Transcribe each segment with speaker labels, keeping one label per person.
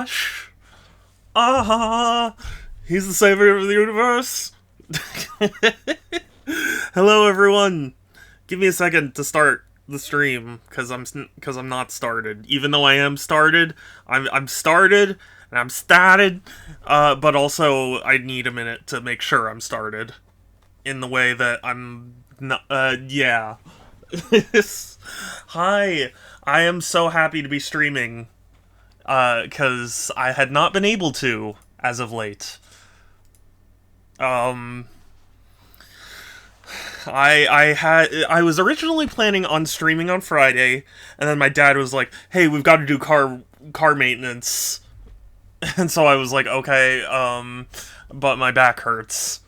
Speaker 1: gosh. Ah, he's the savior of the universe. Hello, everyone. Give me a second to start the stream because I'm not started. Even though I am started, I'm started and I'm started. But also I need a minute to make sure I'm started in the way that I'm not. Yeah. Hi. I am so happy to be streaming. Because I had not been able to as of late. Um, I was originally planning on streaming on Friday, and then my dad was like, "Hey, we've got to do car maintenance," and so I was like, "Okay," but my back hurts.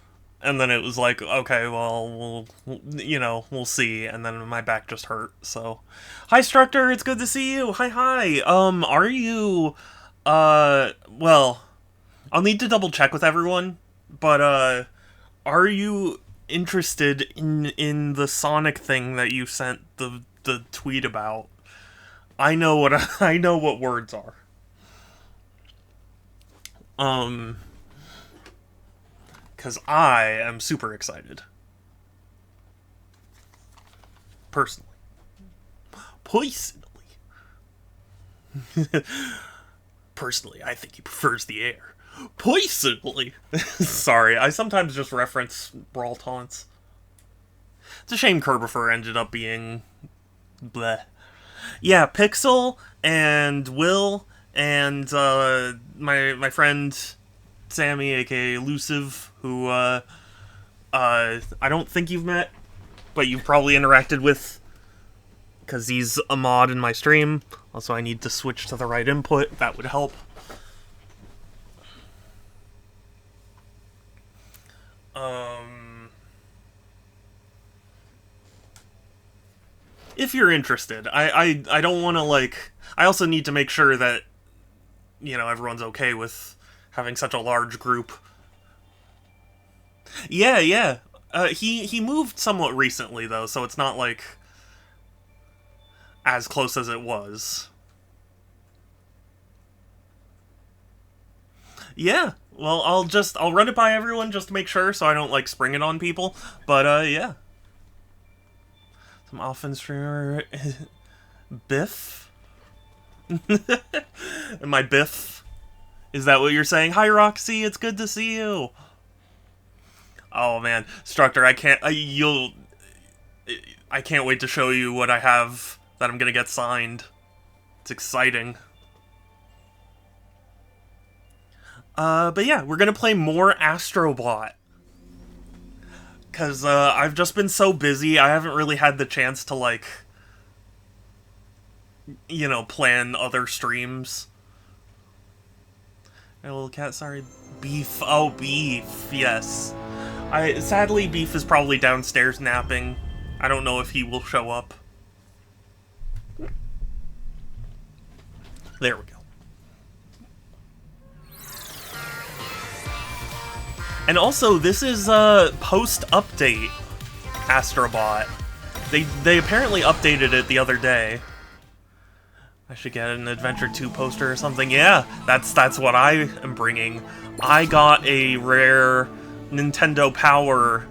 Speaker 1: And then it was like, okay, well, we'll see. And then my back just hurt. So, hi, Structor. It's good to see you. Hi. Are you? Well, I'll need to double check with everyone. But are you interested in the Sonic thing that you sent the tweet about? I know what I know what words are. Um, because I am super excited. Personally. Personally. Personally, I think he prefers the air. Personally. Sorry, I sometimes just reference Brawl taunts. It's a shame Kerbifer ended up being bleh. Yeah, Pixel and Will and my friend Sammy, aka Elusive, who I don't think you've met, but you've probably interacted with, because he's a mod in my stream. Also, I need to switch to the right input. That would help. If you're interested, I don't want to, like... I also need to make sure that, everyone's okay with having such a large group. Yeah. He moved somewhat recently, though, so it's not, like, as close as it was. Yeah. Well, I'll run it by everyone just to make sure, so I don't, like, spring it on people. But, yeah. Some often streamer... Biff? Am I Biff? Is that what you're saying? Hi, Roxy, it's good to see you. Oh, man. Structor, I can't wait to show you what I have that I'm gonna get signed. It's exciting. But yeah, we're gonna play more Astro Bot. Because, I've just been so busy, I haven't really had the chance to, like, plan other streams. Hey, little cat, sorry. Beef. Oh, Beef. Yes. Sadly, Beef is probably downstairs napping. I don't know if he will show up. There we go. And also, this is post-update Astro Bot. They apparently updated it the other day. I should get an Adventure 2 poster or something. Yeah, that's what I am bringing. I got a rare Nintendo Power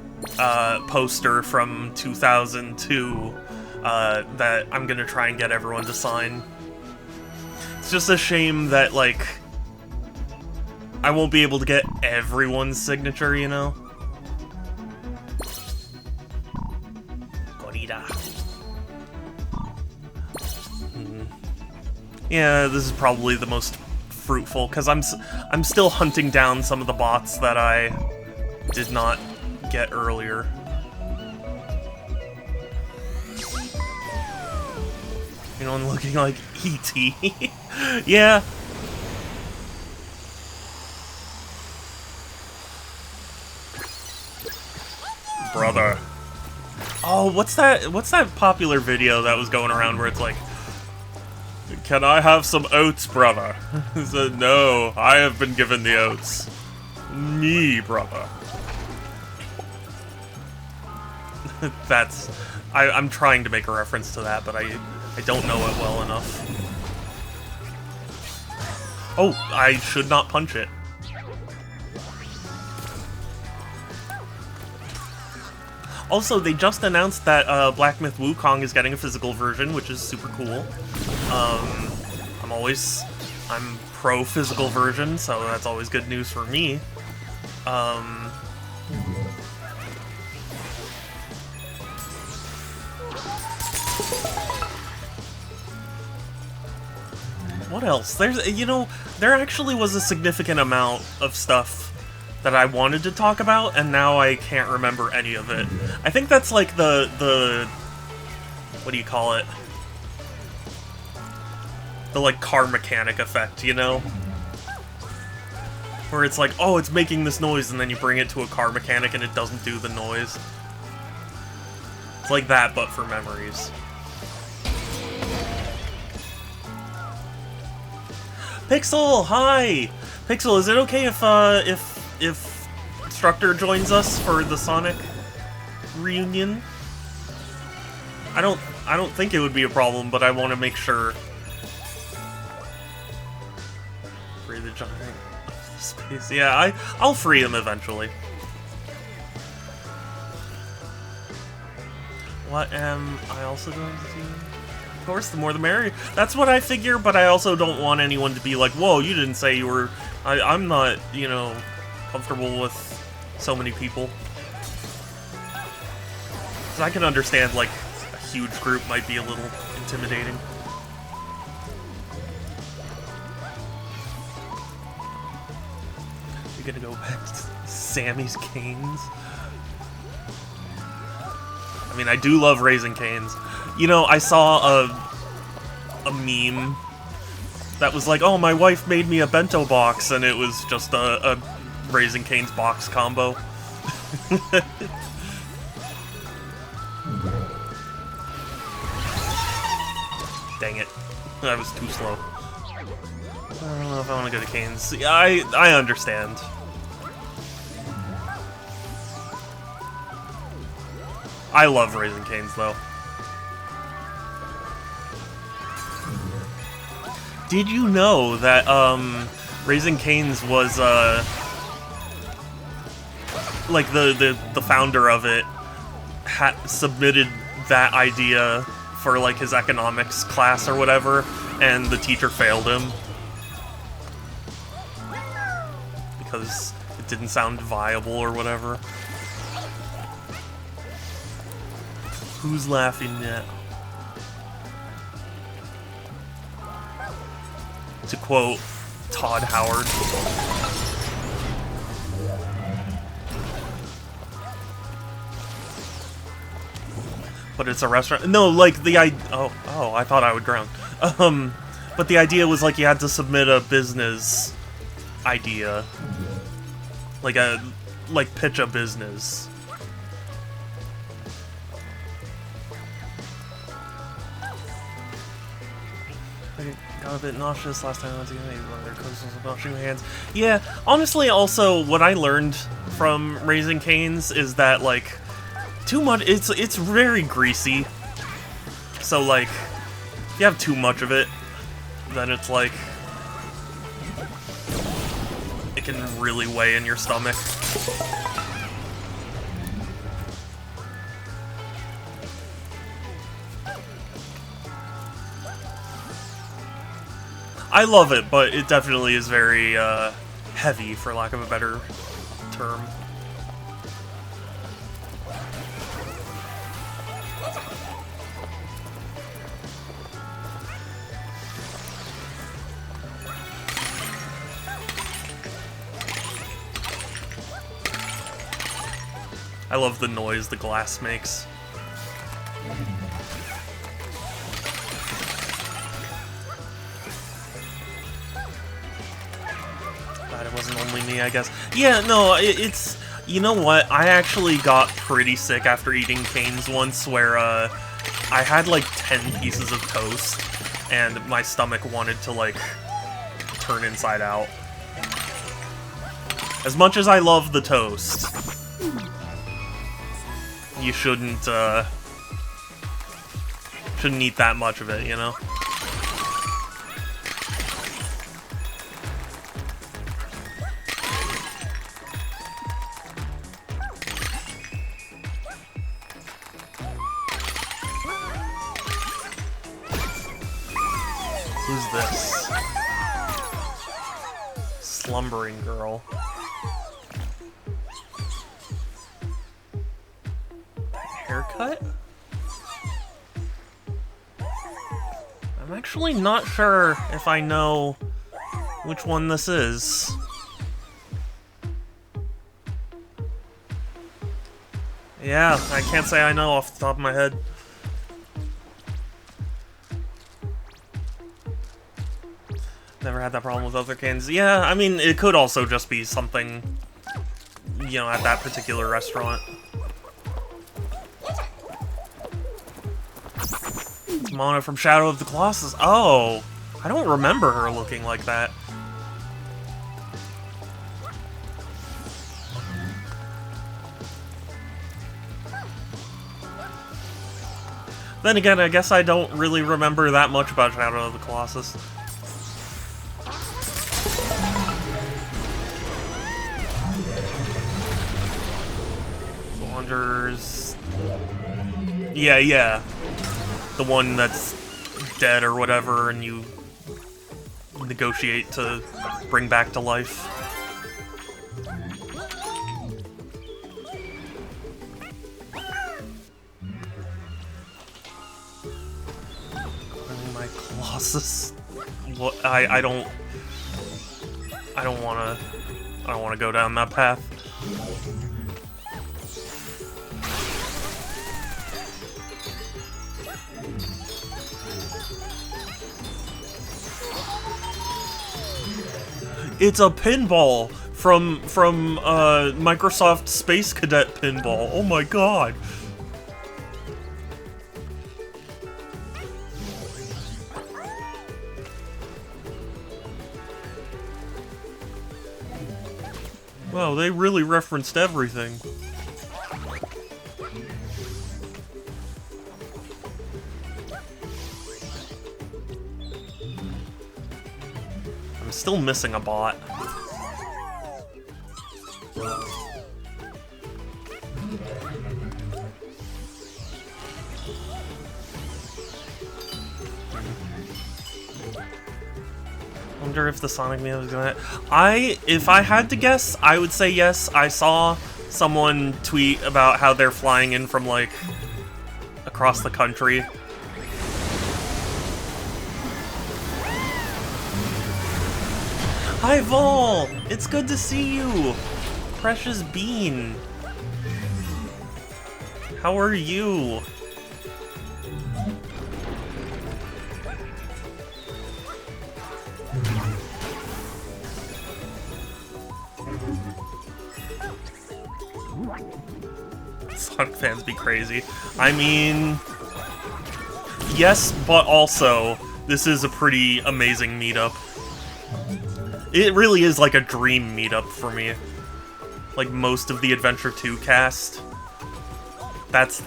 Speaker 1: poster from 2002 that I'm gonna try and get everyone to sign. It's just a shame that, like, I won't be able to get everyone's signature, you know? Gorita. Yeah, this is probably the most fruitful, because I'm still hunting down some of the bots that I did not get earlier. Anyone looking like E.T.? Yeah. Brother. Oh, what's that popular video that was going around where it's like, can I have some oats, brother? He said, no, I have been given the oats. Me, brother. I'm trying to make a reference to that, but I don't know it well enough. Oh, I should not punch it. Also, they just announced that Black Myth Wukong is getting a physical version, which is super cool. I'm pro physical version, so that's always good news for me. What else? There actually was a significant amount of stuff that I wanted to talk about, and now I can't remember any of it. I think that's like the what do you call it? The, like, car mechanic effect, you know? Where it's like, oh, it's making this noise, and then you bring it to a car mechanic and it doesn't do the noise. It's like that, but for memories. Pixel, hi! Pixel, is it okay if Instructor joins us for the Sonic reunion? I don't think it would be a problem, but I want to make sure. Free the giant space. Yeah, I'll free him eventually. What am I also going to do? Of course, the more the merrier. That's what I figure, but I also don't want anyone to be like, whoa, you didn't say you were... I'm not, you know, comfortable with so many people. Because I can understand, like, a huge group might be a little intimidating. You're gonna go back to Sammy's Canes? I mean, I do love Raising Canes. You know, I saw a meme that was like, oh, my wife made me a bento box, and it was just a Raising Cane's box combo. Dang it. That was too slow. I don't know if I want to go to Cane's. Yeah, I understand. I love Raising Cane's, though. Did you know that, Raising Cane's was, like, the founder of it submitted that idea for, like, his economics class or whatever, and the teacher failed him. Because it didn't sound viable or whatever. Who's laughing now? To quote Todd Howard. But it's a restaurant. No, like the oh, I thought I would drown. But the idea was like you had to submit a business idea, like pitch a business. I got a bit nauseous last time I went to their coastals about washing my hands. Yeah, honestly, also what I learned from Raising Cane's is that like too much. It's very greasy. So like, if you have too much of it, then it's like it can really weigh in your stomach. I love it, but it definitely is very heavy, for lack of a better term. I love the noise the glass makes. It wasn't only me, I guess. Yeah, no, it's... You know what? I actually got pretty sick after eating Cane's once, where, I had, like, 10 pieces of toast, and my stomach wanted to, like, turn inside out. As much as I love the toast, you shouldn't eat that much of it, you know? this? Slumbering girl. Haircut? I'm actually not sure if I know which one this is. Yeah, I can't say I know off the top of my head. Never had that problem with other cans. Yeah, I mean, it could also just be something, you know, at that particular restaurant. It's Mona from Shadow of the Colossus. Oh, I don't remember her looking like that. Then again, I guess I don't really remember that much about Shadow of the Colossus. Wanderers... Yeah. The one that's dead or whatever, and you negotiate to bring back to life. My Colossus. What? I don't wanna go down that path. It's a pinball from Microsoft Space Cadet Pinball. Oh my god. Wow, they really referenced everything. I'm still missing a bot. Wonder if the Sonic meal is gonna... If I had to guess, I would say yes. I saw someone tweet about how they're flying in from, like, across the country. Hi, Vol! It's good to see you! Precious Bean. How are you? Sonic fans be crazy. I mean... yes, but also, this is a pretty amazing meetup. It really is like a dream meetup for me. Like most of the Adventure 2 cast. That's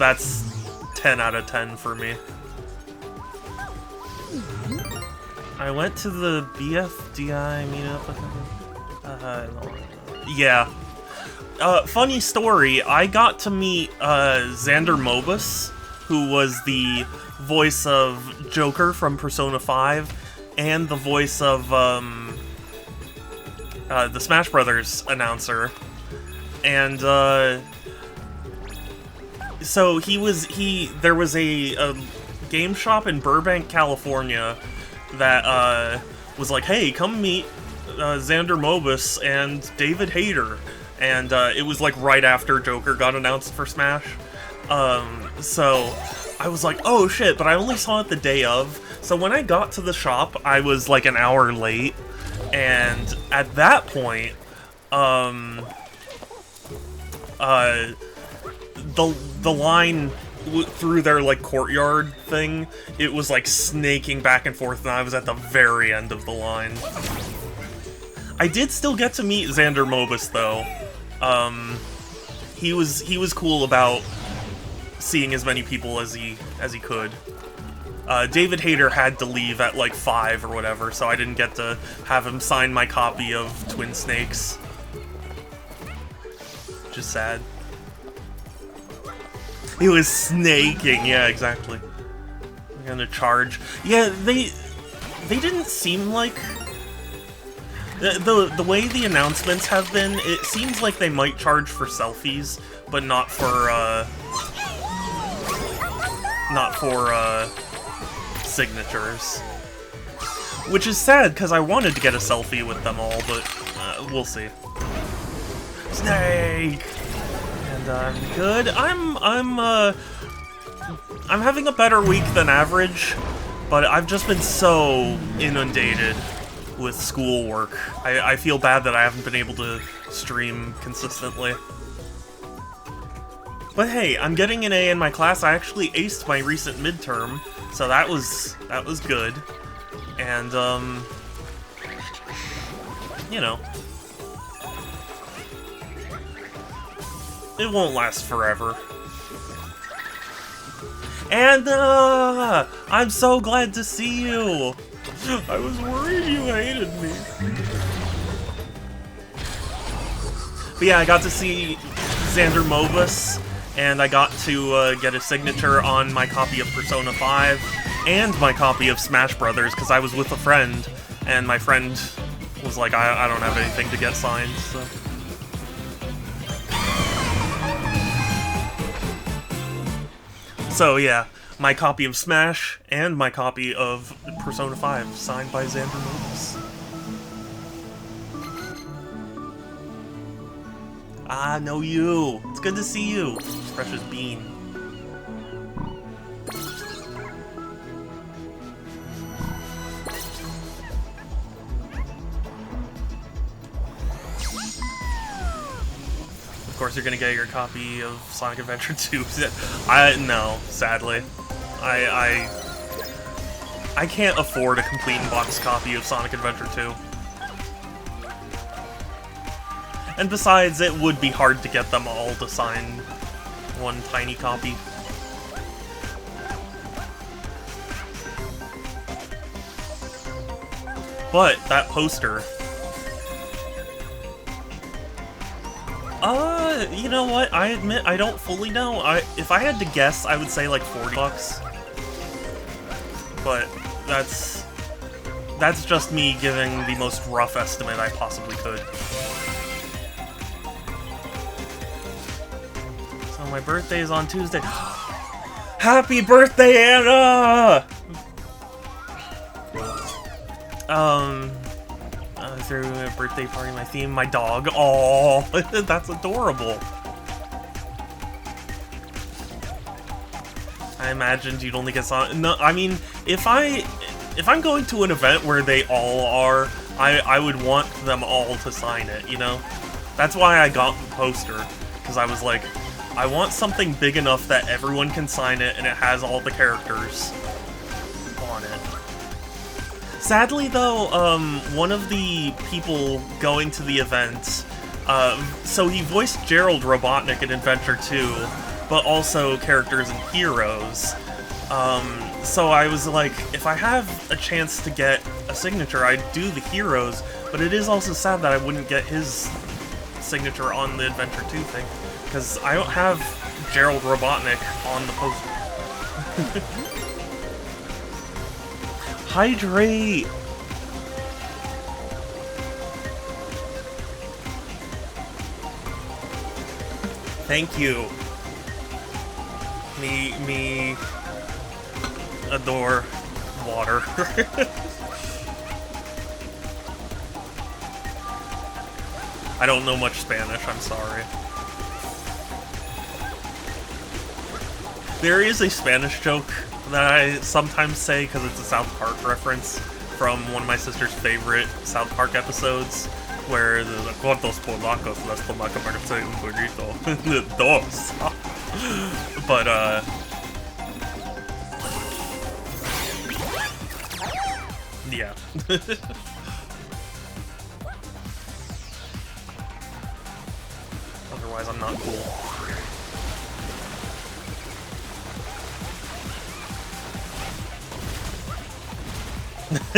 Speaker 1: 10 out of 10 for me. I went to the BFDI meetup. Yeah. Funny story, I got to meet Xander Mobus, who was the voice of Joker from Persona 5, and the voice of the Smash Brothers announcer. And so there was a game shop in Burbank, California that was like, hey, come meet Xander Mobus and David Hayter. And it was like right after Joker got announced for Smash. So I was like, oh shit, but I only saw it the day of. So when I got to the shop, I was like an hour late. And at that point, the line through their like courtyard thing, it was like snaking back and forth, and I was at the very end of the line. I did still get to meet Xander Mobus though. He was cool about seeing as many people as he could. David Hayter had to leave at like 5 or whatever, so I didn't get to have him sign my copy of Twin Snakes. Which is sad. He was snaking, yeah, exactly. We're gonna charge. Yeah, they didn't seem like... The way the announcements have been, it seems like they might charge for selfies, but not for signatures. Which is sad, because I wanted to get a selfie with them all, but we'll see. Snake! And I'm good. I'm having a better week than average, but I've just been so inundated with schoolwork. I feel bad that I haven't been able to stream consistently. But hey, I'm getting an A in my class. I actually aced my recent midterm, so that was good. And you know, it won't last forever. And I'm so glad to see you. I was worried you hated me. But yeah, I got to see Xander Mobus, and I got to get a signature on my copy of Persona 5 and my copy of Smash Brothers, because I was with a friend, and my friend was like, I don't have anything to get signed, so... So yeah, my copy of Smash and my copy of Persona 5, signed by Xander Mobus. Ah, no you. It's good to see you, Precious Bean. Of course, you're gonna get your copy of Sonic Adventure 2. No, sadly. I can't afford a complete in-box copy of Sonic Adventure 2. And besides, it would be hard to get them all to sign one tiny copy. But that poster... you know what? I admit I don't fully know. If I had to guess, I would say like $40. But that's just me giving the most rough estimate I possibly could. So my birthday is on Tuesday. Happy birthday, Anna! Through a birthday party, my theme, my dog. Oh, that's adorable. I imagined you'd only get some. No, I mean, if I'm going to an event where they all are, I would want them all to sign it. You know, that's why I got the poster, because I was like, I want something big enough that everyone can sign it, and it has all the characters on it. Sadly, though, one of the people going to the event, so he voiced Gerald Robotnik in Adventure 2, but also characters in Heroes. So I was like, if I have a chance to get a signature, I'd do the Heroes, but it is also sad that I wouldn't get his signature on the Adventure 2 thing, because I don't have Gerald Robotnik on the poster. Hydrate! Thank you. Me adore water. I don't know much Spanish, I'm sorry. There is a Spanish joke that I sometimes say because it's a South Park reference from one of my sister's favorite South Park episodes, where the "Cuantos polacos las toma comerse un burrito?" Dos. But yeah. Otherwise, I'm not cool.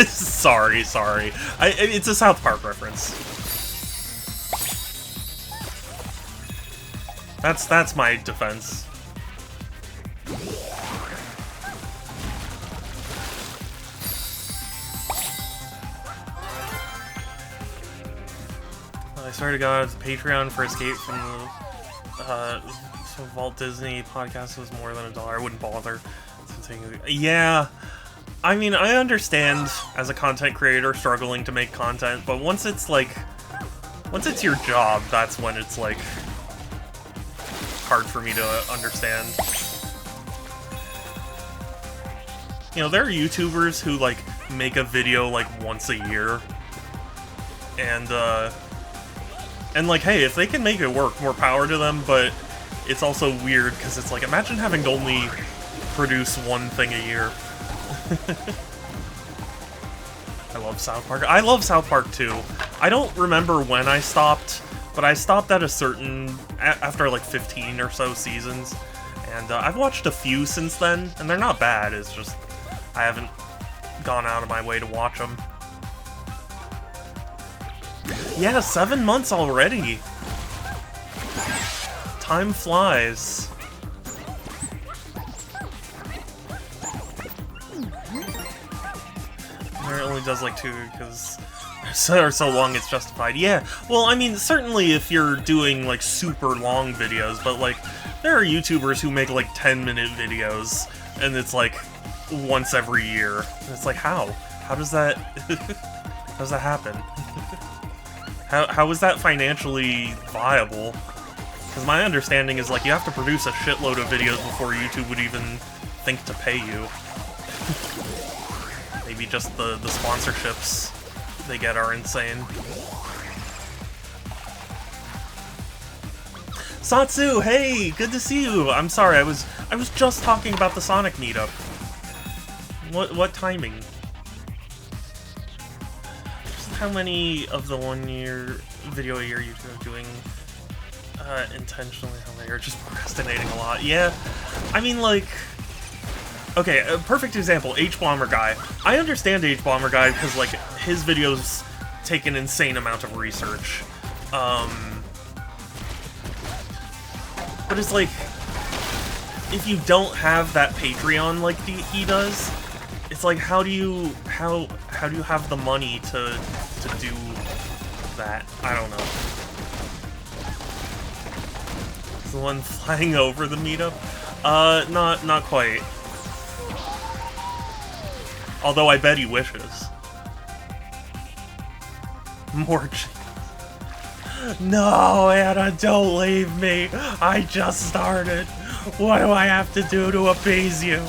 Speaker 1: sorry. It's a South Park reference. That's my defense. I swear to God, Patreon for Escape from the Walt Disney podcast was more than $1. I wouldn't bother. Yeah, I mean, I understand as a content creator struggling to make content, but once it's your job, that's when it's like hard for me to understand. You know, there are YouTubers who like make a video like once a year, and like, hey, if they can make it work, more power to them. But it's also weird because it's like, imagine having to only produce one thing a year. I love South Park. I love South Park too. I don't remember when I stopped, but I stopped at a certain after like 15 or so seasons, and I've watched a few since then, and they're not bad. It's just I haven't gone out of my way to watch them. Yeah, 7 months already. Time flies. It only does like 2 because they're so long it's justified. Yeah, well, I mean, certainly if you're doing like super long videos, but like there are YouTubers who make like 10-minute videos, and it's like once every year. And it's like, how does that how does that happen? How is that financially viable? Because my understanding is like you have to produce a shitload of videos before YouTube would even think to pay you. Maybe just the sponsorships they get are insane. Satsu, hey, good to see you. I'm sorry, I was just talking about the Sonic meetup. What timing? Just how many of the 1 year video a year YouTube are doing intentionally? How many are just procrastinating a lot? Yeah, I mean, like, okay, a perfect example, H-Bomber Guy. I understand H-Bomber Guy because, like, his videos take an insane amount of research. But it's like, if you don't have that Patreon like he does, it's like, how do you have the money to do that? I don't know. Is the one flying over the meetup? Not quite. Although I bet he wishes. More. No, Anna, don't leave me. I just started. What do I have to do to appease you?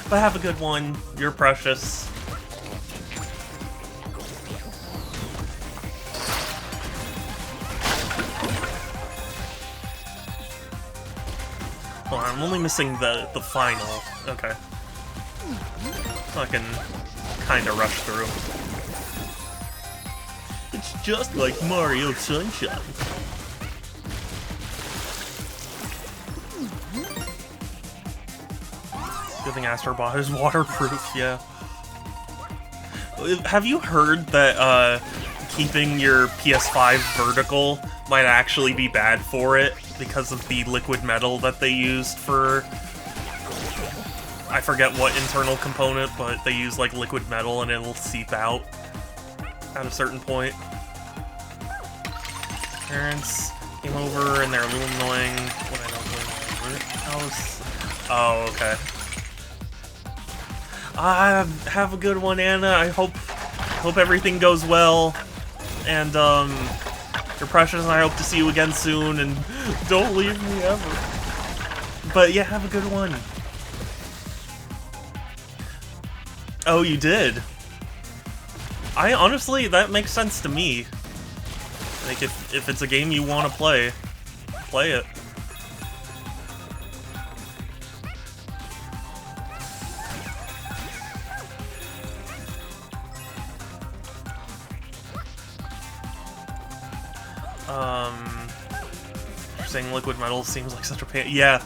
Speaker 1: But have a good one. You're precious. Hold on, I'm only missing the final. Okay. So I can kinda rush through. It's just like Mario Sunshine. Good thing Astro Bot is waterproof, yeah. Have you heard that keeping your PS5 vertical might actually be bad for it because of the liquid metal that they used for... I forget what internal component, but they use like liquid metal and it'll seep out at a certain point. Parents came over and they're a little annoying when I don't go over the house. Oh, okay. Have a good one, Anna. I hope everything goes well. And you're precious, and I hope to see you again soon. And don't leave me ever. But yeah, have a good one. Oh, you did? I honestly, that makes sense to me. Like, if it's a game you want to play it. You're saying liquid metal seems like such a pain. Yeah.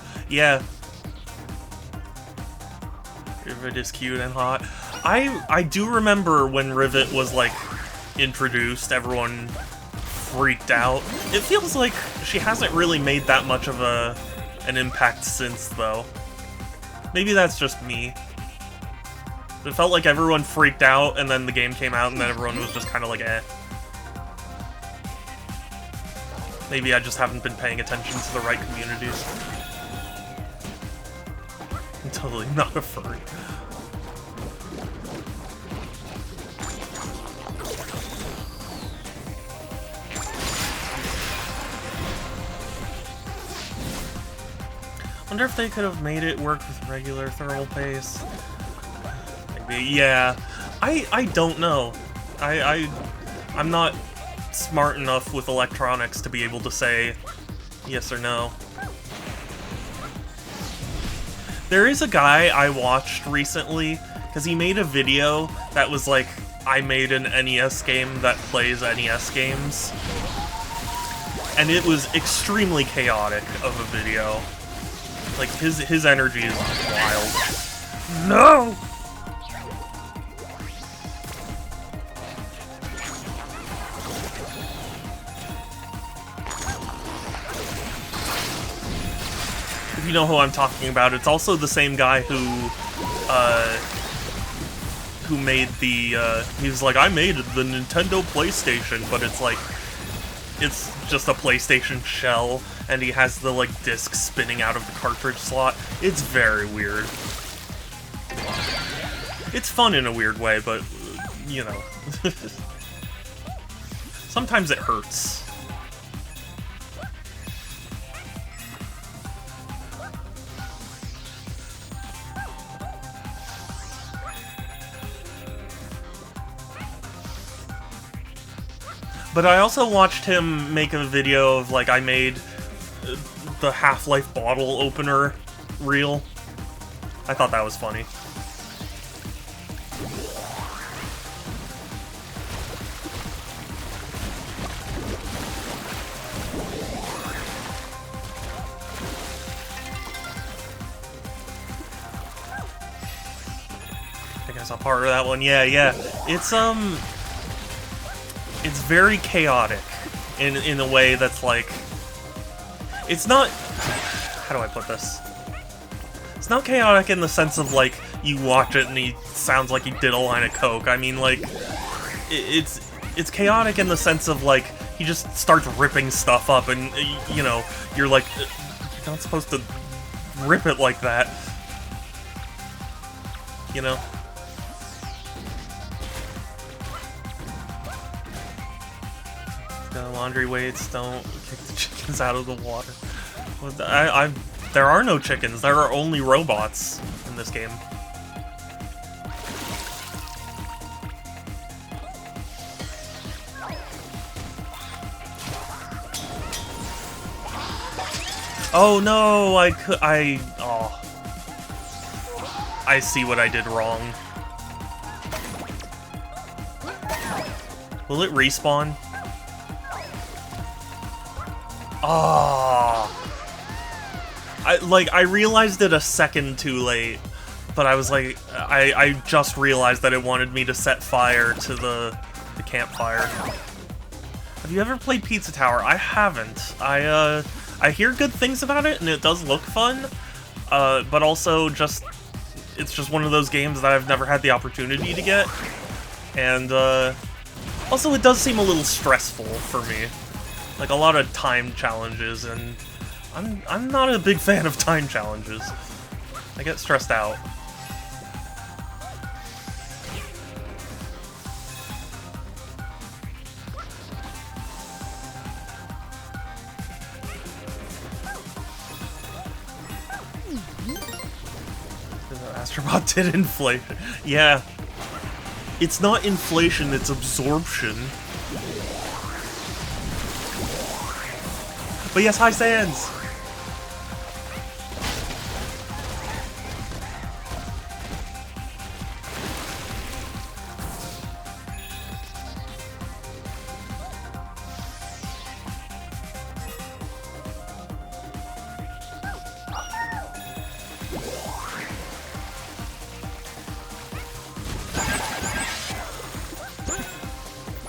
Speaker 1: Rivet is cute and hot. I do remember when Rivet was, like, introduced, everyone freaked out. It feels like she hasn't really made that much of an impact since, though. Maybe that's just me. It felt like everyone freaked out, and then the game came out, and then everyone was just kind of like, eh. Maybe I just haven't been paying attention to the right communities. I'm totally not a furry. Wonder if they could have made it work with regular thermal paste. Maybe, yeah. I don't know. I'm not smart enough with electronics to be able to say yes or no. There is a guy I watched recently, because he made a video that was like, I made an NES game that plays NES games. And it was extremely chaotic of a video. Like, his energy is wild. No! If you know who I'm talking about, it's also the same guy who made the, he was like, I made the Nintendo PlayStation, but it's like, it's just a PlayStation shell, and he has the, like, disc spinning out of the cartridge slot. It's very weird. It's fun in a weird way, but, you know. Sometimes it hurts. But I also watched him make a video of, like, I made the Half-Life bottle opener reel. I thought that was funny. I think I saw part of that one. Yeah. It's very chaotic in a way that's like, it's not, how do I put this? It's not chaotic in the sense of like, you watch it and he sounds like he did a line of coke. I mean, like, it's chaotic in the sense of like, he just starts ripping stuff up and, you know, you're like, you're not supposed to rip it like that. You know? Laundry weights, don't kick the chickens out of the water. Well, there are no chickens, there are only robots in this game. Oh no, I see what I did wrong. Will it respawn? Oh, I realized it a second too late, but I was like, I just realized that it wanted me to set fire to the campfire. Have you ever played Pizza Tower? I haven't. I hear good things about it, and it does look fun, but also it's just one of those games that I've never had the opportunity to get, and also it does seem a little stressful for me. Like, a lot of time challenges, and I'm not a big fan of time challenges. I get stressed out. Astro Bot did inflation. Yeah. It's not inflation, it's absorption. But yes, High Sands!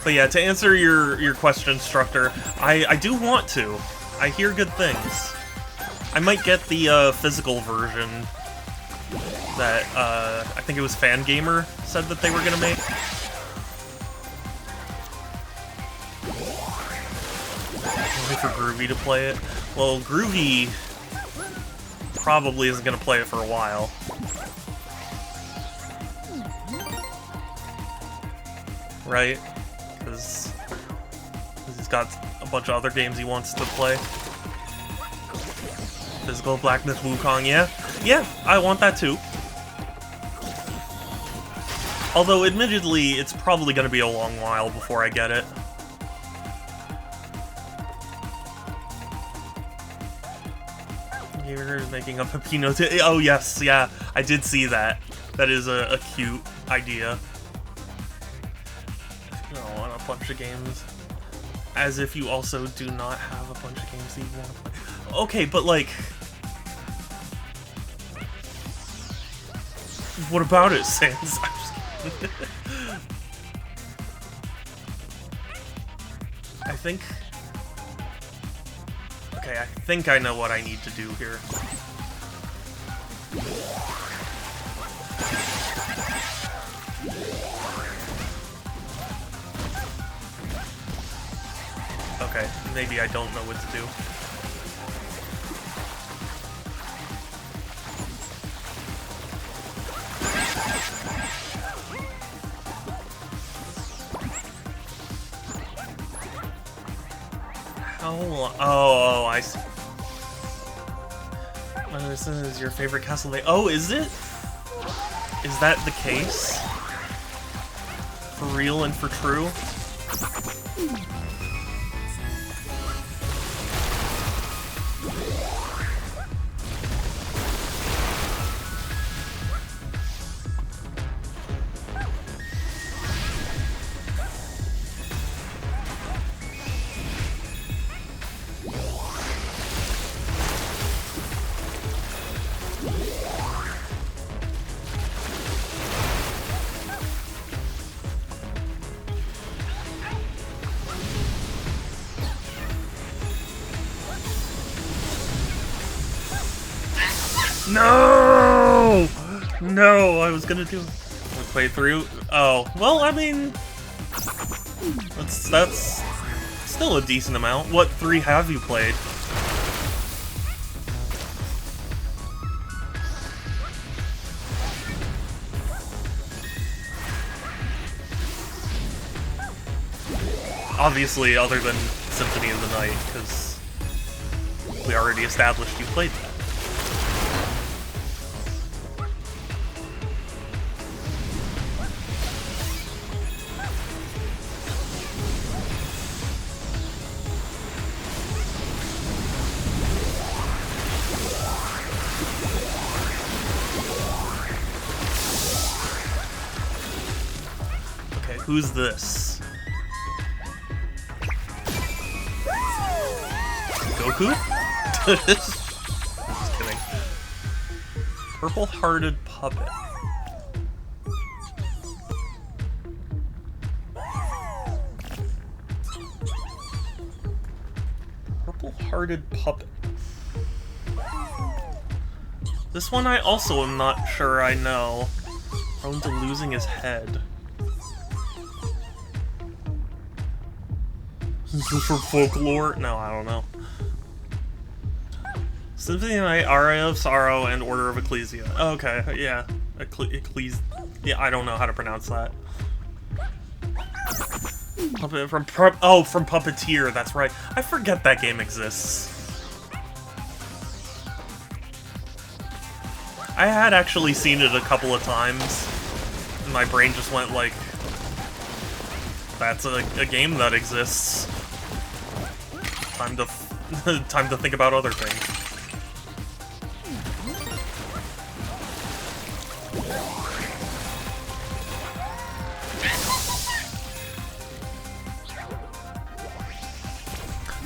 Speaker 1: But yeah, to answer your question, Structor, I do want to. I hear good things. I might get the physical version that I think it was Fangamer said that they were gonna make. Waiting for Groovy to play it. Well, Groovy probably isn't gonna play it for a while. Right? Because he's got a bunch of other games he wants to play. Physical Black Myth Wukong, yeah? Yeah, I want that too. Although, admittedly, it's probably going to be a long while before I get it. You're making up a Pinot. Oh, yes, yeah, I did see that. That is a cute idea. I want a bunch of games. As if you also do not have a bunch of games that you want to play. Okay, but like... What about it, Sans? I'm just kidding. I think... Okay, I think I know what I need to do here. Okay, maybe I don't know what to do. Oh, I see. This is your favorite Castlevania. Oh, is it? Is that the case? For real and for true? No! No, I was gonna do it. Play through. Oh, well, I mean, that's still a decent amount. What 3 have you played? Obviously, other than Symphony of the Night, because we already established you played that. Who's this? Goku? Just kidding. Purple-hearted puppet. Purple-hearted puppet. This one I also am not sure I know. Prone to losing his head. Is this for folklore? No, I don't know. Symphony of the Night, Aria of Sorrow, and Order of Ecclesia. Okay, yeah. Yeah, I don't know how to pronounce that. Puppet from Puppeteer, that's right. I forget that game exists. I had actually seen it a couple of times, and my brain just went like, that's a game that exists. Time to think about other things.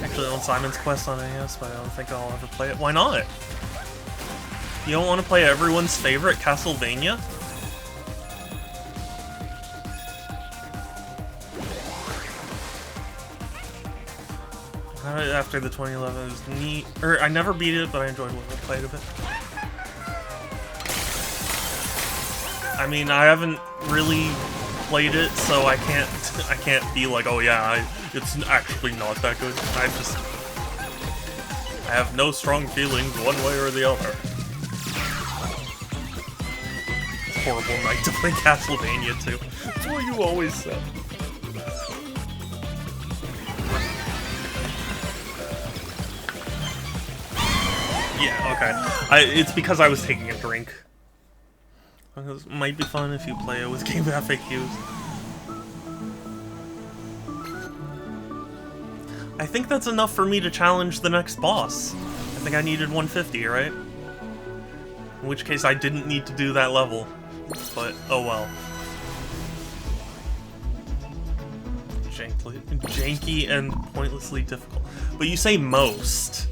Speaker 1: Actually, I own Simon's Quest on NES, but I don't think I'll ever play it. Why not? You don't want to play everyone's favorite Castlevania? After the 2011, it was neat. I never beat it, but I enjoyed what I played of it. I mean, I haven't really played it, so I can't be like, oh yeah, it's actually not that good. I have no strong feelings one way or the other. It's a horrible night to play Castlevania too. That's what you always said. Yeah, okay. It's because I was taking a drink. It might be fun if you play it with game FAQs. I think that's enough for me to challenge the next boss. I think I needed 150, right? In which case I didn't need to do that level. But, oh well. Janky and pointlessly difficult. But you say most.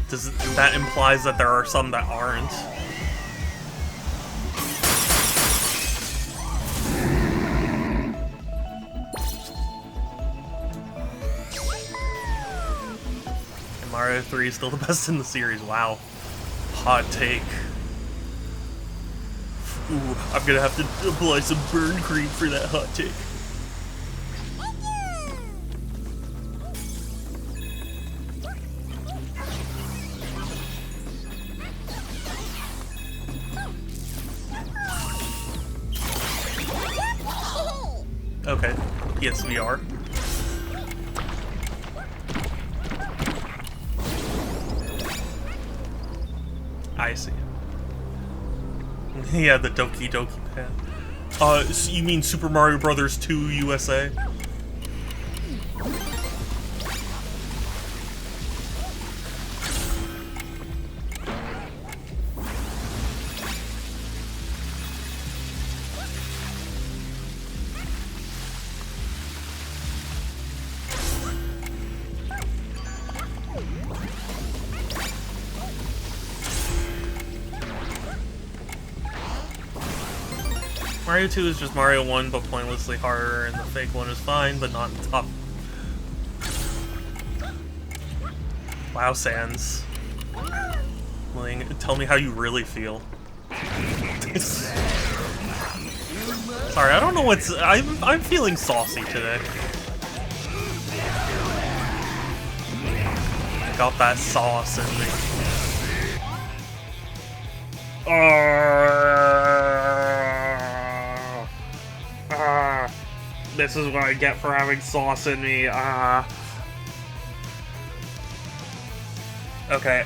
Speaker 1: That implies that there are some that aren't. And Mario 3 is still the best in the series. Wow. Hot take. Ooh, I'm gonna have to apply some burn cream for that hot take. Okay, yes we are. I see. Yeah, the Doki Doki Pad. So you mean Super Mario Brothers 2 USA? Mario 2 is just Mario 1, but pointlessly harder, and the fake one is fine, but not tough. Wow, Sans. Tell me how you really feel. Sorry, I don't know what's... I'm feeling saucy today. I got that sauce in me. This is what I get for having sauce in me. Okay,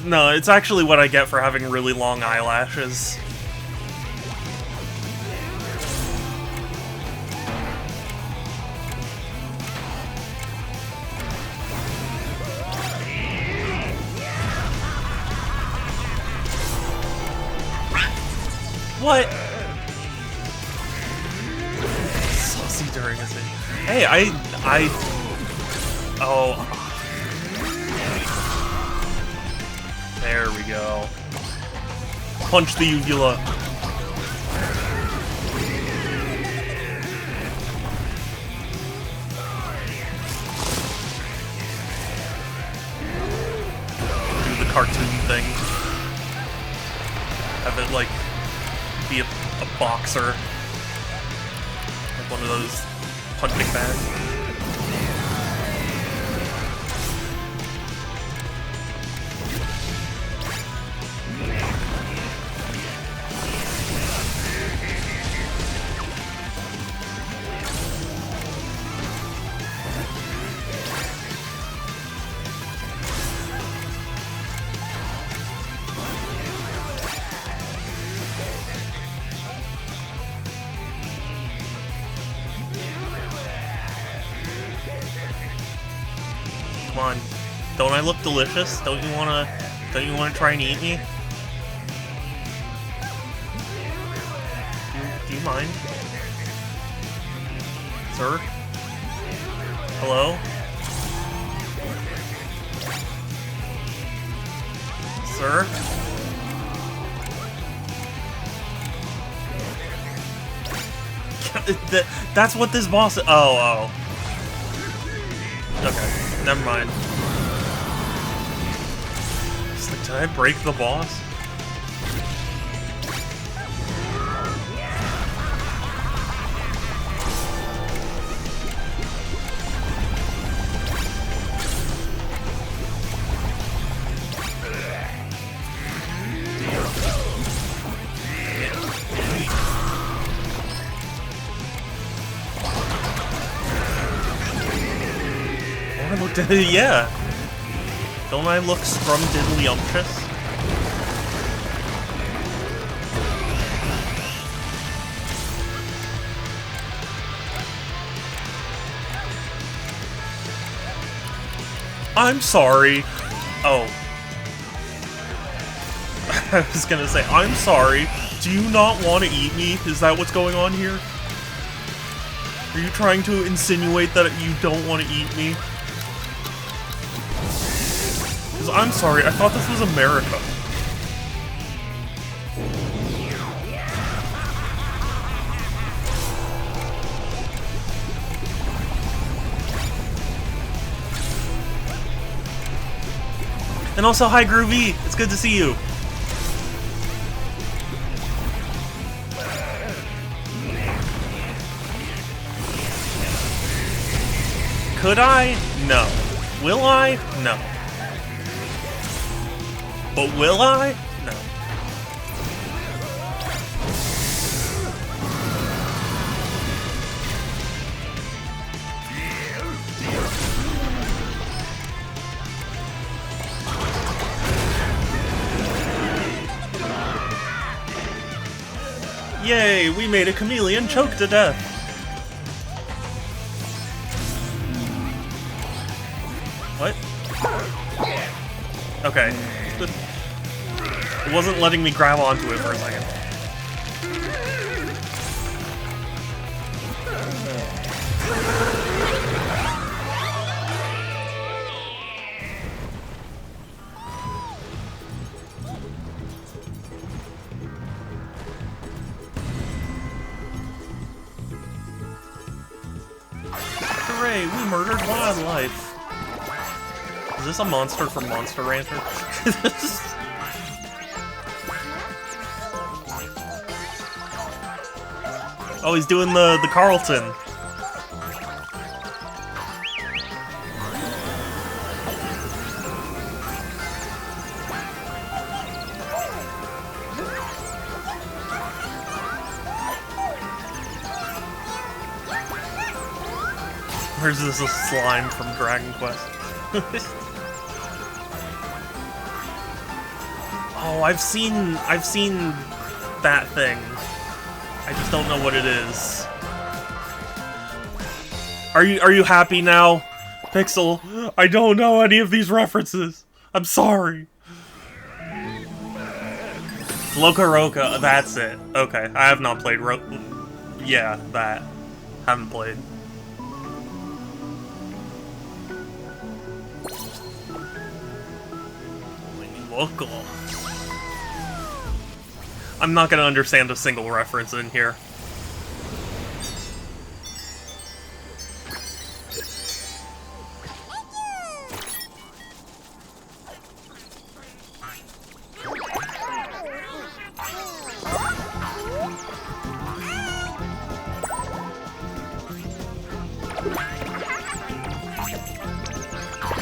Speaker 1: no, it's actually what I get for having really long eyelashes. What? Saucy during his video. Hey, oh. There we go. Punch the uvula. Do the cartoon thing. Have it, like, be a boxer. Like one of those punching bags. Come on. Don't I look delicious? Don't you wanna try and eat me? Do you mind? Sir? Hello? Sir? That's what this boss... Oh. Okay, never mind. It's like, did I break the boss? I look yeah. Don't I look scrum-diddly-umptious? I'm sorry. Oh. I was gonna say, I'm sorry. Do you not want to eat me? Is that what's going on here? Are you trying to insinuate that you don't want to eat me? Because I'm sorry, I thought this was America. And also, hi Groovy! It's good to see you! Could I? No. Will I? No. But will I? No. Yay, we made a chameleon choke to death. What? Okay. It wasn't letting me grab onto it for a second. Hooray, we murdered wildlife. Is this a monster from Monster Rancher? Oh, he's doing the Carlton. Or is this a slime from Dragon Quest? Oh, I've seen that thing. I just don't know what it is. Are you happy now, Pixel? I don't know any of these references. I'm sorry. Loca Roca, that's it. Okay, I have not played yeah, that. Haven't played. Local. I'm not gonna understand a single reference in here.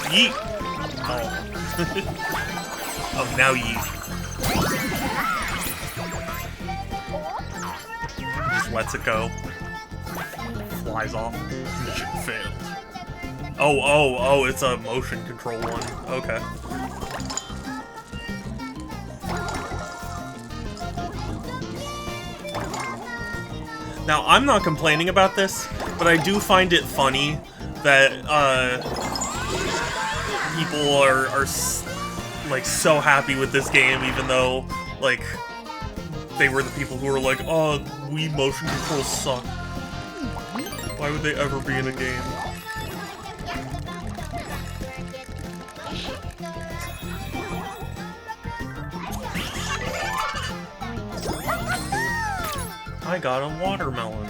Speaker 1: Yeet! Oh. Oh, now yeet. Just lets it go. Flies off. Mission failed. Oh, it's a motion control one. Okay. Now, I'm not complaining about this, but I do find it funny that, people are like, so happy with this game, even though, like, they were the people who were like, oh, Wii motion controls suck. Why would they ever be in a game? I got a watermelon.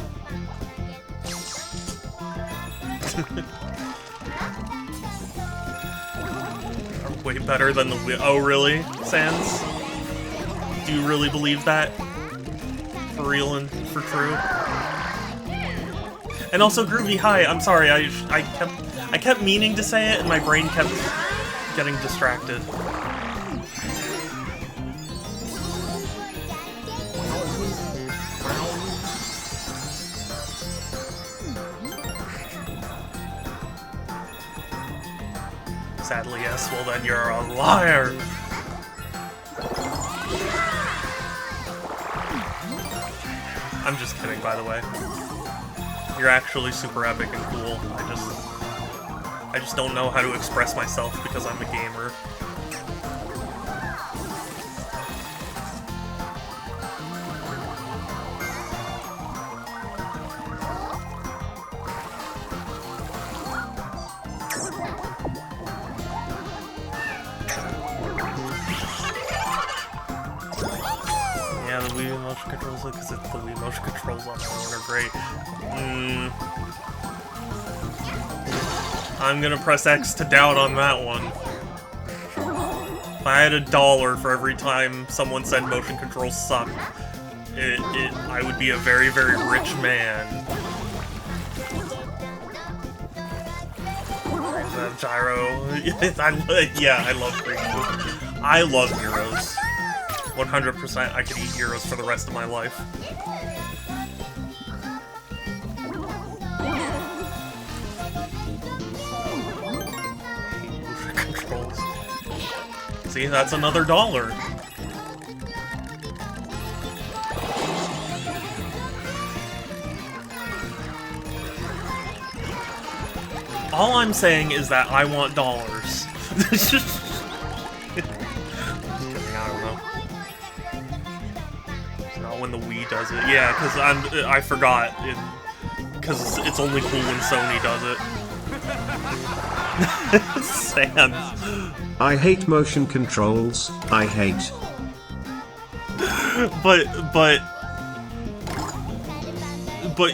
Speaker 1: Way better than the Wii. Oh, really, Sans? Do you really believe that? For real and for true? And also, Groovy, hi. I'm sorry. I kept meaning to say it, and my brain kept getting distracted. Sadly, yes. Well, then you're a liar! I'm just kidding, by the way. You're actually super epic and cool. I just don't know how to express myself because I'm a gamer. Yeah, the Wii motion controls, because the Wii motion controls on that one are great. I'm gonna press X to doubt on that one. If I had $1 for every time someone said motion controls suck, I would be a very, very rich man. That gyro. Yeah, I love Greek food. I love gyros. 100% I could eat gyros for the rest of my life. Controls. See, that's another $1. All I'm saying is that I want dollars. Just kidding, I don't know. Not when the Wii does it. Yeah, because I forgot. Because it's only cool when Sony does it. Sans.
Speaker 2: I hate motion controls. I hate.
Speaker 1: But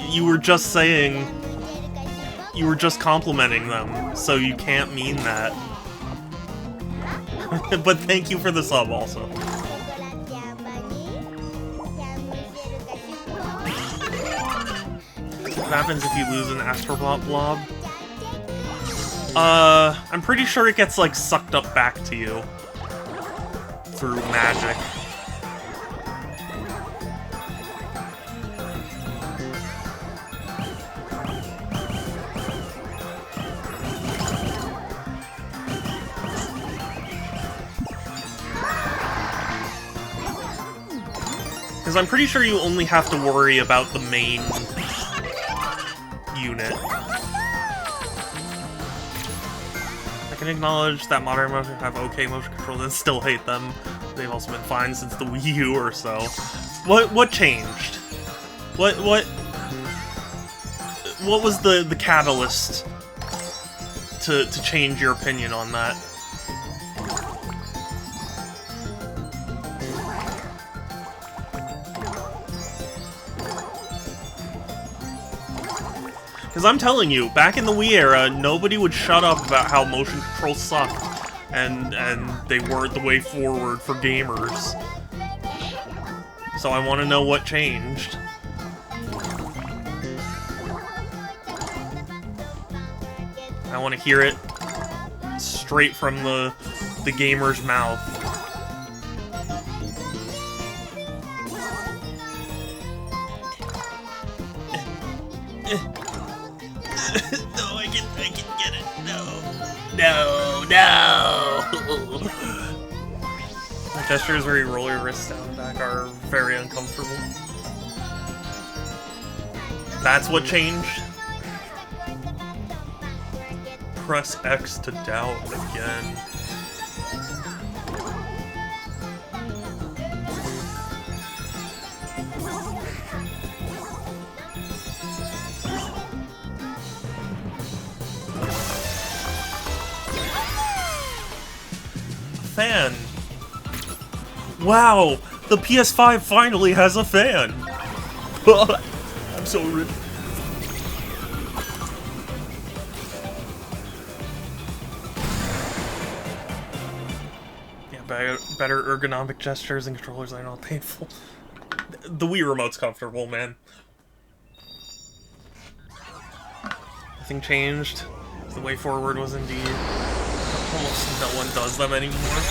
Speaker 1: you were just saying. You were just complimenting them, so you can't mean that. But thank you for the sub, also. What happens if you lose an Astro Bot blob? I'm pretty sure it gets, like, sucked up back to you. Through magic. Because I'm pretty sure you only have to worry about the main unit. I can acknowledge that modern motion have okay motion controls and still hate them. They've also been fine since the Wii U or so. What changed? What was the catalyst to change your opinion on that? Because I'm telling you, back in the Wii era, nobody would shut up about how motion controls sucked, and they weren't the way forward for gamers. So I want to know what changed. I want to hear it straight from the gamer's mouth. No, I can get it. No. My gestures where you roll your wrists down and back are very uncomfortable. That's what changed? Press X to doubt again. Fan. Wow, the PS5 finally has a fan. I'm so rich. Yeah, better ergonomic gestures and controllers are not painful. The Wii remote's comfortable, man. Nothing changed. The way forward was indeed. Almost no one does them anymore.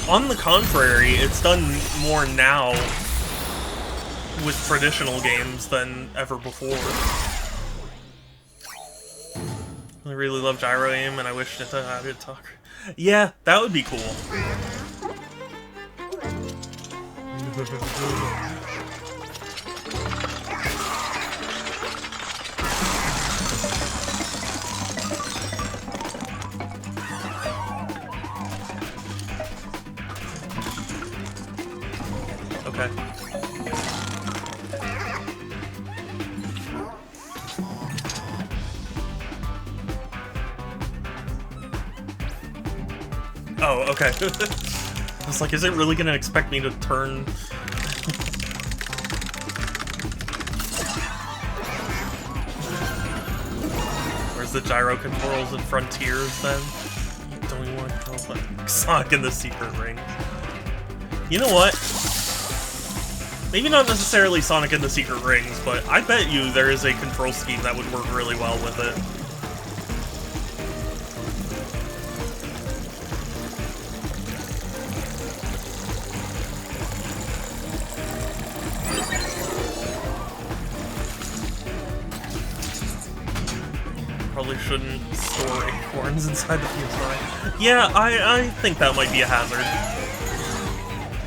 Speaker 1: On the contrary, it's done more now with traditional games than ever before. The really love gyro aim, and I wish it had it talk. Yeah, that would be cool. Okay. Oh, okay. I was like, is it really gonna expect me to turn? Where's the gyro controls and Frontiers then? You don't even want to control Sonic in the Secret Ring. You know what? Maybe not necessarily Sonic in the Secret Rings, but I bet you there is a control scheme that would work really well with it. Probably shouldn't store acorns inside the PS5. Yeah, I think that might be a hazard.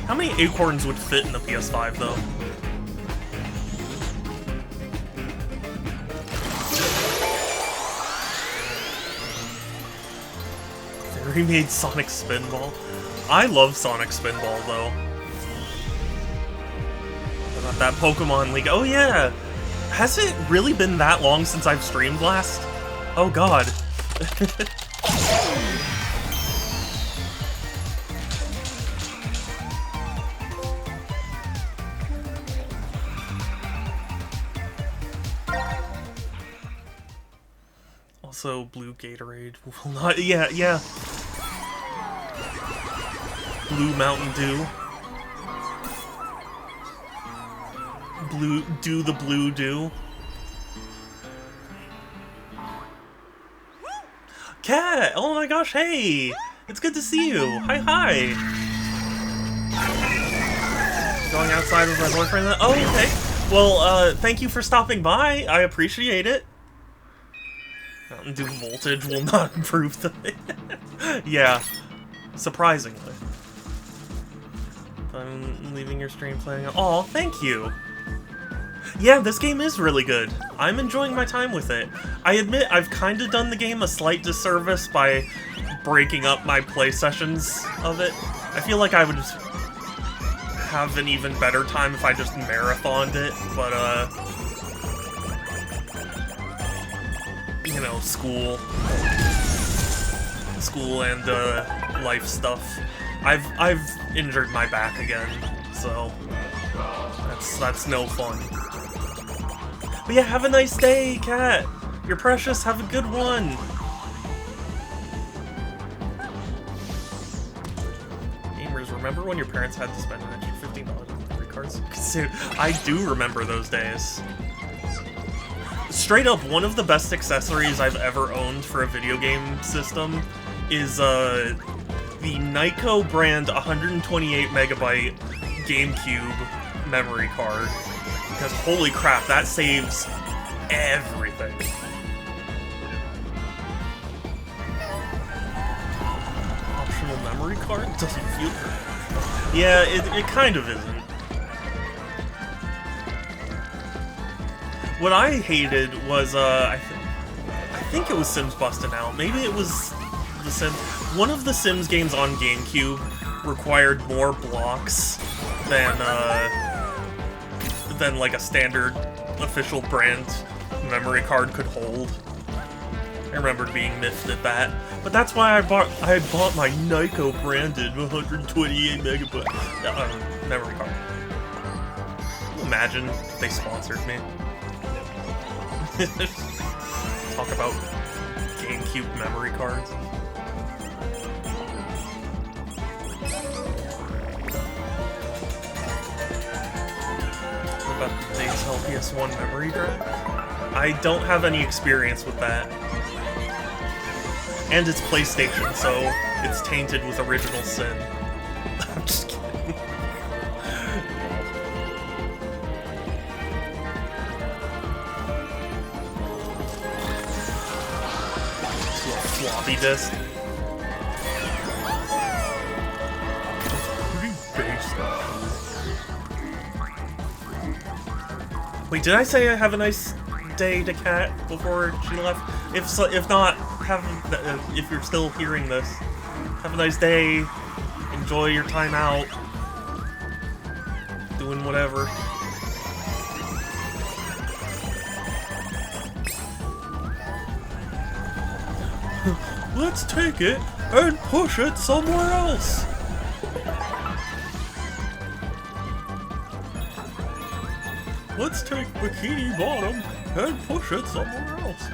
Speaker 1: How many acorns would fit in the PS5, though? They remade Sonic Spinball. I love Sonic Spinball, though. About that Pokemon League. Oh, yeah! Has it really been that long since I've streamed last? Oh, God. Also, blue Gatorade will not. Yeah. Blue Mountain Dew. The blue dew. Cat! Oh my gosh, hey! It's good to see you! Hi! Going outside with my boyfriend? Oh, okay. Well, thank you for stopping by. I appreciate it. Mountain Dew voltage will not improve the... Yeah. Surprisingly. I'm leaving your stream playing... Aw, thank you! Yeah, this game is really good. I'm enjoying my time with it. I admit I've kind of done the game a slight disservice by breaking up my play sessions of it. I feel like I would have an even better time if I just marathoned it, but, you know, school and, life stuff. I've injured my back again, so that's no fun. But yeah, have a nice day, Cat! You're precious, have a good one! Gamers, remember when your parents had to spend an extra $15 on memory cards? I do remember those days. Straight up, one of the best accessories I've ever owned for a video game system is, the Nyko brand 128 megabyte GameCube memory card. Because holy crap, that saves everything. Optional memory card? Doesn't feel good. Yeah, it kind of isn't. What I hated was, I think it was Sims Bustin' Out. Maybe it was the Sims. One of the Sims games on GameCube required more blocks than like a standard official brand memory card could hold. I remember being miffed at that. But that's why I bought my Nyko branded 128 megabyte memory card. Can you imagine if they sponsored me? Talk about GameCube memory cards. About the Intel PS1 memory drive? I don't have any experience with that. And it's PlayStation, so it's tainted with original sin. I'm just kidding. floppy disk. Pretty basic. Wait, did I say have a nice day to Kat before she left? If so, if not, if you're still hearing this, have a nice day. Enjoy your time out. Doing whatever. Let's take it and push it somewhere else. Let's take Bikini Bottom and push it somewhere else.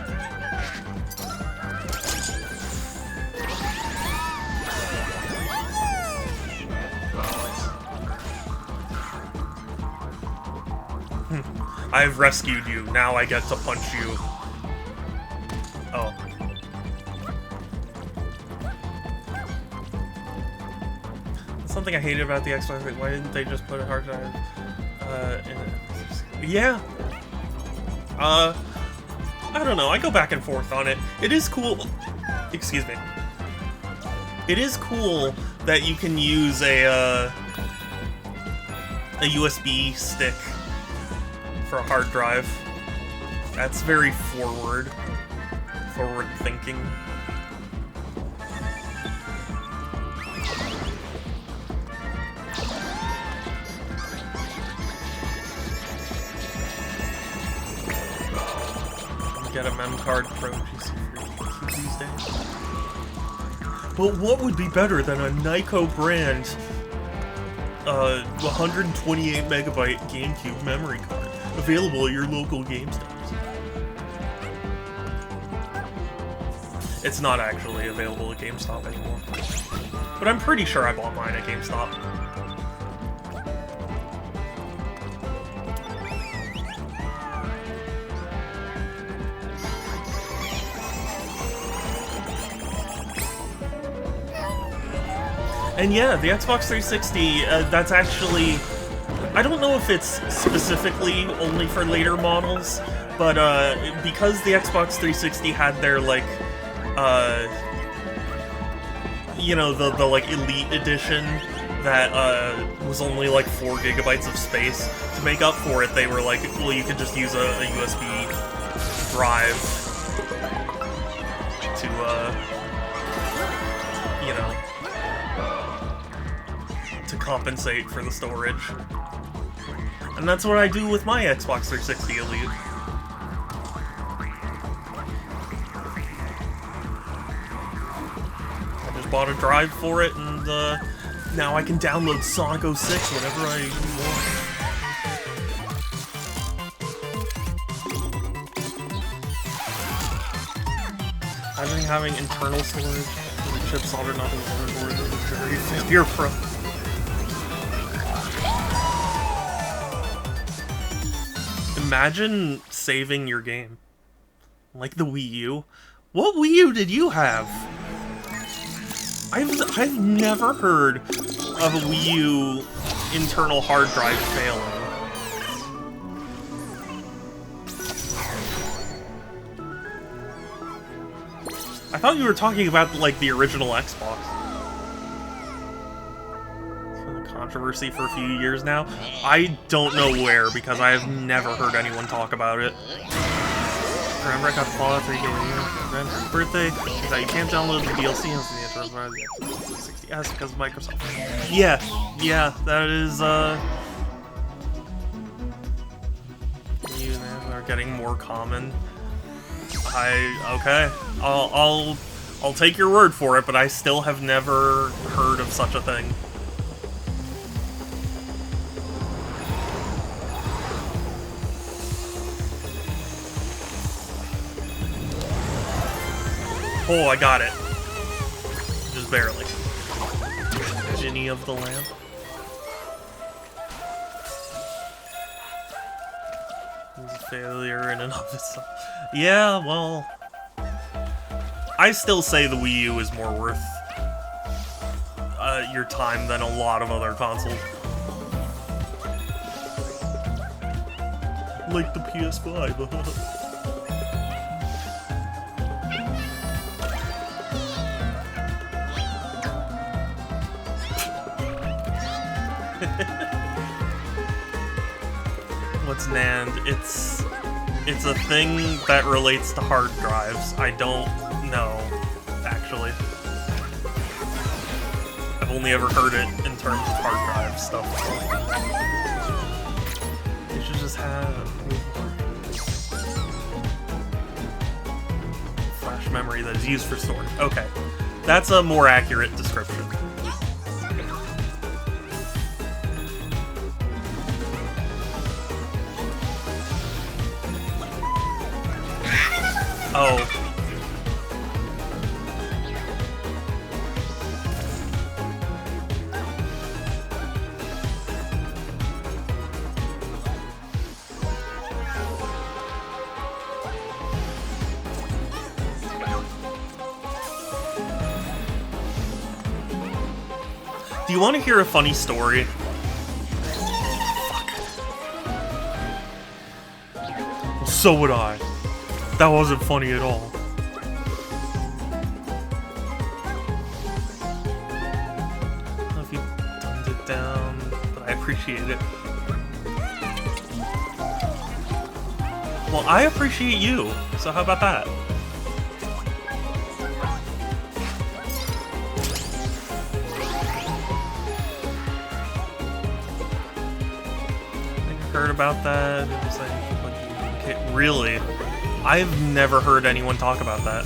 Speaker 1: I've rescued you. Now I get to punch you. Oh. Something I hated about the Xbox. Like, why didn't they just put a hard drive in it? Yeah. I don't know. I go back and forth on it. It is cool. Excuse me. It is cool that you can use a USB stick for a hard drive. That's very forward thinking. Get a mem card Pro GC for these days. But what would be better than a Nyko brand 128 megabyte GameCube memory card available at your local GameStop? It's not actually available at GameStop anymore, but I'm pretty sure I bought mine at GameStop. And yeah, the Xbox 360, that's actually... I don't know if it's specifically only for later models, but because the Xbox 360 had their, like, you know, the like, Elite Edition that was only, like, 4 gigabytes of space, to make up for it, they were like, well, you could just use a USB drive to, you know, to compensate for the storage. And that's what I do with my Xbox 360 Elite. I just bought a drive for it, and now I can download Sonic 06 whenever I want. I think having internal storage with the chip soldered not the motherboard is a very failure pro. Imagine saving your game. Like the Wii U. What Wii U did you have? I've never heard of a Wii U internal hard drive failing. I thought you were talking about, like, the original Xbox. Controversy for a few years now. I don't know where, because I have never heard anyone talk about it. Remember, I got Fallout 3 game for birthday, is that you can't download the DLC on the Xbox 360S because of Microsoft. Yeah, that is, are getting more common. Okay, I'll take your word for it, but I still have never heard of such a thing. Oh, I got it. Just barely. Ginny of the Lamp. It was a failure in and of itself. Yeah, well... I still say the Wii U is more worth your time than a lot of other consoles. Like the PS5. What's NAND? It's a thing that relates to hard drives. I don't know, actually. I've only ever heard it in terms of hard drive stuff. They should just have flash memory that is used for storage. Okay, that's a more accurate description. Oh. Do you want to hear a funny story? Fuck. Well, so would I. That wasn't funny at all. I don't know if you dumbed it down, but I appreciate it. Well, I appreciate you, so how about that? I heard about that. It was like okay, really? I've never heard anyone talk about that.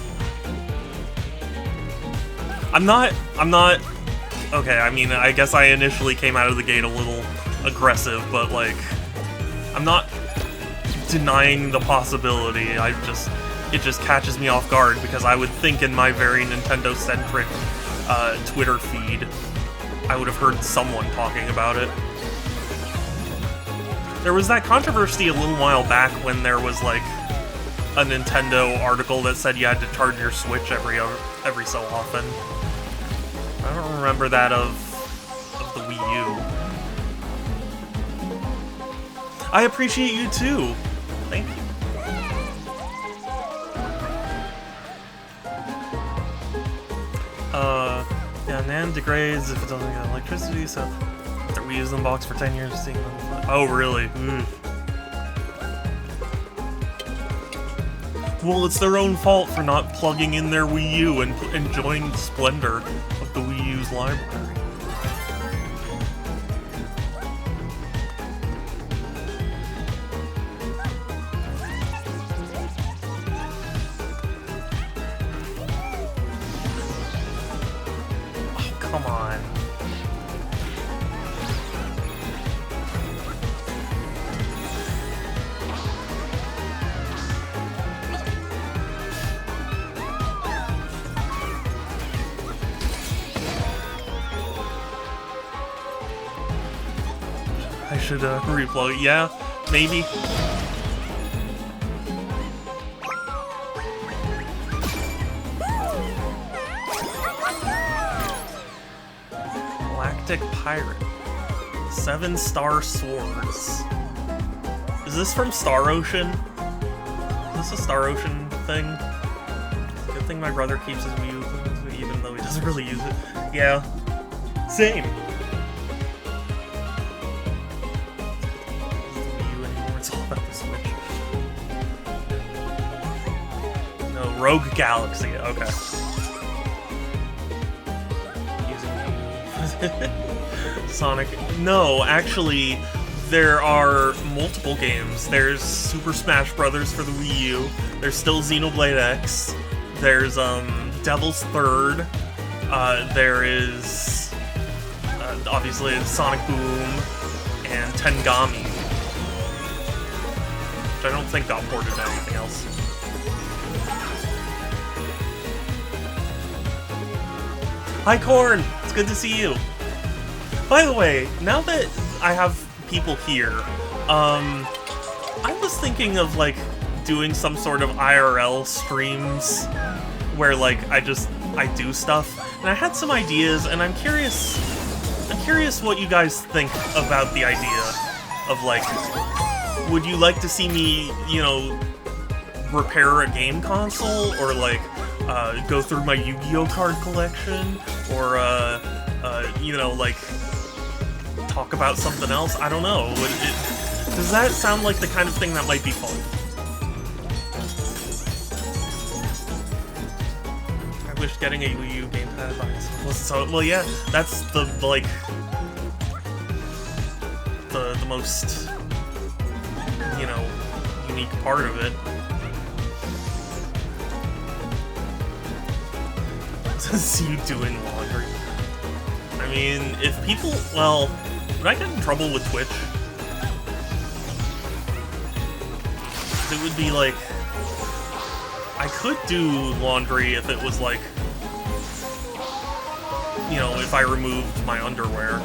Speaker 1: I'm not, okay, I mean, I guess I initially came out of the gate a little aggressive, but, like, I'm not denying the possibility. It just catches me off guard, because I would think in my very Nintendo-centric Twitter feed, I would have heard someone talking about it. There was that controversy a little while back when there was, like, a Nintendo article that said you had to charge your Switch every so often. I don't remember that of the Wii U. I appreciate you too. Thank you. Yeah, NAND degrades if it doesn't get electricity, so after we use them box for 10 years, seeing them. Oh, really? Well, it's their own fault for not plugging in their Wii U and enjoying the splendor of the Wii U's library. Oh, come on. I should replug. Yeah, maybe. Galactic Pirate. 7-star swords. Is this from Star Ocean? Is this a Star Ocean thing? Good thing my brother keeps his Wii U, even though he doesn't really use it. Yeah. Same. Rogue Galaxy, okay. Sonic. No, actually, there are multiple games. There's Super Smash Brothers for the Wii U. There's still Xenoblade X. There's Devil's Third. There is obviously Sonic Boom and Tengami, which I don't think got ported to anything else. Hi, Corn! It's good to see you. By the way, now that I have people here, I was thinking of, like, doing some sort of IRL streams where, like, I do stuff. And I had some ideas, and I'm curious what you guys think about the idea of, like, would you like to see me, you know, repair a game console, or, like, go through my Yu-Gi-Oh card collection, or, you know, like, talk about something else? I don't know. Does that sound like the kind of thing that might be fun? I wish getting a Wii U gamepad was so... Well, yeah, that's the, like... the most, you know, unique part of it. To see you doing laundry. I mean, if people... Well, would I get in trouble with Twitch? It would be like... I could do laundry if it was like... You know, if I removed my underwear.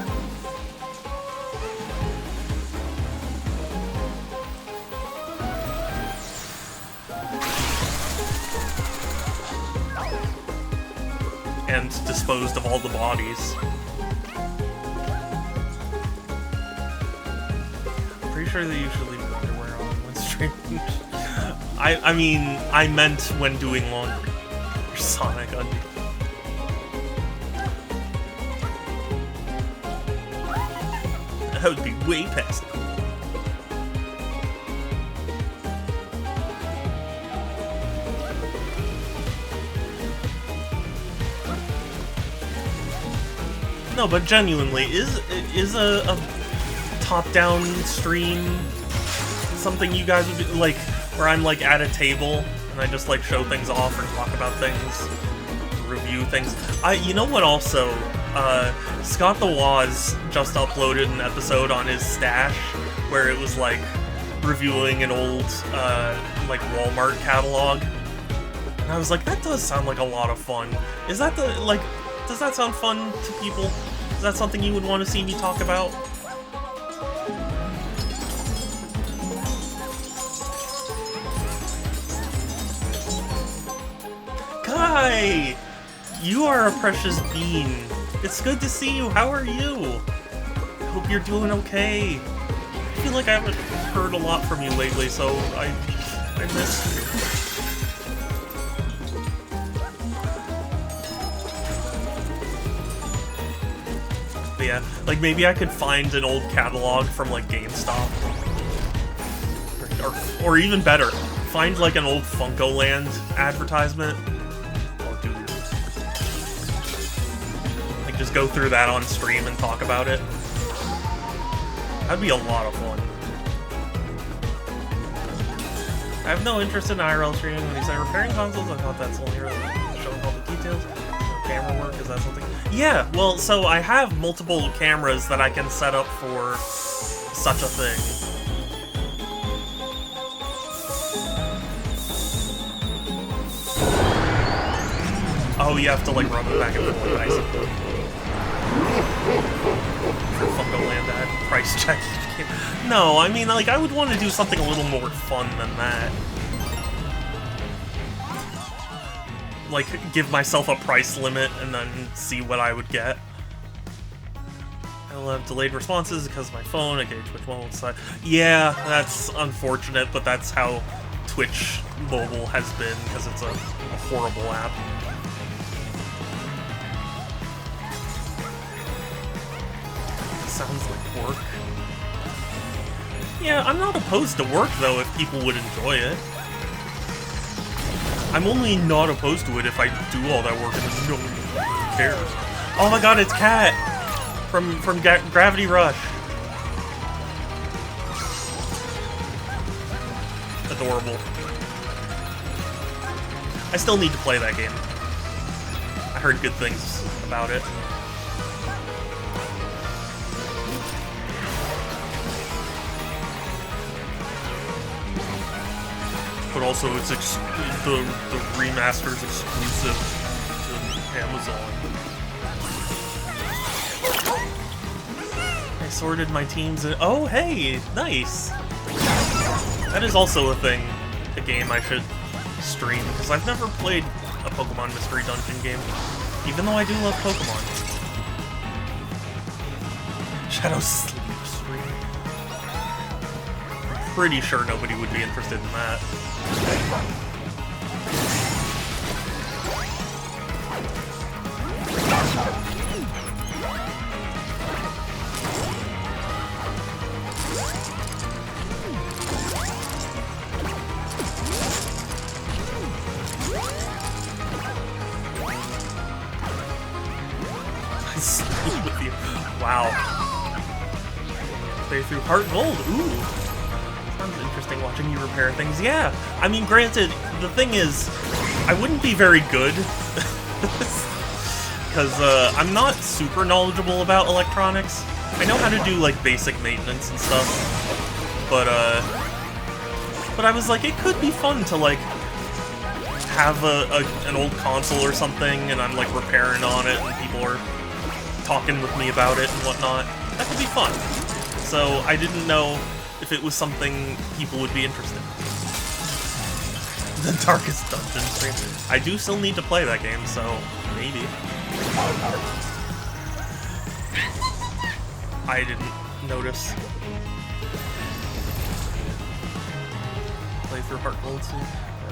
Speaker 1: And disposed of all the bodies. Pretty sure that you should leave your underwear on when streaming. I mean, I meant when doing laundry. Your Sonic undies. That would be way past cool. No, but genuinely, is a top-down stream something you guys would do, like, where I'm like at a table and I just like show things off or talk about things, review things? You know what? Also, Scott the Waz just uploaded an episode on his stash where it was like reviewing an old like Walmart catalog, and I was like, that does sound like a lot of fun. Is that the like? Does that sound fun to people? Is that something you would want to see me talk about? Kai! You are a precious bean. It's good to see you. How are you? I hope you're doing okay. I feel like I haven't heard a lot from you lately, so I miss you. Yeah, like maybe I could find an old catalog from like GameStop, or even better, find like an old Funko-Land advertisement. Oh, dude, like just go through that on stream and talk about it. That'd be a lot of fun. I have no interest in IRL streaming. When you say repairing consoles, I thought that's only really showing all the details. Camera work, is that something? Yeah, well, so I have multiple cameras that I can set up for such a thing. Oh, you have to like run it back and forth, I see. For Funko-Land ad, price check. No, I mean, like, I would want to do something a little more fun than that. Like, give myself a price limit and then see what I would get. I'll have delayed responses because of my phone. I gauge which one will decide. Yeah, that's unfortunate, but that's how Twitch mobile has been, because it's a horrible app. Sounds like work. Yeah, I'm not opposed to work, though, if people would enjoy it. I'm only not opposed to it if I do all that work and then nobody cares. Oh my god, it's Cat! From Gravity Rush. Adorable. I still need to play that game. I heard good things about it. But also, it's the remaster's exclusive to Amazon. I sorted my teams and oh, hey, nice. That is also a thing, a game I should stream, because I've never played a Pokemon Mystery Dungeon game, even though I do love Pokemon. Shadow Sleep stream. I'm pretty sure nobody would be interested in that. Wow. Play through Heart Gold. Ooh. Sounds interesting watching you repair things. Yeah. I mean, granted, the thing is, I wouldn't be very good. Because I'm not super knowledgeable about electronics. I know how to do, like, basic maintenance and stuff. But I was like, it could be fun to, like, have an old console or something, and I'm, like, repairing on it, and people are talking with me about it and whatnot. That could be fun. So I didn't know if it was something people would be interested in. The Darkest Dungeon stream. I do still need to play that game, so maybe. I didn't notice. Play through Heart Gold soon.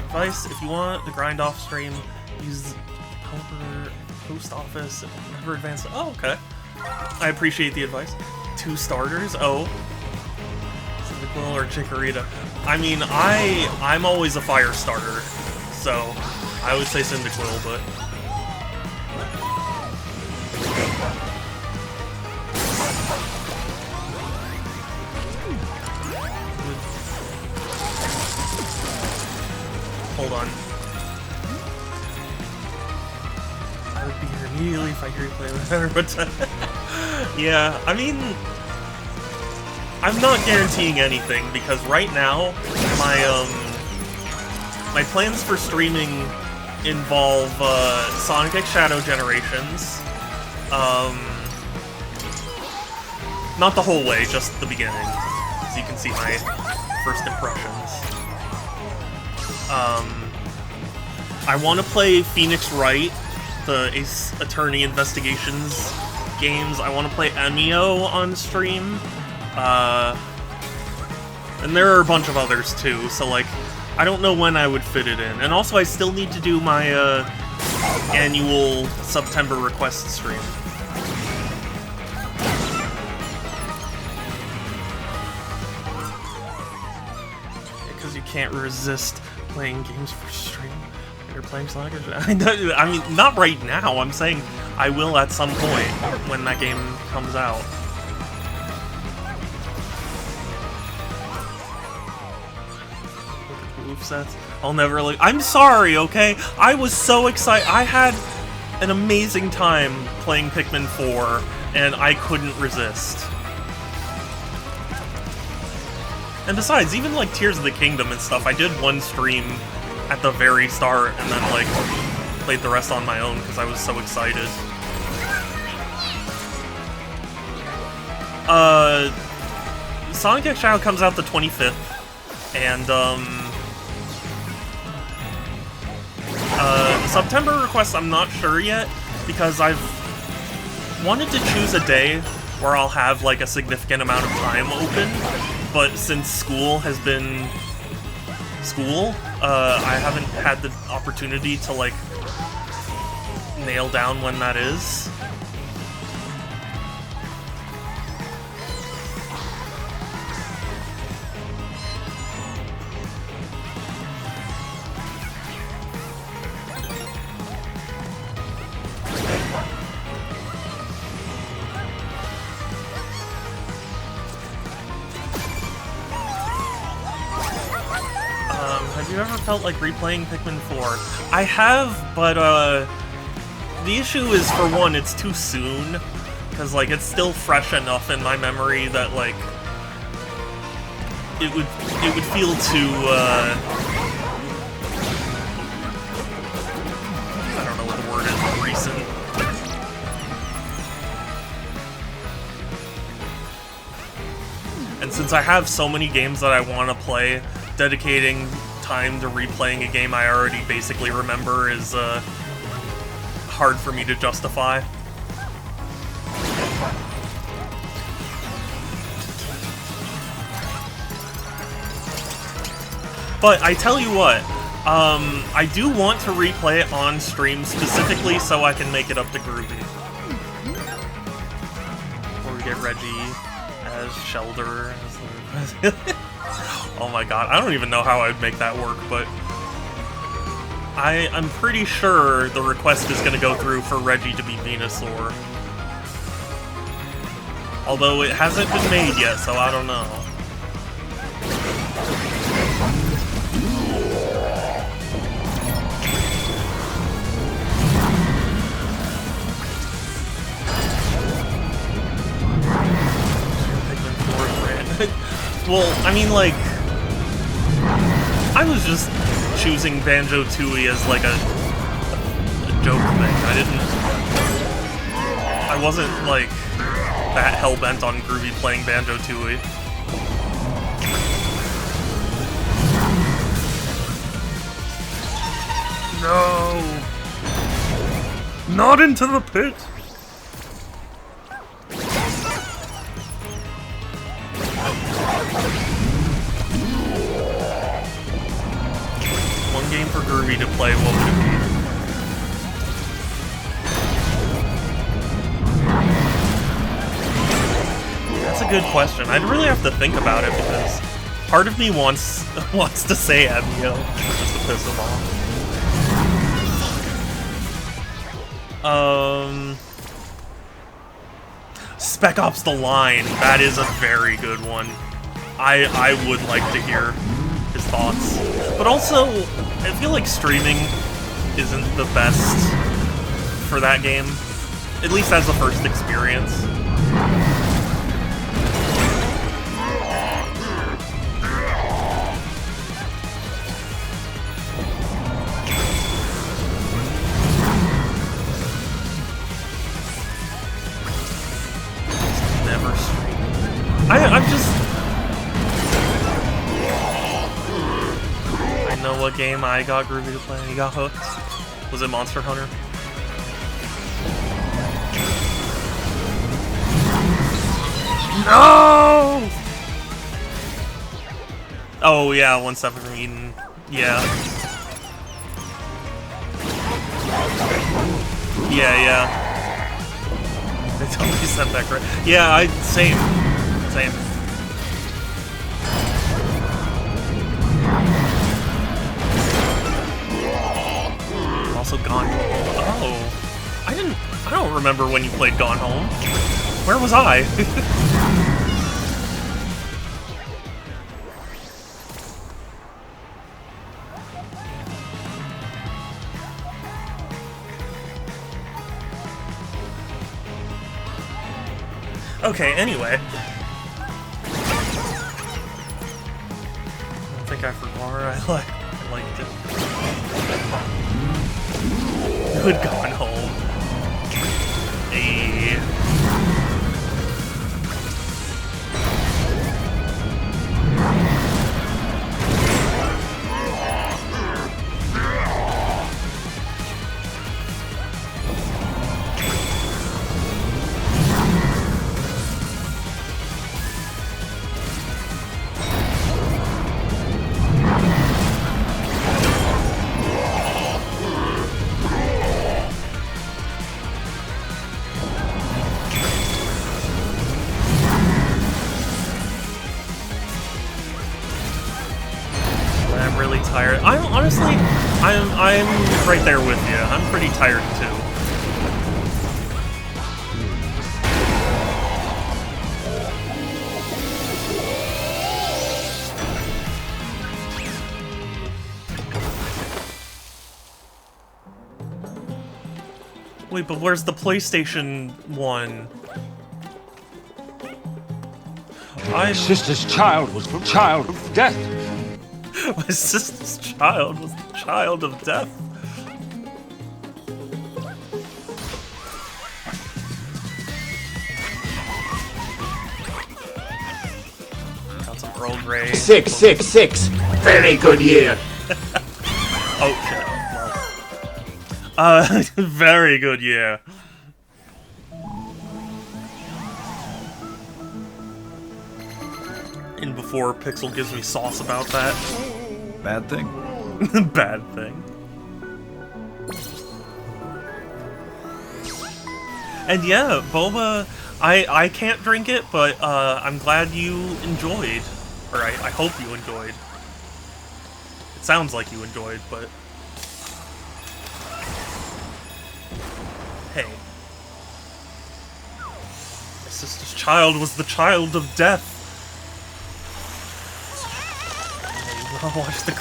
Speaker 1: Advice, if you want the grind off stream, use Helper, Post Office, Never Advance. Oh, okay. I appreciate the advice. 2 starters? Oh. Cyndaquil or Chikorita? I mean, I'm always a fire starter, so I would say Cyndaquil, but... Hold on. I would be here immediately if I hear you play with her, but... yeah, I mean... I'm not guaranteeing anything, because right now, my plans for streaming involve, Sonic X Shadow Generations. Not the whole way, just the beginning, as you can see my first impressions. I want to play Phoenix Wright, the Ace Attorney Investigations games. I want to play Emio on stream. And there are a bunch of others too, so like, I don't know when I would fit it in. And also I still need to do my, annual September request stream. Because you can't resist playing games for stream. You're playing Sonic? I mean, not right now, I'm saying I will at some point when that game comes out. Sets. I'll never like. I'm sorry, okay? I was so excited. I had an amazing time playing Pikmin 4, and I couldn't resist. And besides, even like Tears of the Kingdom and stuff, I did one stream at the very start, and then like played the rest on my own because I was so excited. Sonic X Shadow comes out the 25th, and September request, I'm not sure yet, because I've wanted to choose a day where I'll have, like, a significant amount of time open, but since school has been school, I haven't had the opportunity to, like, nail down when that is. Have you ever felt like replaying Pikmin 4? I have, but the issue is, for one, it's too soon, because like it's still fresh enough in my memory that like it would feel too I don't know what the word is, recent. And since I have so many games that I want to play, dedicating time to replaying a game I already basically remember is hard for me to justify. But I tell you what, I do want to replay it on stream specifically so I can make it up to Groovy. Or we get Reggie as Shelder. Oh my god, I don't even know how I'd make that work, but I'm pretty sure the request is going to go through for Reggie to be Venusaur. Although it hasn't been made yet, so I don't know. Well, I mean, like, I was just choosing Banjo-Tooie as, like, a joke thing. I wasn't, like, that hell-bent on Groovy playing Banjo-Tooie. No! Not into the pit! One game for Groovy to play, what would it be? That's a good question. I'd really have to think about it, because part of me wants to say Abio, just to piss him off. Spec Ops The Line. That is a very good one. I would like to hear his thoughts. But also, I feel like streaming isn't the best for that game. At least as the first experience. Never stream. I'm just... I know what game I got Groovy to play. He got hooked. Was it Monster Hunter? No! Oh yeah, 1 step from Eden. Yeah. Yeah. They totally said that correct. Yeah, same. Also Gone Home. Oh. I don't remember when you played Gone Home. Where was I? Okay, anyway. I think I forgot where I liked it. Good Gone Home. Hey. Tired. I'm right there with you. I'm pretty tired too. Wait, but where's the PlayStation 1?
Speaker 3: My sister's child was the child of death.
Speaker 1: My sister's child was the child of death. Got some Earl Grey.
Speaker 4: 666. Very good year.
Speaker 1: Okay. Well. Very good, yeah. And before Pixel gives me sauce about that.
Speaker 5: Bad thing.
Speaker 1: Bad thing. And yeah, boba, I can't drink it, but I'm glad you enjoyed. Or I hope you enjoyed. It sounds like you enjoyed, but... Hey. My sister's child was the child of death. I'll watch the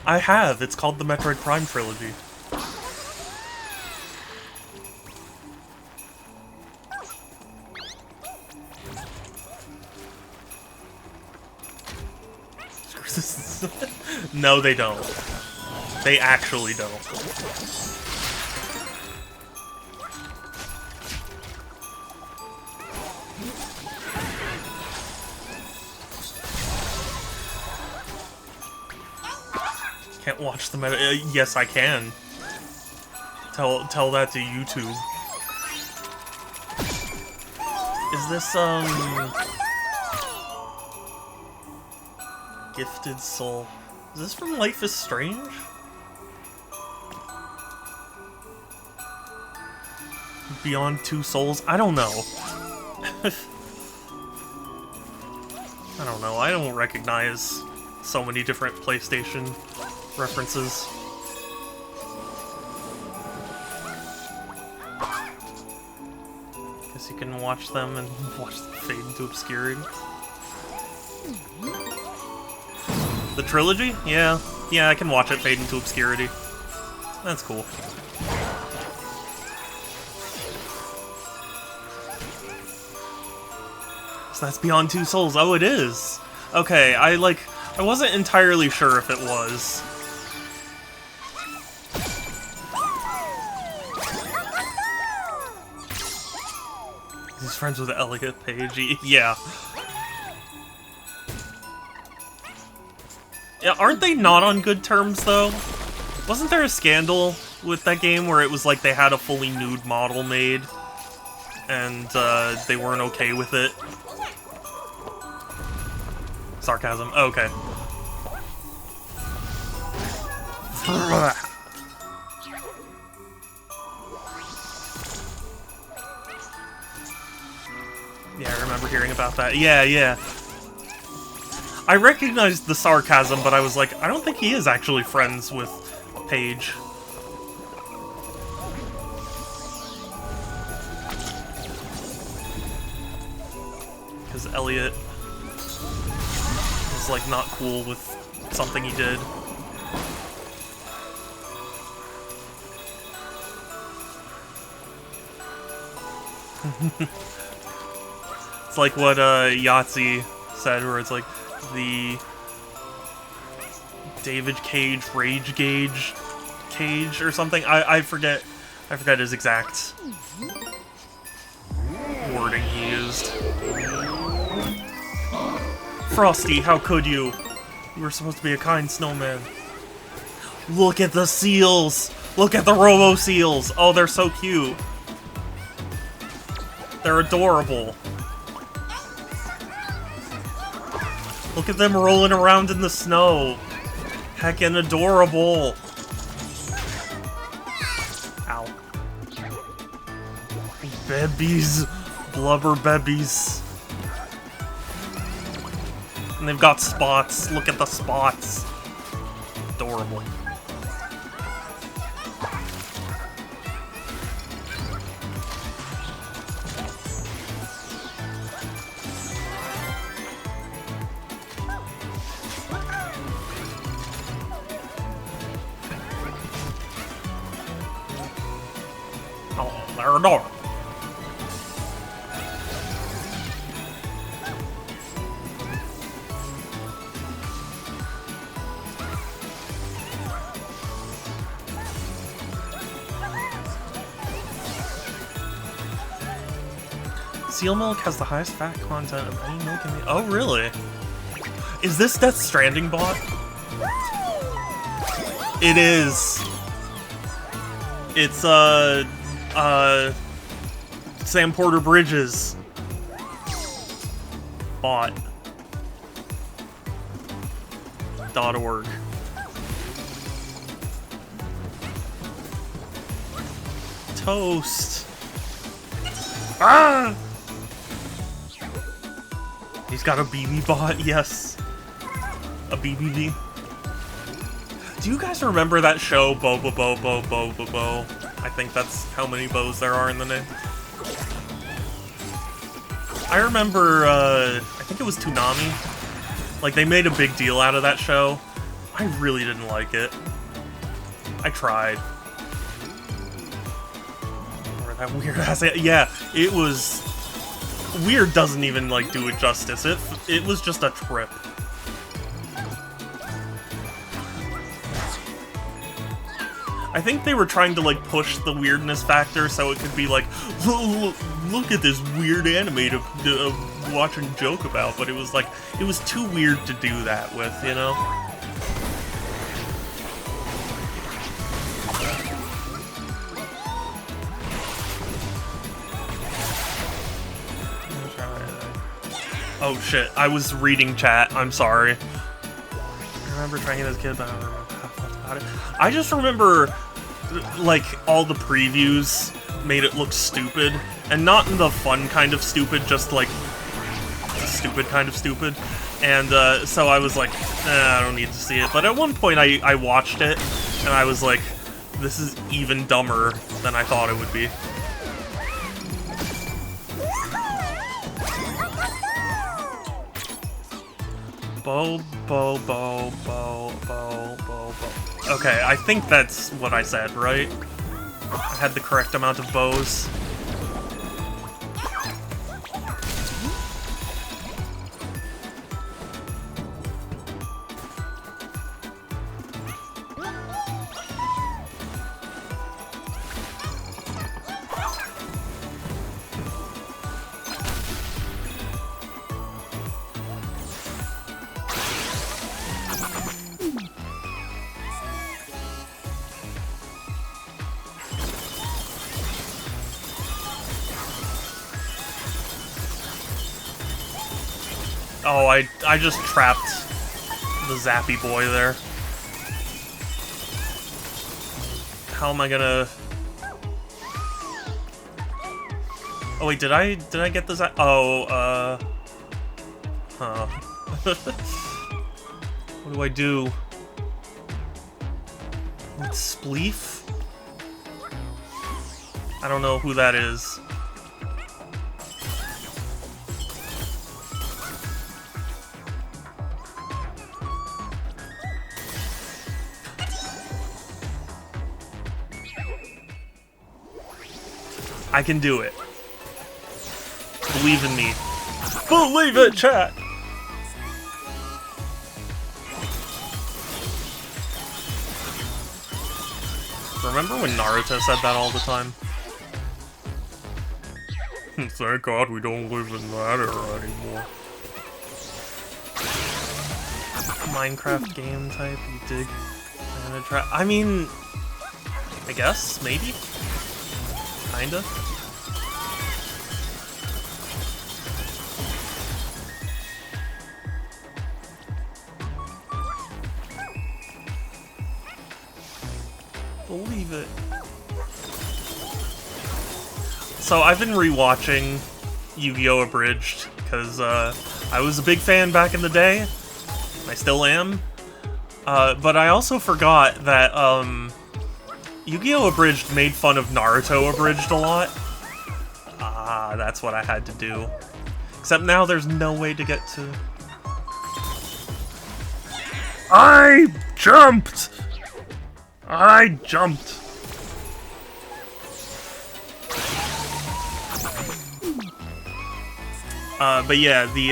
Speaker 1: I have. It's called the Metroid Prime trilogy. No, they don't. They actually don't. Can't watch the meta. Yes, I can. Tell that to YouTube. Is this Gifted Soul? Is this from Life is Strange? Beyond Two Souls? I don't know. I don't know. I don't recognize so many different PlayStation references. Guess you can watch them and watch them fade into obscurity. The trilogy? Yeah. Yeah, I can watch it fade into obscurity. That's cool. So that's Beyond Two Souls. Oh, it is! Okay, I wasn't entirely sure if it was. He's friends with Elliot Page. Yeah. Yeah, aren't they not on good terms, though? Wasn't there a scandal with that game where it was like they had a fully nude model made, and they weren't okay with it? Sarcasm. Oh, okay. Yeah, I remember hearing about that. Yeah, yeah. I recognized the sarcasm, but I was like, I don't think he is actually friends with Paige. Because Elliot was, like, not cool with something he did. It's like what Yahtzee said, where it's like the David Cage Rage Gauge Cage or something. I forget his exact wording he used. Frosty, how could you? You were supposed to be a kind snowman. Look at the seals! Look at the Robo Seals! Oh, they're so cute. They're adorable. Look at them rolling around in the snow. Heckin' adorable. Ow. Bebbies. Blubber bebbies. And they've got spots. Look at the spots. Adorable. Oh, they're adorable. Seal milk has the highest fat content of any milk in the— oh, really? Is this Death Stranding bot? It is. It's, Sam Porter Bridges bot. .org. Toast. Ah! He's got a BB bot, yes. A BBB. Do you guys remember that show, Bo Bo Bo Bo Bo Bo Bo? I think that's how many bows there are in the name. I remember, I think it was Toonami. Like, they made a big deal out of that show. I really didn't like it. I tried. Or that weird-ass... Yeah, it was... Weird doesn't even, like, do it justice. It was just a trip. I think they were trying to, like, push the weirdness factor so it could be like, look at this weird anime to watch and joke about, but it was like, it was too weird to do that with, you know? Oh shit, I was reading chat, I'm sorry. I remember trying it as a kid, but I don't remember about it. I just remember, like, all the previews made it look stupid, and not in the fun kind of stupid, just like the stupid kind of stupid. And so I was like, I don't need to see it. But at one point I watched it, and I was like, this is even dumber than I thought it would be. Bo. Okay, I think that's what I said, right? I had the correct amount of bows. Oh, I just trapped the zappy boy there. How am I gonna... Oh wait, did I get the zap? Oh, huh. What do I do? With Spleef? I don't know who that is. I can do it. Believe in me. Believe it, chat! Remember when Naruto said that all the time? Thank God we don't live in that era anymore. Minecraft game type, you dig? I mean... I guess, maybe? Kinda. Believe it. So I've been rewatching Yu-Gi-Oh! Abridged because I was a big fan back in the day. I still am. But I also forgot that Yu-Gi-Oh! Abridged made fun of Naruto Abridged a lot. Ah, that's what I had to do. Except now there's no way to get to... I jumped! I jumped! But yeah, the,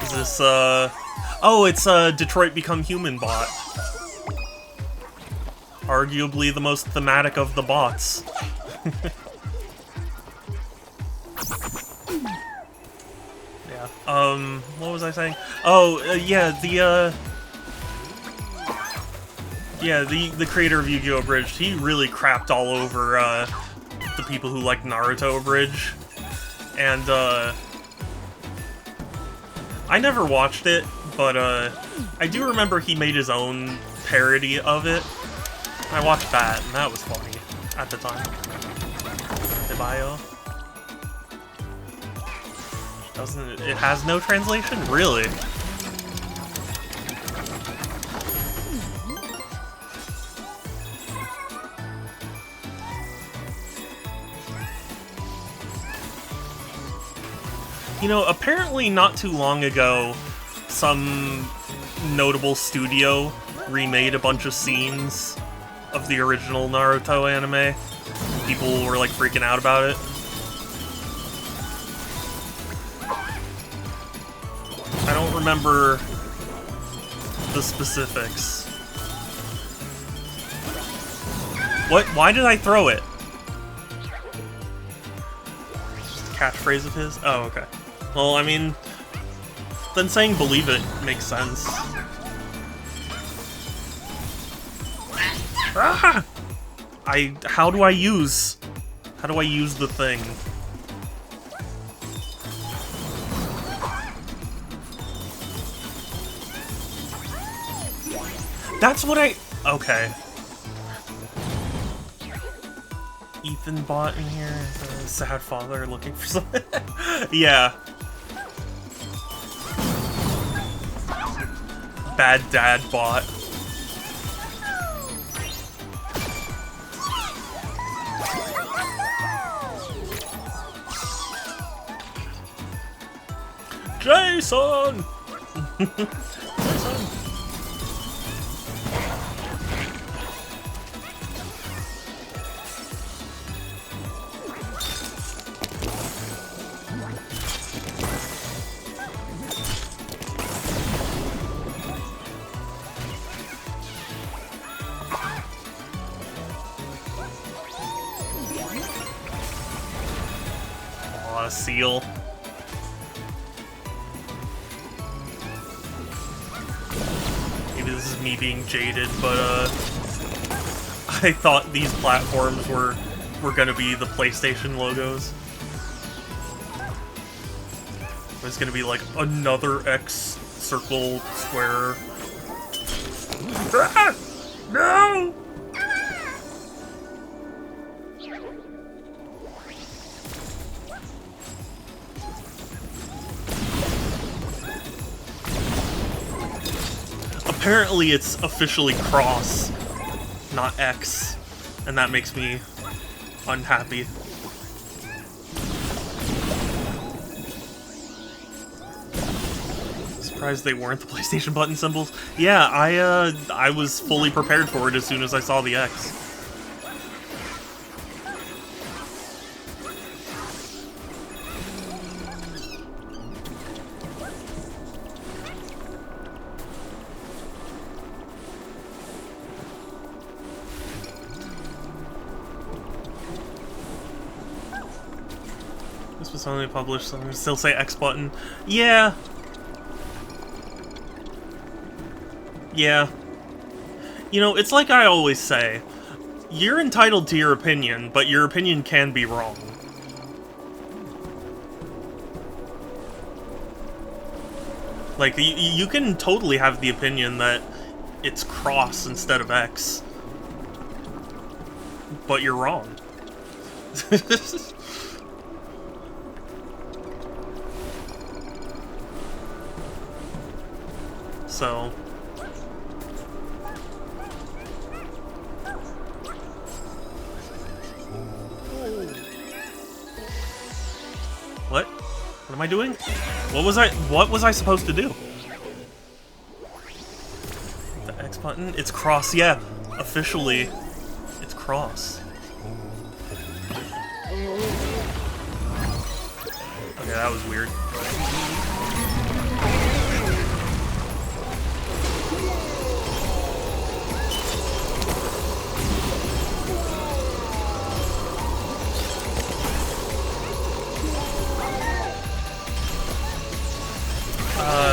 Speaker 1: is this, oh, it's, Detroit Become Human bot. Arguably the most thematic of the bots. Yeah, what was I saying? Oh, yeah, the creator of Yu-Gi-Oh! Abridged, he really crapped all over, the people who like Naruto Abridged. And, I never watched it, but, I do remember he made his own parody of it. I watched that, and that was funny. at the time. The bio. Doesn't it has no translation? Really? You know, apparently not too long ago, some notable studio remade a bunch of scenes of the original Naruto anime. People were like freaking out about it. I don't remember the specifics. What? Why did I throw it? Just a catchphrase of his? Oh, okay. Well, I mean, then saying believe it makes sense. Ah! How do I use the thing? That's what okay. Ethan Bot in here is a sad father looking for something. Yeah. Bad dad bot. Jason! Jason! Aw, seal. Maybe this is me being jaded, but I thought these platforms were gonna be the PlayStation logos. It's gonna be like another X, circle, square. Ah! No! Apparently it's officially cross, not X, and that makes me unhappy. Surprised they weren't the PlayStation button symbols. Yeah, I was fully prepared for it as soon as I saw the X. This was only published, so I'm gonna still say X button. Yeah. Yeah. You know, it's like I always say. You're entitled to your opinion, but your opinion can be wrong. Like, you can totally have the opinion that it's cross instead of X. But you're wrong. So... What? What am I doing? What was I supposed to do? The X button? It's cross, yeah. Officially, it's cross. Okay, that was weird.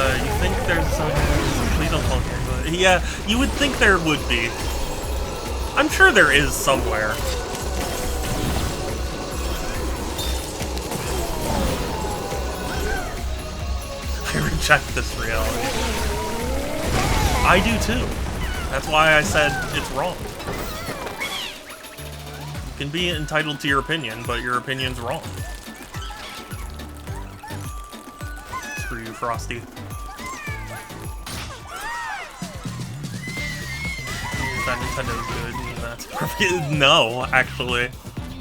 Speaker 1: You think there's some... Please don't fall here, but... Yeah, you would think there would be. I'm sure there is somewhere. I reject this reality. I do too. That's why I said it's wrong. can be entitled to your opinion, but your opinion's wrong. Screw you, Frosty. That Nintendo's good, and that's perfect. No, actually.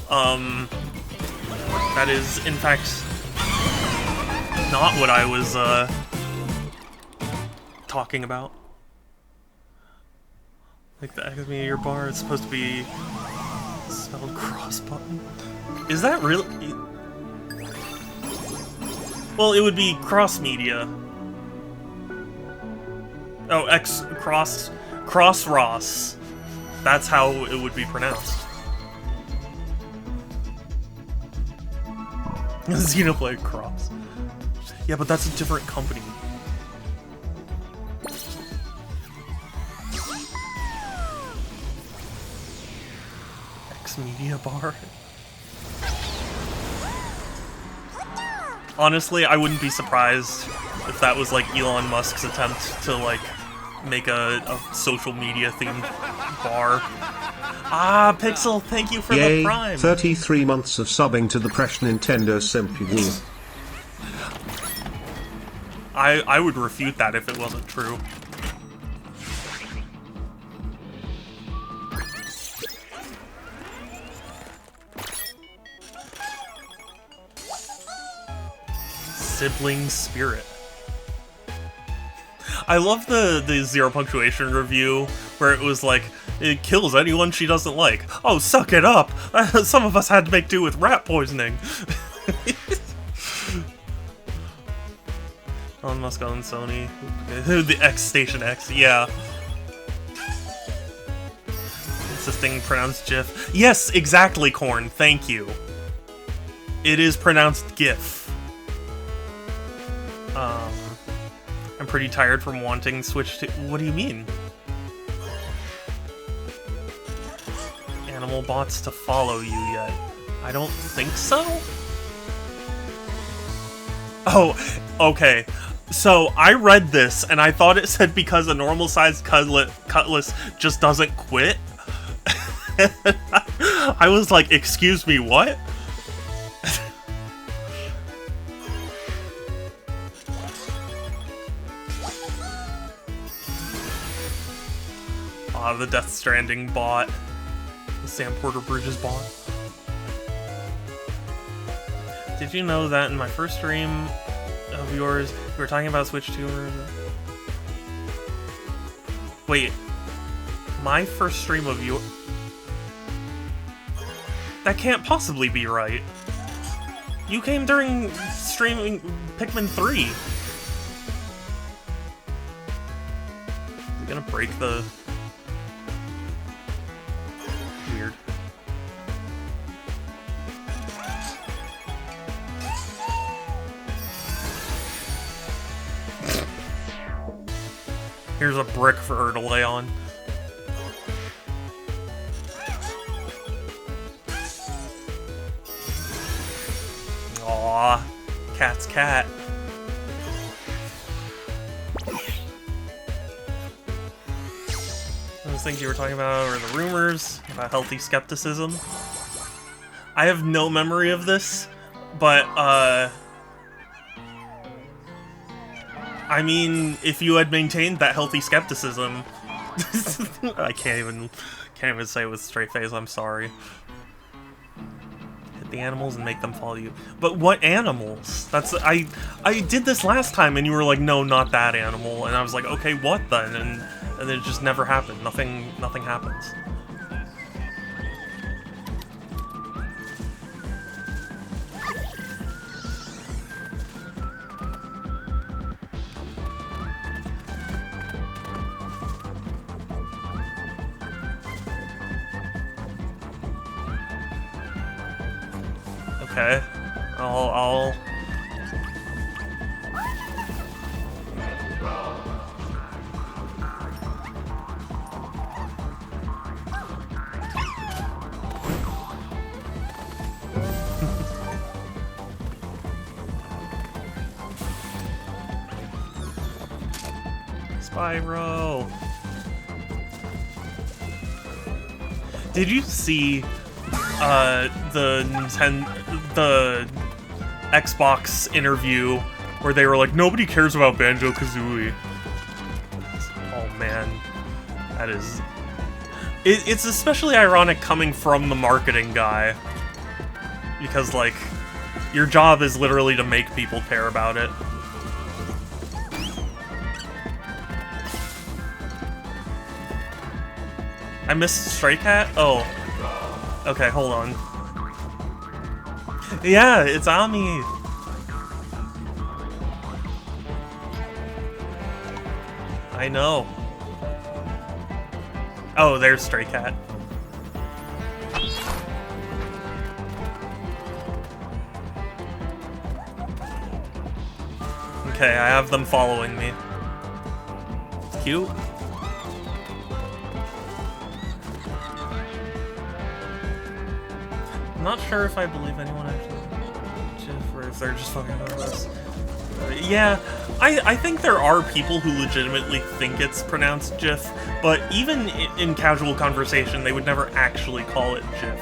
Speaker 1: That is, in fact, not what I was, talking about. Like the X media bar is supposed to be spelled cross button. Is that really? Well, it would be cross media. Oh, cross Ross. That's how it would be pronounced. Xenoblade Cross. Yeah, but that's a different company. Media bar. Honestly, I wouldn't be surprised if that was like Elon Musk's attempt to like make a social media themed bar. Ah, Pixel, thank you for the Prime.
Speaker 2: 33 months of subbing to the Fresh Nintendo Simply.
Speaker 1: I would refute that if it wasn't true. Sibling spirit. I love the zero punctuation review where it was like, it kills anyone she doesn't like. Oh, suck it up! Some of us had to make do with rat poisoning. Elon Musk owns Sony. The X Station X, yeah. It's this thing pronounced GIF. Yes, exactly, Corn, thank you. It is pronounced GIF. I'm pretty tired from wanting Switch to... What do you mean? Animal bots to follow you yet? I don't think so? Oh, okay. So, I read this, and I thought it said because a normal-sized cutlass just doesn't quit. I was like, excuse me, what? The Death Stranding bot. The Sam Porter Bridges bot. Did you know that in my first stream of yours, you were talking about Switch 2? Wait. My first stream of yours... That can't possibly be right. You came during streaming Pikmin 3. You're gonna break the... Weird. Here's a brick for her to lay on. Aww, cat's cat. Those things you were talking about were the rumors about healthy skepticism. I have no memory of this, but, I mean, if you had maintained that healthy skepticism... I can't even say it with a straight face, I'm sorry. Hit the animals and make them follow you. But what animals? That's... I did this last time and you were like, no, not that animal. And I was like, okay, what then? And it just never happened. Nothing happens. Okay. I'll... Spyro! Did you see the Xbox interview where they were like, nobody cares about Banjo-Kazooie. Oh man, that is... It's especially ironic coming from the marketing guy, because, like, your job is literally to make people care about it. I missed Stray Cat? Oh. Okay, hold on. Yeah, it's Ami! I know. Oh, there's Stray Cat. Okay, I have them following me. It's cute. I'm not sure if I believe anyone actually Jif, or if they're just fucking with us. Yeah, I think there are people who legitimately think it's pronounced Jif, but even in casual conversation, they would never actually call it Jif.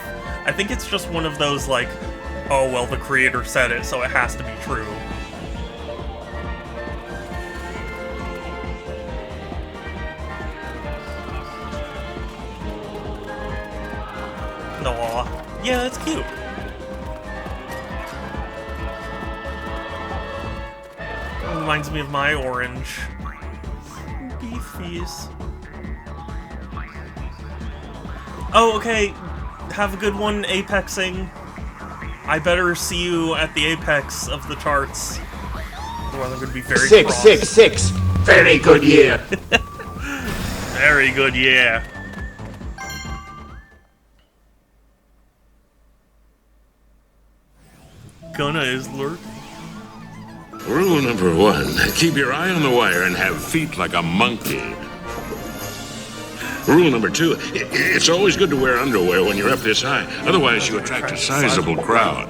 Speaker 1: I think it's just one of those, like, oh, well, the creator said it, so it has to be true. Aw. Yeah, that's cute. Reminds me of my orange. Beefies. Oh, okay. Have a good one, Apexing. I better see you at the apex of the charts. Otherwise I'm gonna be very cross.
Speaker 4: 666. Very good year.
Speaker 1: Very good, yeah. Gunna is lurking.
Speaker 5: Rule number 1, keep your eye on the wire and have feet like a monkey. Rule number 2, it's always good to wear underwear when you're up this high. Otherwise, you attract a sizable crowd.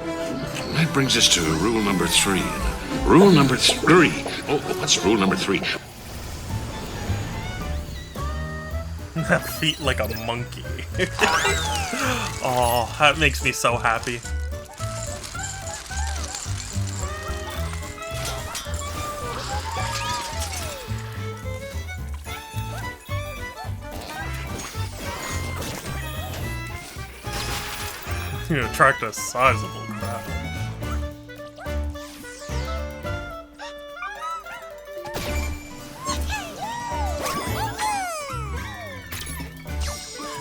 Speaker 5: That brings us to rule number 3. Rule number 3. Oh, what's rule number 3?
Speaker 1: Have feet like a monkey. Oh, that makes me so happy. You attract a sizable crowd.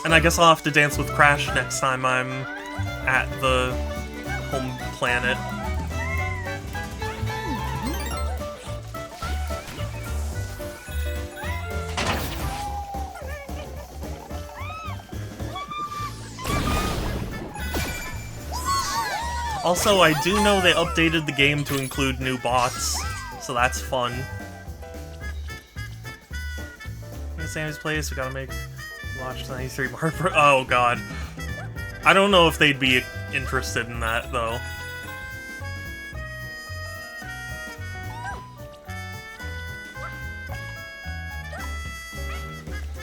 Speaker 1: And I guess I'll have to dance with Crash next time I'm at the home planet. Also, I do know they updated the game to include new bots, so that's fun. In Sammy's place, we gotta make Watch 93 Mario Bros. Oh god. I don't know if they'd be interested in that, though.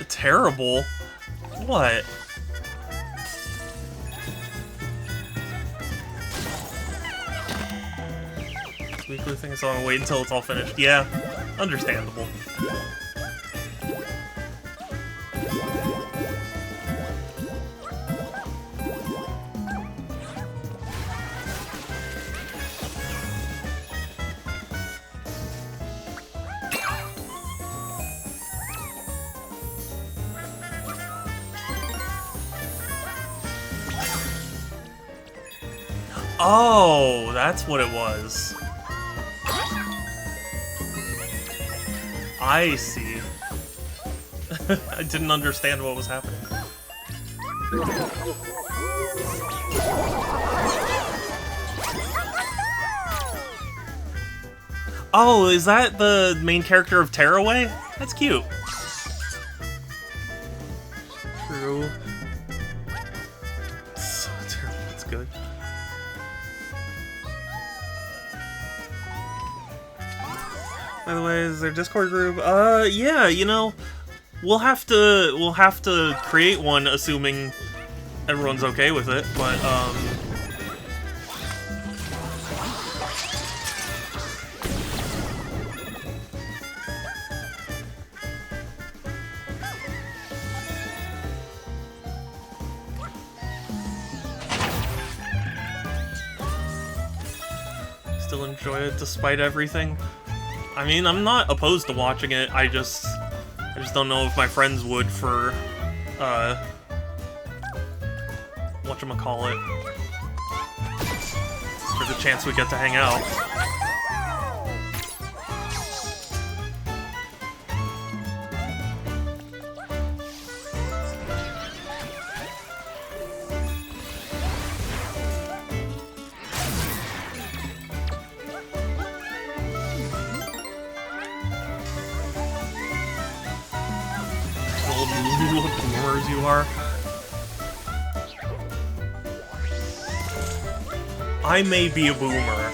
Speaker 1: Terrible? What? Weekly thing, so I'm gonna wait until it's all finished. Yeah, understandable. Oh, that's what it was. I see. I didn't understand what was happening. Oh, is that the main character of Tearaway? That's cute. True. So terrible, that's good. By the way, is there a Discord group? Yeah, you know, we'll have to create one, assuming everyone's okay with it, but, still enjoy it despite everything. I mean, I'm not opposed to watching it, I just don't know if my friends would for, whatchamacallit, for the chance we get to hang out. What boomers you are. I may be a boomer.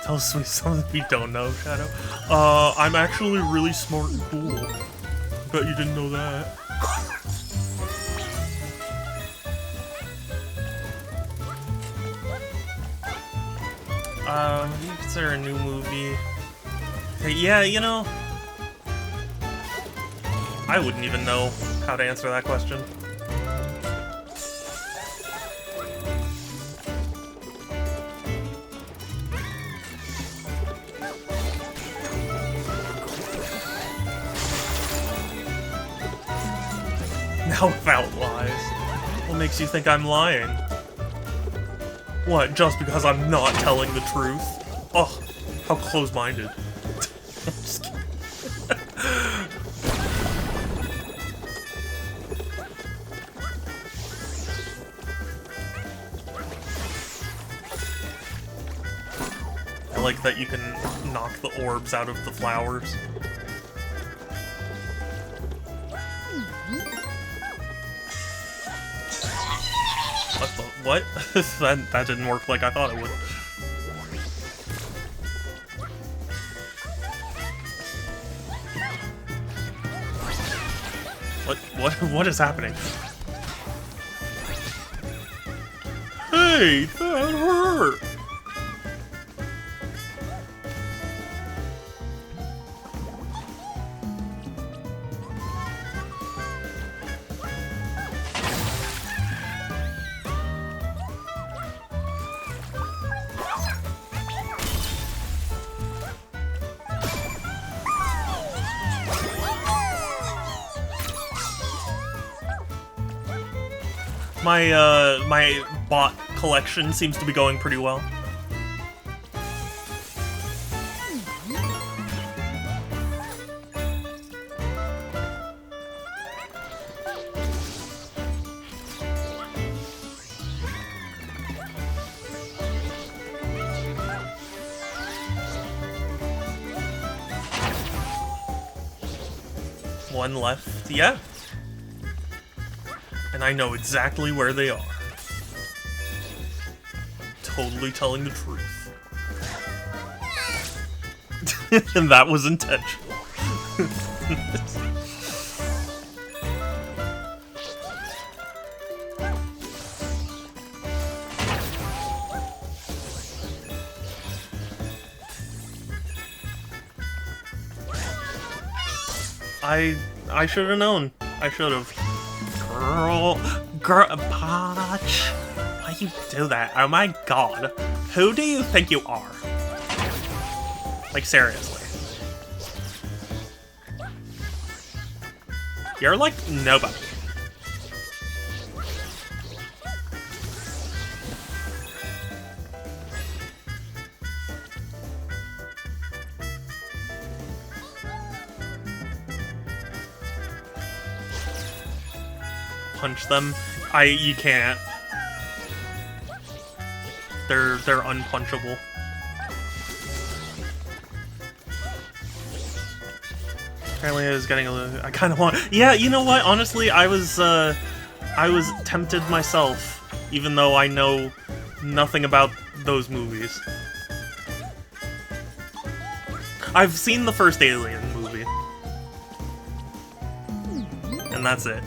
Speaker 1: Tell us something we don't know, Shadow. I'm actually really smart and cool. Bet you didn't know that. Is there a new movie? Hey, yeah, you know, I wouldn't even know how to answer that question. Now without lies. What makes you think I'm lying? What, just because I'm not telling the truth? Oh, how close-minded. I'm just kidding. I like that you can knock the orbs out of the flowers. What? that didn't work like I thought it would. What is happening? Hey, that hurt! My bot collection seems to be going pretty well. One left, yeah. And I know exactly where they are. Totally telling the truth. And that was intentional. I should have known. I should have. Girl, Potch. Why you do that? Oh my god. Who do you think you are? Like, seriously. You're like nobody. Punch them. You can't. They're unpunchable. Apparently I was getting a little... I kind of want... Yeah, you know what? Honestly, I was tempted myself, even though I know nothing about those movies. I've seen the first Alien movie. And that's it.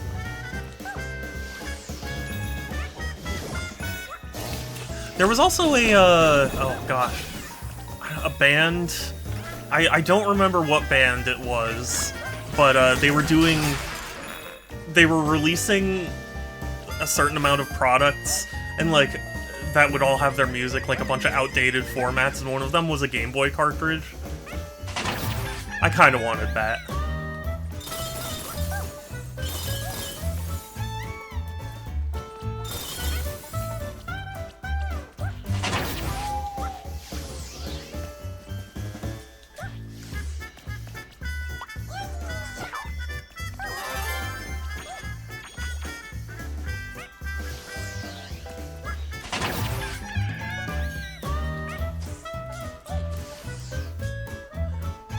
Speaker 1: There was also a, oh gosh, a band, I don't remember what band it was, but they were releasing a certain amount of products, and like, that would all have their music, like a bunch of outdated formats, and one of them was a Game Boy cartridge. I kinda wanted that.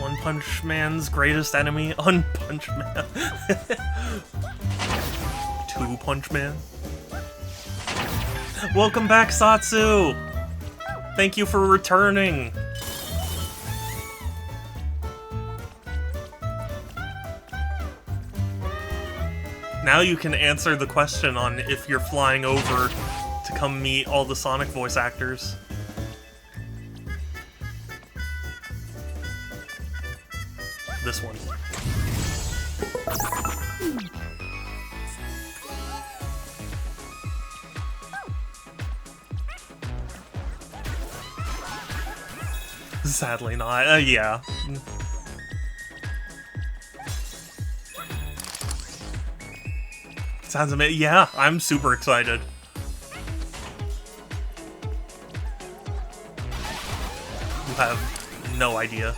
Speaker 1: One Punch Man's greatest enemy, Unpunch Man. Two Punch Man. Welcome back, Satsu! Thank you for returning! Now you can answer the question on if you're flying over to come meet all the Sonic voice actors. This one. Sadly not. Yeah. Sounds amazing. Yeah, I'm super excited. You have no idea.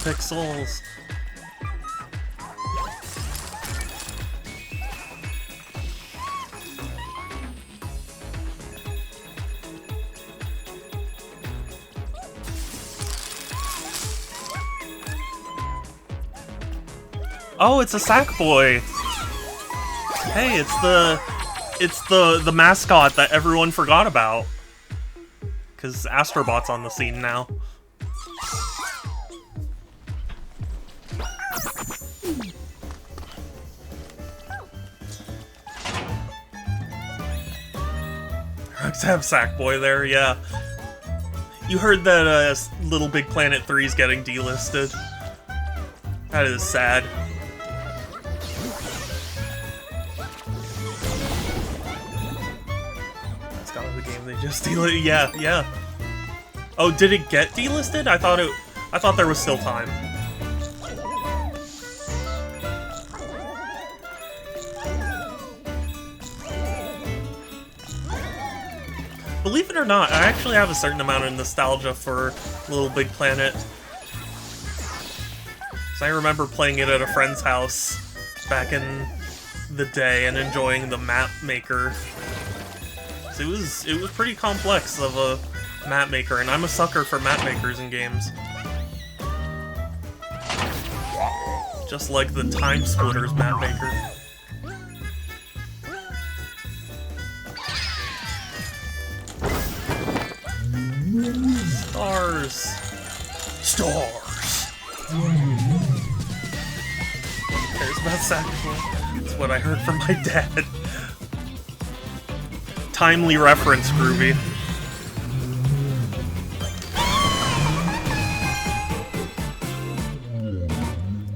Speaker 1: Pixels. Oh, it's a Sackboy. Hey, it's the mascot that everyone forgot about. 'Cause Astro Bot's on the scene now. To have Sackboy there, yeah. You heard that Little Big Planet 3 is getting delisted. That is sad. That's gotta be the game they just delisted. Yeah, yeah. Oh, did it get delisted? I thought there was still time. Believe it or not, I actually have a certain amount of nostalgia for Little Big Planet. So I remember playing it at a friend's house back in the day and enjoying the map maker. So it was pretty complex of a map maker, and I'm a sucker for map makers in games. Just like the Time Splitters map maker. Stars. Stars. Cares about Sackboy. That's what I heard from my dad. Timely reference, Groovy.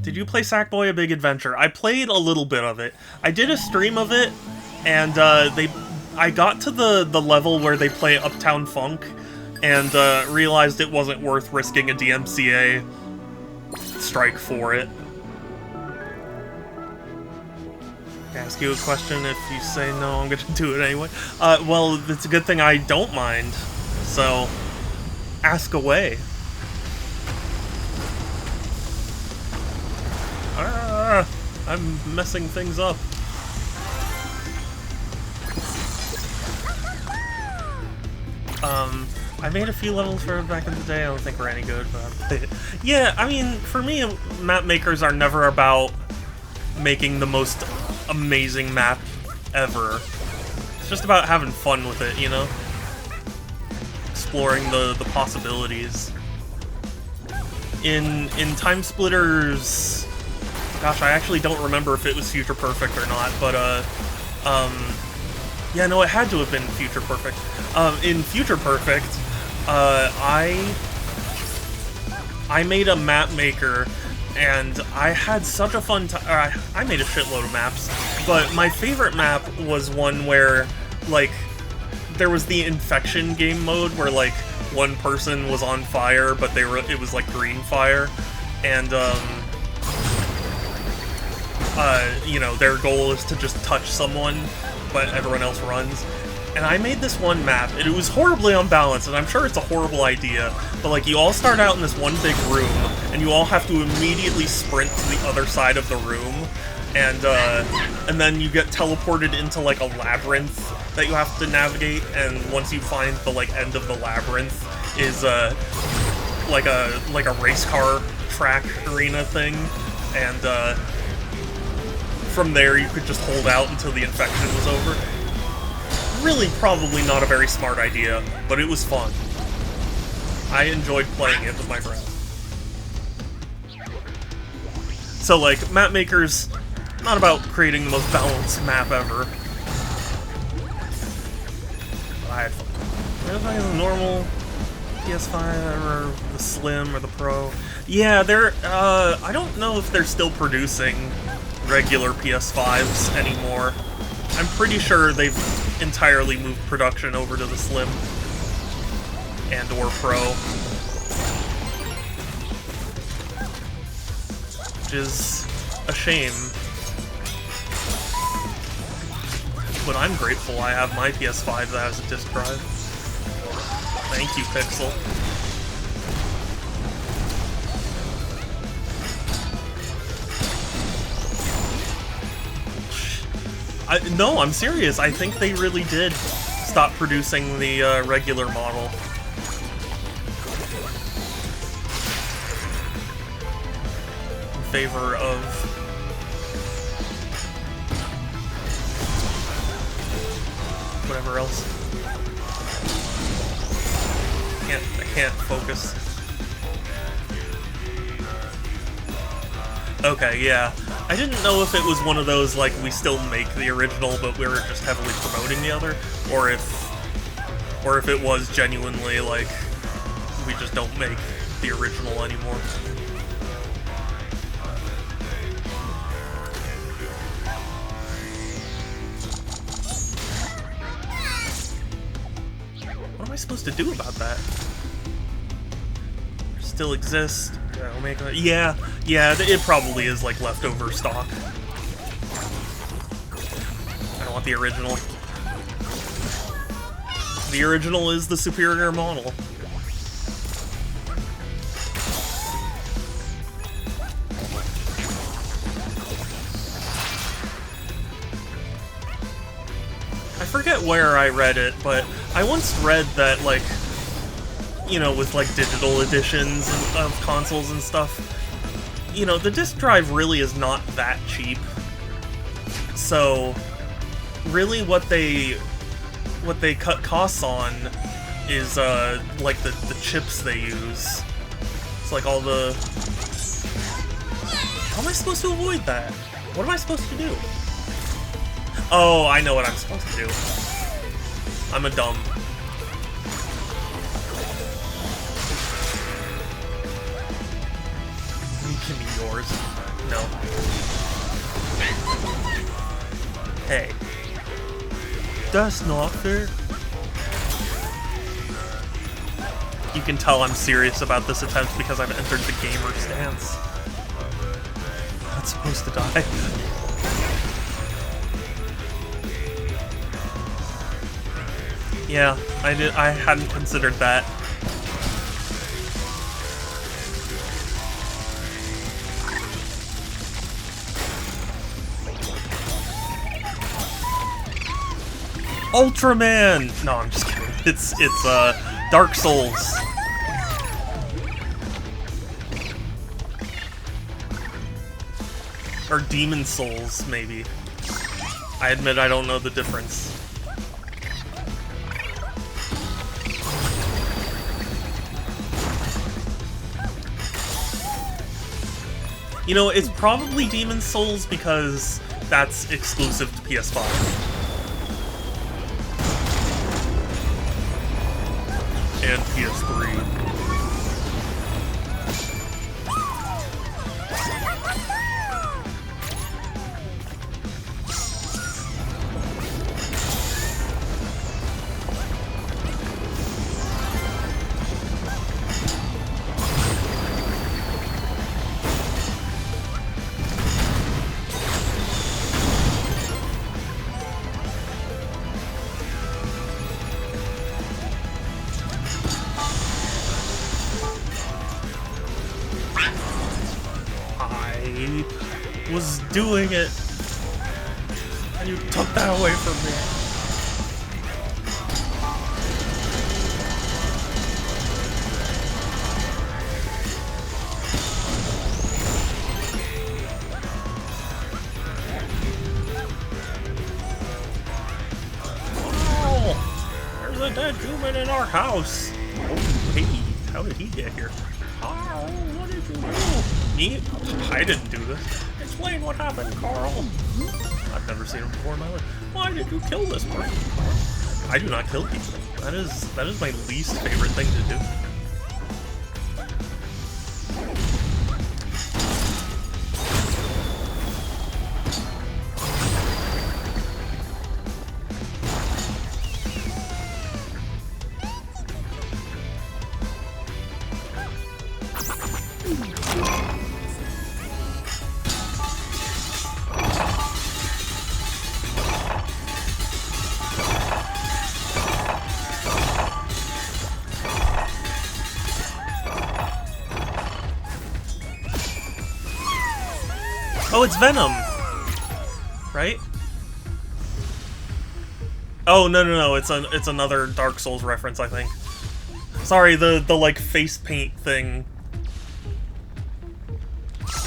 Speaker 1: Did you play Sackboy: A Big Adventure? I played a little bit of it. I did a stream of it, and I got to the level where they play Uptown Funk, and realized it wasn't worth risking a DMCA strike for it. Ask you a question. If you say no, I'm gonna do it anyway. Well, it's a good thing I don't mind, so ask away. I'm messing things up. I made a few levels for it back in the day. I don't think we're any good, but yeah, I mean, for me, map makers are never about making the most amazing map ever. It's just about having fun with it, you know? Exploring the possibilities. In Time Splitters... Gosh, I actually don't remember if it was Future Perfect or not, but, yeah, no, it had to have been Future Perfect. In Future Perfect, I made a map maker, and I had such a fun time. I made a shitload of maps, but my favorite map was one where, like, there was the infection game mode where, like, one person was on fire, but it was like green fire, and you know, their goal is to just touch someone, but everyone else runs. And I made this one map, and it was horribly unbalanced, and I'm sure it's a horrible idea, but like, you all start out in this one big room, and you all have to immediately sprint to the other side of the room, and then you get teleported into like a labyrinth that you have to navigate, and once you find the like end of the labyrinth is like a race car track arena thing, and from there you could just hold out until the infection was over. Really probably not a very smart idea, but it was fun. I enjoyed playing it with my friends. So like, map makers, not about creating the most balanced map ever. But I had fun. Am I playing the normal PS5 or the Slim or the Pro? Yeah, I don't know if they're still producing regular PS5s anymore. I'm pretty sure they've entirely moved production over to the Slim and or Pro, which is a shame. But I'm grateful I have my PS5 that has a disc drive. Thank you, Pixel. No, I'm serious. I think they really did stop producing the regular model. In favor of... whatever else. I can't focus. Okay, yeah. I didn't know if it was one of those, like, we still make the original, but we were just heavily promoting the other, or if it was genuinely, like, we just don't make the original anymore. What am I supposed to do about that? Still exists. Omega. Yeah, it probably is like leftover stock. I don't want the original. The original is the superior model. I forget where I read it, but I once read that, like, you know, with like digital editions of consoles and stuff, you know, the disc drive really is not that cheap. So really what they cut costs on is like the chips they use. It's like all the How am I supposed to avoid that? What am I supposed to do? Oh, I know what I'm supposed to do. I'm a dumb. Give me yours. No. Hey. That's not fair. You can tell I'm serious about this attempt because I've entered the gamer stance. I'm not supposed to die. Yeah, I hadn't considered that. Ultraman! No, I'm just kidding. It's Dark Souls. Or Demon Souls, maybe. I admit I don't know the difference. You know, it's probably Demon Souls because that's exclusive to PS5. And PS3. Was doing it, and you took that away from me. Oh, there's a dead human in our house. Oh, hey, how did he get here? Oh, what did you do? Me? I didn't do this. Explain what happened, Carl. I've never seen him before in my life. Why did you kill this person? I do not kill people. That is my least favorite thing to do. Oh, it's Venom! Right? Oh, no, it's another Dark Souls reference, I think. Sorry, the like face paint thing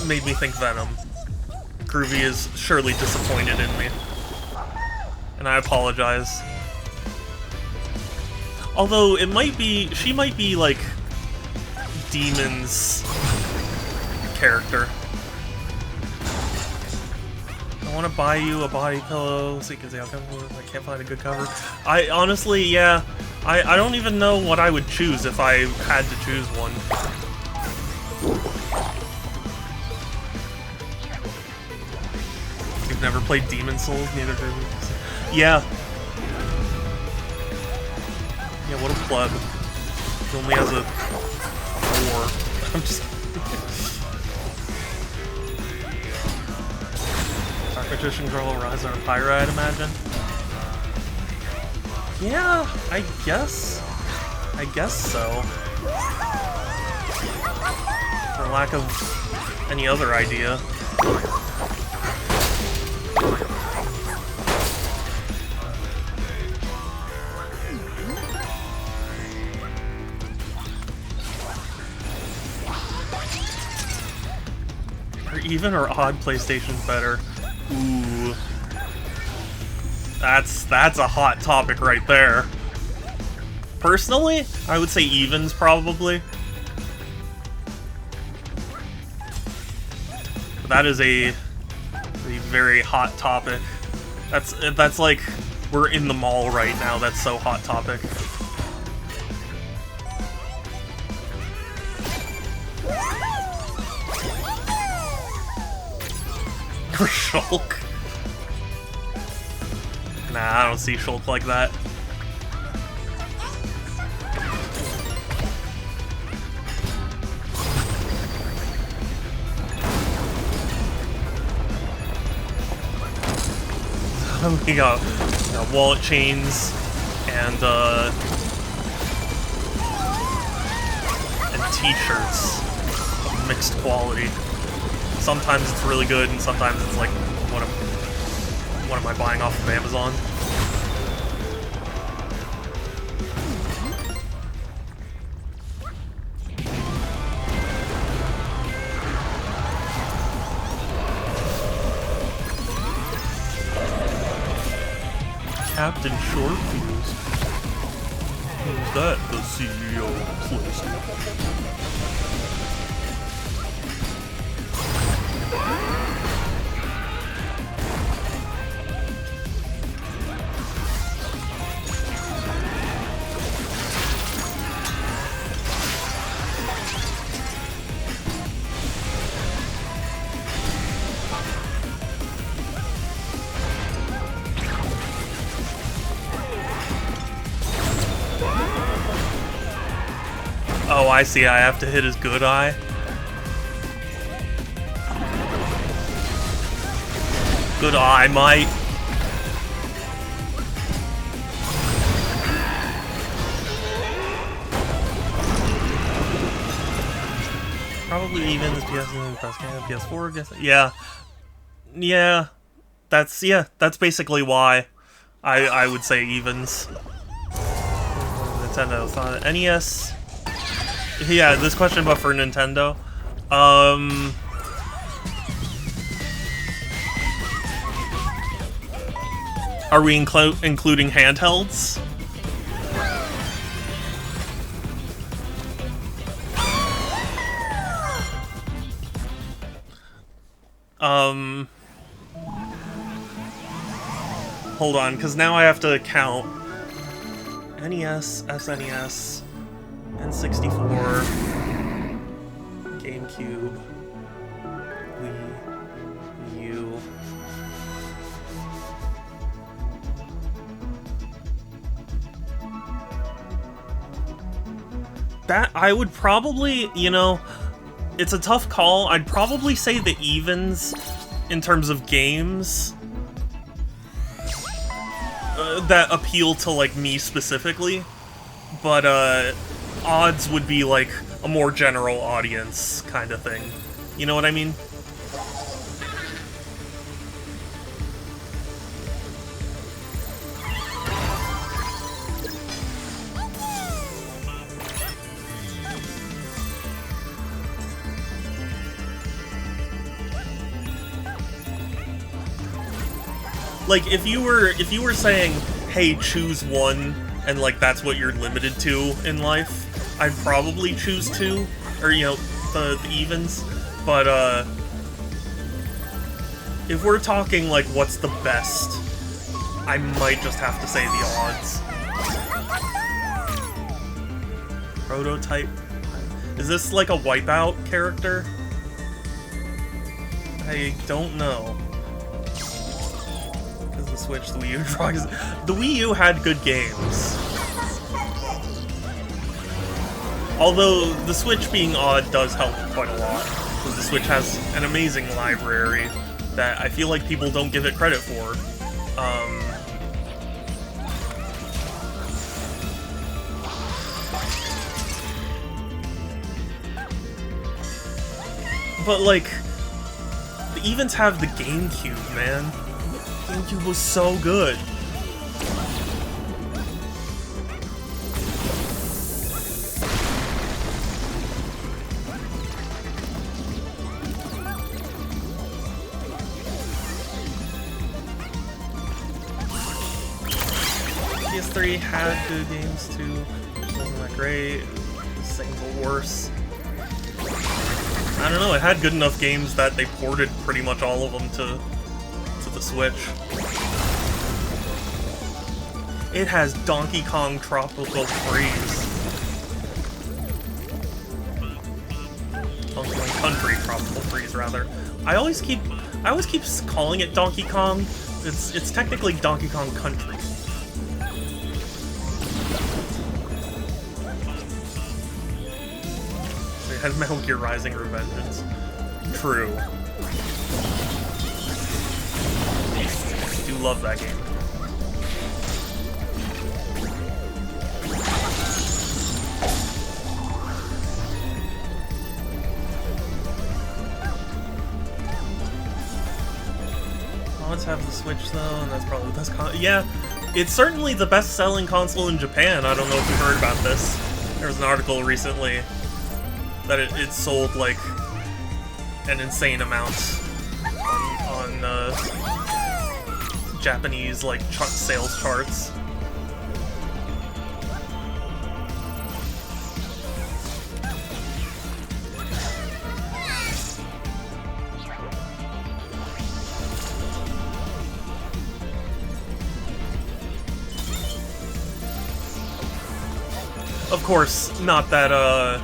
Speaker 1: made me think Venom. Groovy is surely disappointed in me. And I apologize. Although it might be, she might be like Demon's character. I want to buy you a body pillow so you can see how comfortable it is. I can't find a good cover. I honestly, yeah, I don't even know what I would choose if I had to choose one. You've never played Demon Souls, neither did we. Yeah. Yeah, what a pleb. He only has a 4. I'm just... Magician Girl will rise on a pyro, I'd imagine. Yeah, I guess so. For lack of any other idea. Or even or odd PlayStation's better. Ooh. That's a hot topic right there. Personally, I would say evens, probably. That is a very hot topic. That's like we're in the mall right now. That's so hot topic. For Shulk? Nah, I don't see Shulk like that. We got wallet chains and t-shirts, mixed quality. Sometimes it's really good, and sometimes it's like, what am I buying off of Amazon? Captain Shortfuse. Who's that? The CEO of PlayStation. Oh, I see. I have to hit his good eye. Good eye, mate. Probably even this PS4, guess. Yeah. That's basically why I would say evens. Nintendo thought NES. Yeah, this question about for Nintendo. Are we including handhelds? Hold on, because now I have to count NES, SNES, N64, GameCube, Wii U. That, I would probably, you know, it's a tough call. I'd probably say the evens in terms of games that appeal to, like, me specifically. But, odds would be, like, a more general audience kind of thing. You know what I mean? Like, if you were saying, hey, choose one, and, like, that's what you're limited to in life, I'd probably choose two, or, you know, the evens, but, if we're talking, like, what's the best, I might just have to say the odds. Prototype? Is this, like, a Wipeout character? I don't know. Switch, the Wii U drugs. The Wii U had good games. Although, the Switch being odd does help quite a lot, because the Switch has an amazing library that I feel like people don't give it credit for. But, like, the evens have the GameCube, man. GameCube was so good. PS3 had good games too. Wasn't that great. Same but worse. I don't know, it had good enough games that they ported pretty much all of them to the Switch. It has Donkey Kong Tropical Freeze. Donkey Kong Country Tropical Freeze, rather. I always keep calling it Donkey Kong. It's technically Donkey Kong Country. So it has Metal Gear Rising Revengeance. True. I do love that game. Let's have the Switch though, and that's probably the best yeah, it's certainly the best-selling console in Japan. I don't know if you heard about this. There was an article recently that it sold like an insane amount on Japanese like sales charts. Of course, not that I'm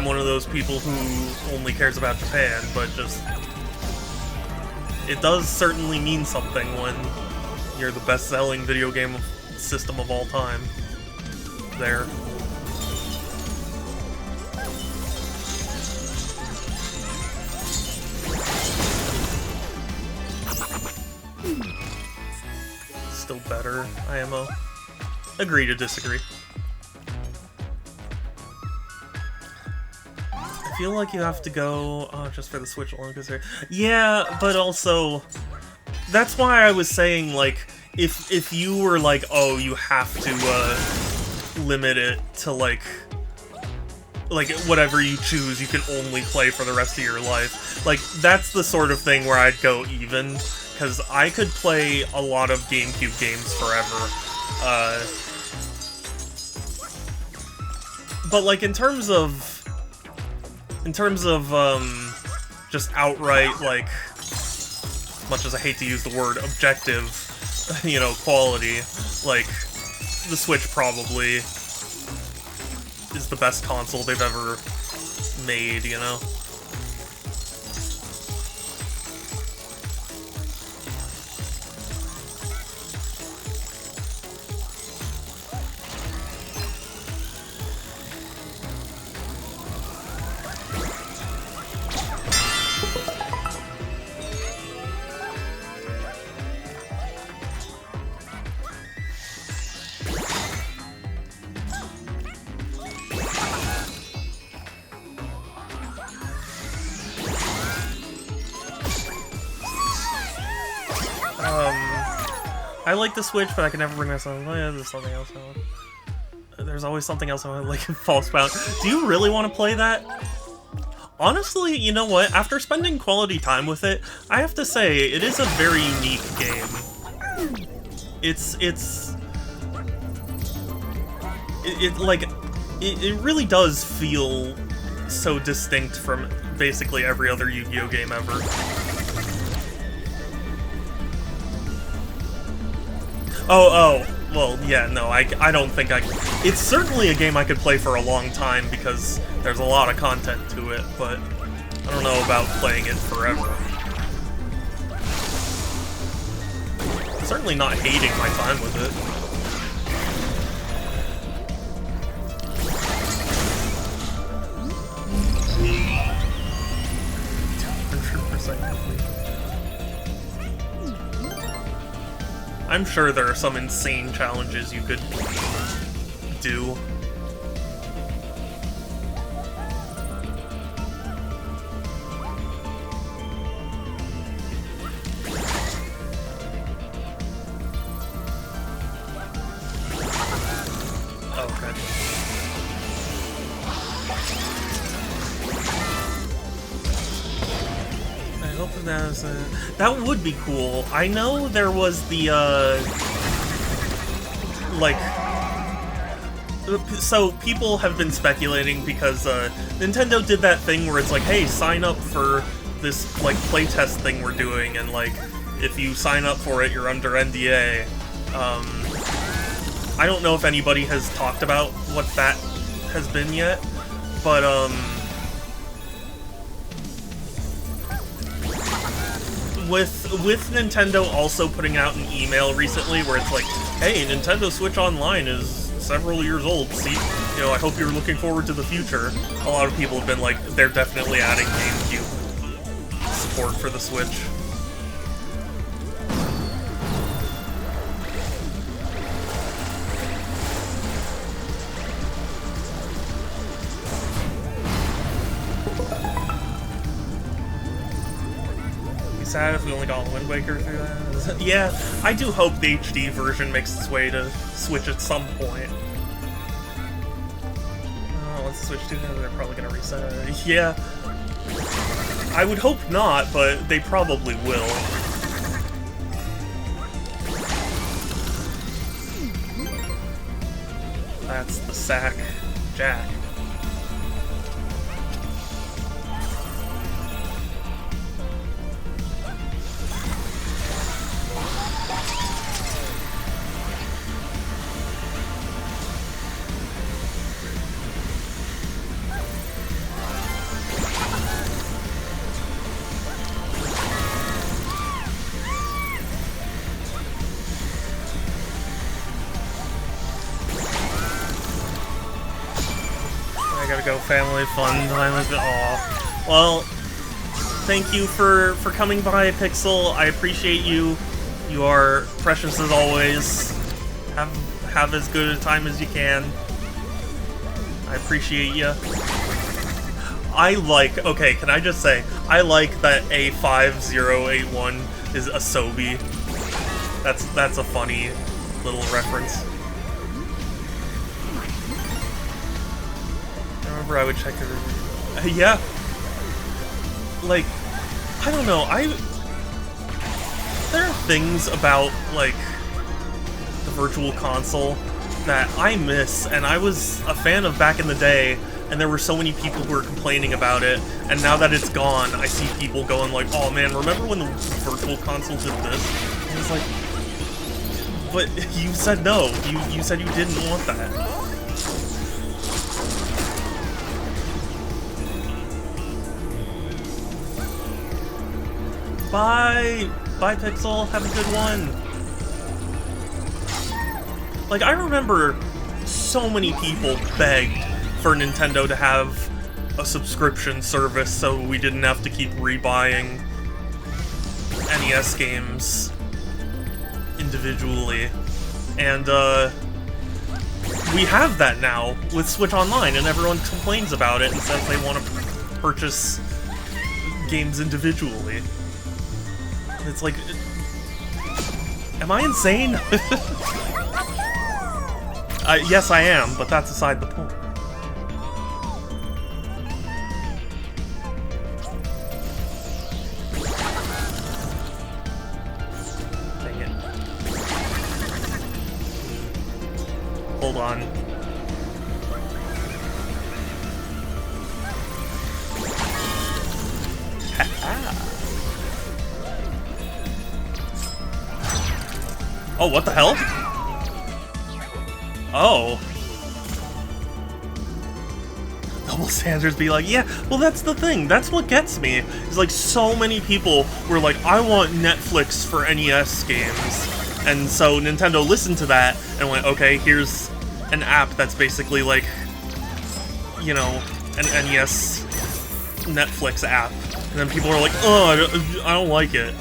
Speaker 1: one of those people who only cares about Japan, but just it does certainly mean something when you're the best-selling video game system of all time. There. Still better, IMO. Agree to disagree. I feel like you have to go just for the Switch alone, because yeah, but also that's why I was saying, like, if you were like, oh, you have to limit it to like whatever you choose you can only play for the rest of your life, like, that's the sort of thing where I'd go even, because I could play a lot of GameCube games forever. But like in terms of just outright, like, much as I hate to use the word objective, you know, quality, like, the Switch probably is the best console they've ever made, you know? I like the Switch, but I can never bring myself. Oh, yeah, there's something else I want. There's always something else I want, like False Bound. Do you really want to play that? Honestly, you know what? After spending quality time with it, I have to say it is a very unique game. It really does feel so distinct from basically every other Yu-Gi-Oh game ever. Oh, well, yeah, no, I don't think it's certainly a game I could play for a long time because there's a lot of content to it, but I don't know about playing it forever. Certainly not hating my time with it. 100% complete. I'm sure there are some insane challenges you could do. Okay. I hope that would be cool. I know there was the so people have been speculating because Nintendo did that thing where it's like, hey, sign up for this like playtest thing we're doing, and like if you sign up for it, you're under NDA. I don't know if anybody has talked about what that has been yet, but with Nintendo also putting out an email recently where it's like, hey, Nintendo Switch Online is several years old, see, you know, I hope you're looking forward to the future. A lot of people have been like, they're definitely adding GameCube support for the Switch. Sad if we only got Wind Waker through that. Yeah, I do hope the HD version makes its way to Switch at some point. Once the Switch 2, they're probably gonna reset it. Yeah. I would hope not, but they probably will. That's the sack jack. Gotta go, family fun time. Aw. Well, thank you for coming by, Pixel. I appreciate you. You are precious as always. Have as good a time as you can. I appreciate you. Okay, can I just say, I like that A5081 is a Sobi. That's a funny little reference. I would check her. Yeah. Like, I don't know. There are things about like the Virtual Console that I miss, and I was a fan of back in the day, and there were so many people who were complaining about it, and now that it's gone, I see people going like, oh man, remember when the Virtual Console did this? And it's like, but you said no. You said you didn't want that. Bye! Bye, Pixel. Have a good one. Like, I remember so many people begged for Nintendo to have a subscription service so we didn't have to keep rebuying NES games individually. And, we have that now with Switch Online, and everyone complains about it and says they want to purchase games individually. It's like, am I insane? Yes, I am, but that's aside the point. Dang it. Hold on. Oh, what the hell? Oh. Double standards be like, yeah, well that's the thing. That's what gets me. Is like so many people were like, I want Netflix for NES games. And so Nintendo listened to that and went, okay, here's an app that's basically like, you know, an NES Netflix app. And then people are like, oh, I don't like it.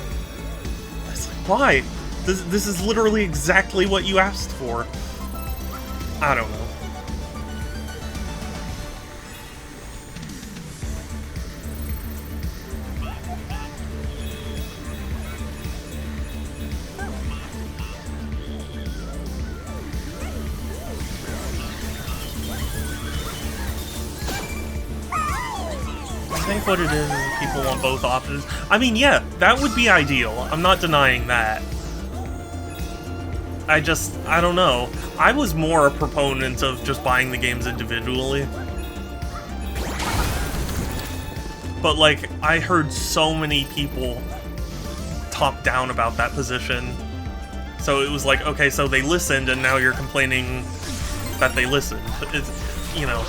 Speaker 1: It's like, why? This is literally exactly what you asked for. I don't know. I think what it is people want both options. I mean, yeah, that would be ideal. I'm not denying that. I don't know. I was more a proponent of just buying the games individually. But, like, I heard so many people talk down about that position. So it was like, okay, so they listened, and now you're complaining that they listened. It's, you know...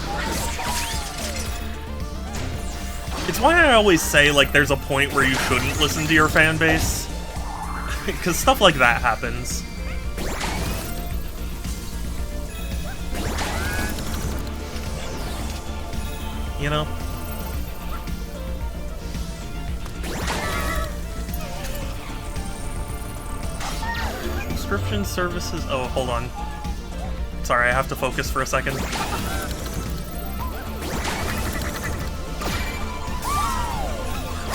Speaker 1: It's why I always say, like, there's a point where you shouldn't listen to your fan base. Because stuff like that happens. You know? Subscription services... Oh, hold on. Sorry, I have to focus for a second.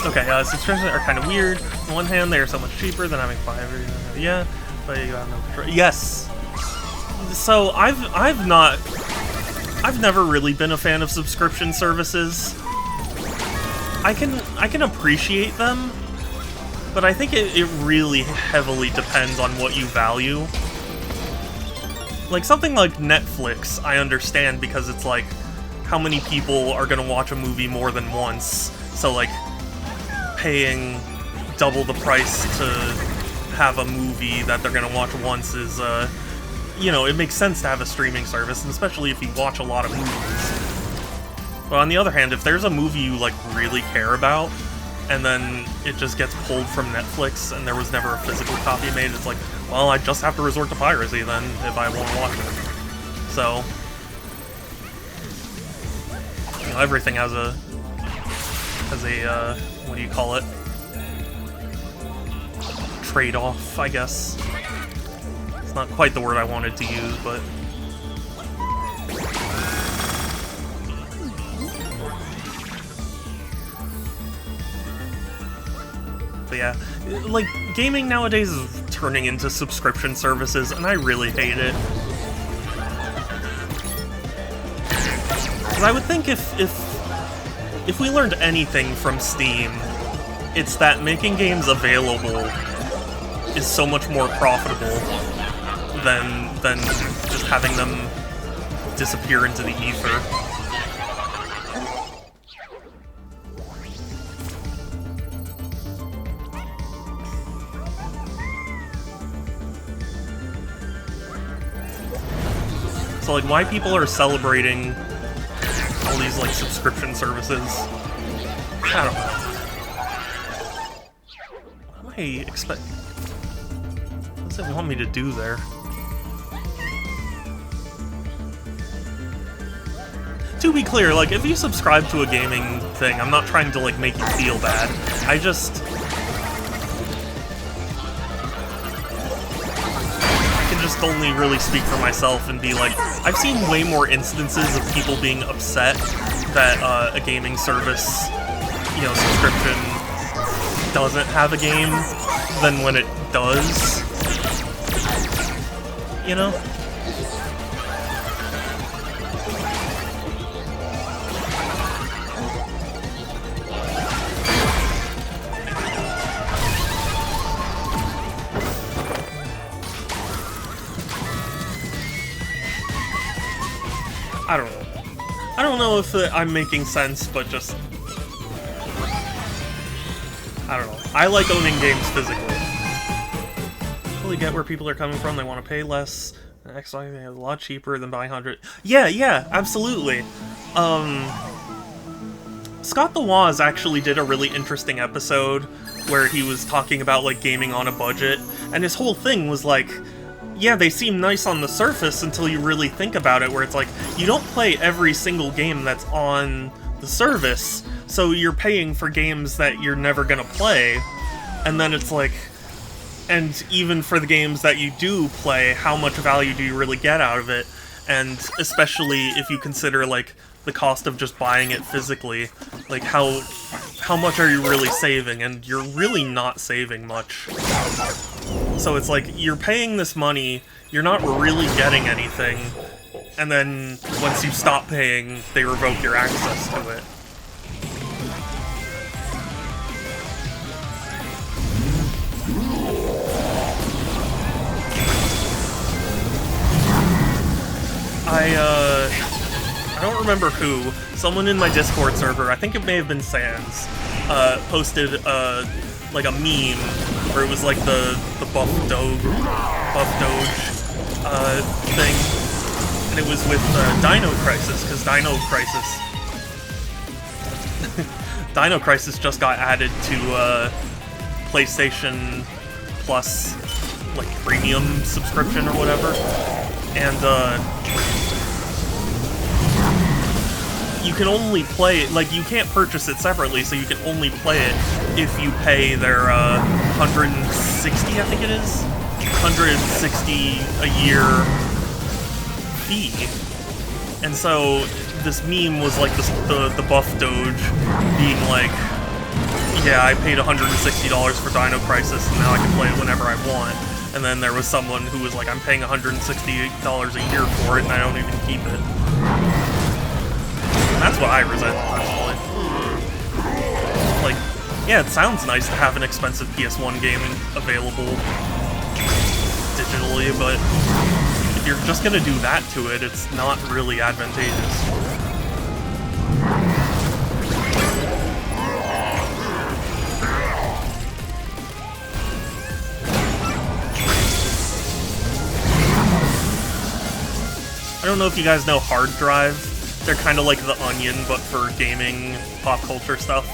Speaker 1: Okay, subscriptions are kind of weird. On one hand, they are so much cheaper than having 5. Yeah, but you have no control. Yes. So I've never really been a fan of subscription services. I can appreciate them, but I think it really heavily depends on what you value. Like something like Netflix, I understand because it's like how many people are gonna watch a movie more than once. So like paying double the price to have a movie that they're gonna watch once is, you know, it makes sense to have a streaming service, and especially if you watch a lot of movies. But on the other hand, if there's a movie you, like, really care about, and then it just gets pulled from Netflix and there was never a physical copy made, it's like, well, I just have to resort to piracy then if I want to watch it. So, you know, everything has a what do you call it? Trade-off, I guess. It's not quite the word I wanted to use, but... But yeah, like, gaming nowadays is turning into subscription services, and I really hate it. Because I would think if we learned anything from Steam, it's that making games available is so much more profitable than just having them disappear into the ether. So, like, why people are celebrating all these, like, subscription services, I don't know. What am I expect? What does it want me to do there? To be clear, like, if you subscribe to a gaming thing, I'm not trying to, like, make you feel bad. I can just only really speak for myself and be like, I've seen way more instances of people being upset that a gaming service, you know, subscription doesn't have a game than when it does. You know? I don't know. I don't know if I'm making sense, but just... I don't know. I like owning games physically. Totally get where people are coming from. They want to pay less. Xbox is a lot cheaper than buying 100. Yeah, absolutely. Scott the Woz actually did a really interesting episode where he was talking about, like, gaming on a budget, and his whole thing was like, yeah, they seem nice on the surface until you really think about it, where it's like, you don't play every single game that's on the service, so you're paying for games that you're never gonna play, and then it's like, and even for the games that you do play, how much value do you really get out of it? And especially if you consider, like, the cost of just buying it physically, like, how much are you really saving? And you're really not saving much. So it's like, you're paying this money, you're not really getting anything, and then once you stop paying, they revoke your access to it. I don't remember who. Someone in my Discord server, I think it may have been Sans, posted like a meme where it was like the buff Doge thing, and it was with Dino Crisis, because Dino Crisis just got added to PlayStation Plus, like premium subscription or whatever, and you can only play it, like, you can't purchase it separately, so you can only play it if you pay their 160, I think it is, 160 a year fee. And so this meme was like the buff Doge being like, yeah, I paid $160 for Dino Crisis and now I can play it whenever I want. And then there was someone who was like, I'm paying $168 a year for it and I don't even keep it. And that's what I resent, personally. Like, yeah, it sounds nice to have an expensive PS1 game available digitally, but if you're just gonna do that to it, it's not really advantageous. I don't know if you guys know Hard Drive. They're kind of like The Onion, but for gaming, pop culture stuff.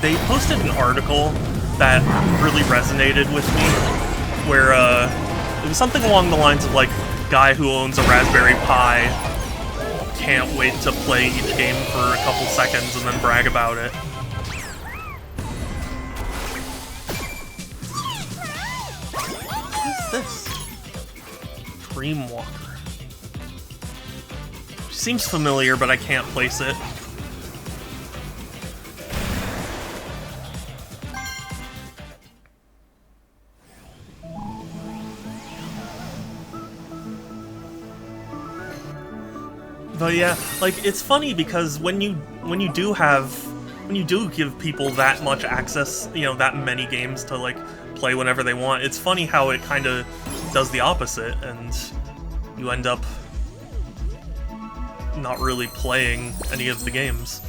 Speaker 1: They posted an article that really resonated with me, where it was something along the lines of like, guy who owns a Raspberry Pi can't wait to play each game for a couple seconds and then brag about it. What is this? Dreamwalker. Seems familiar, but I can't place it. But yeah, like, it's funny because when you do give people that much access, you know, that many games to like play whenever they want, it's funny how it kind of does the opposite and you end up not really playing any of the games.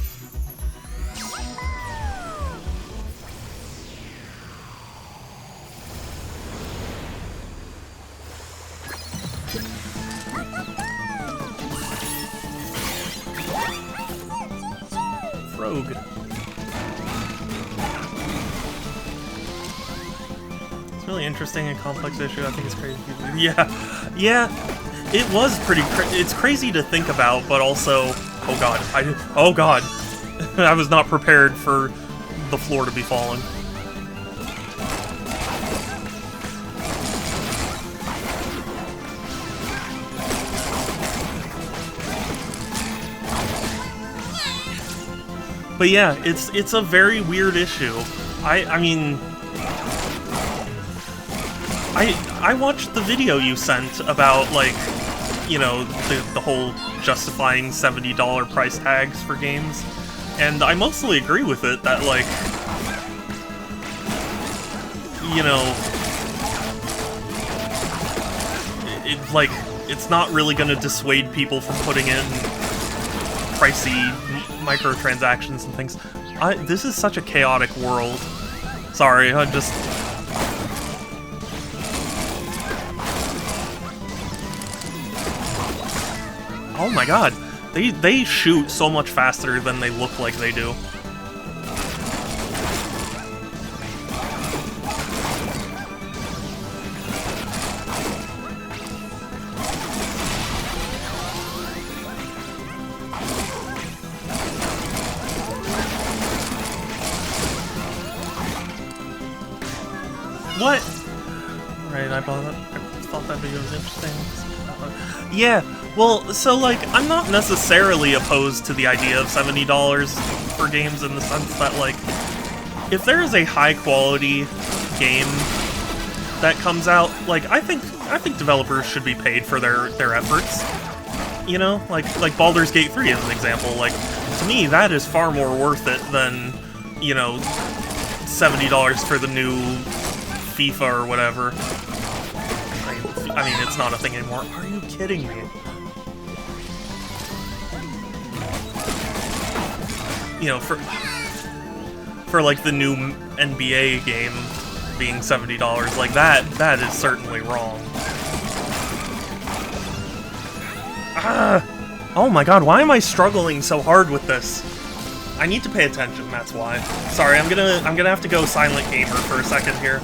Speaker 1: Rogue. It's really interesting and complex issue. I think it's crazy. Yeah. It was pretty. It's crazy to think about, but also, oh god, I was not prepared for the floor to be falling. But yeah, it's a very weird issue. I mean, I watched the video you sent about, like, you know, the whole justifying $70 price tags for games, and I mostly agree with it, that, like, you know, it's not really gonna dissuade people from putting in pricey microtransactions and things. This is such a chaotic world. Sorry, I just... Oh my god, they shoot so much faster than they look like they do. What? Right, I thought that video was interesting. Yeah, well, so, like, I'm not necessarily opposed to the idea of $70 for games in the sense that, like, if there is a high-quality game that comes out, like, I think developers should be paid for their efforts. You know? Like Baldur's Gate 3 as an example. Like, to me, that is far more worth it than, you know, $70 for the new FIFA or whatever. I mean, it's not a thing anymore. Are you kidding me? you know, for like the new NBA game being $70, like that is certainly wrong. Oh my god, why am I struggling so hard with this? I need to pay attention, that's why. Sorry, I'm gonna have to go silent gamer for a second here.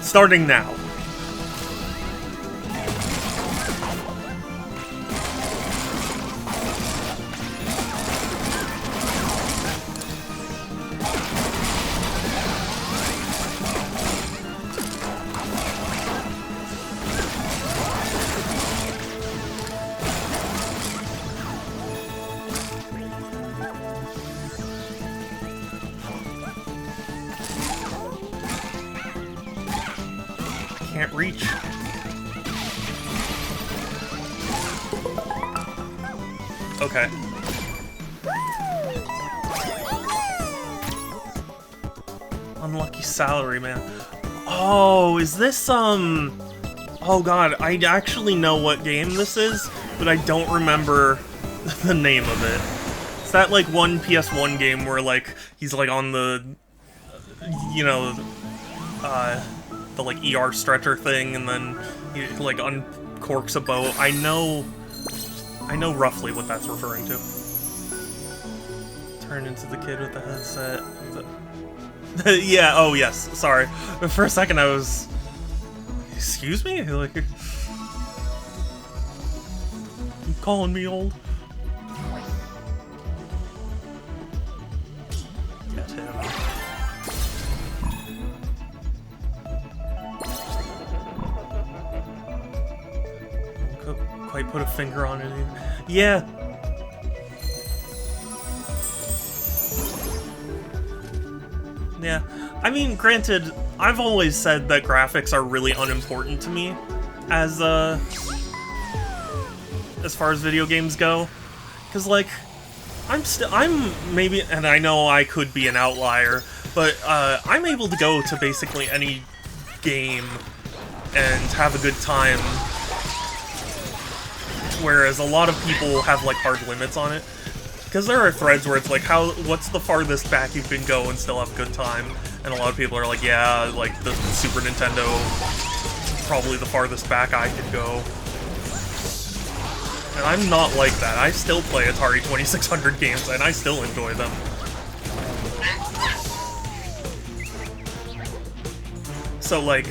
Speaker 1: Starting now. Can't reach. Okay. Unlucky salary, man. Oh, is this, oh god, I actually know what game this is, but I don't remember the name of it. It's that, like, one PS1 game where, like, he's, like, on the, you know, the, like, ER stretcher thing, and then he, like, uncorks a boat. I know roughly what that's referring to. Turn into the kid with the headset. Yeah, oh yes, sorry. For a second I was... Excuse me? Like... You calling me old? Get him. Couldn't quite put a finger on it either. Yeah. Yeah, I mean, granted, I've always said that graphics are really unimportant to me as far as video games go. Because, like, I'm maybe, and I know I could be an outlier, but I'm able to go to basically any game and have a good time, whereas a lot of people have, like, hard limits on it. Because there are threads where it's like, what's the farthest back you can go and still have a good time? And a lot of people are like, yeah, like, the Super Nintendo, probably the farthest back I could go. And I'm not like that. I still play Atari 2600 games, and I still enjoy them. So, like,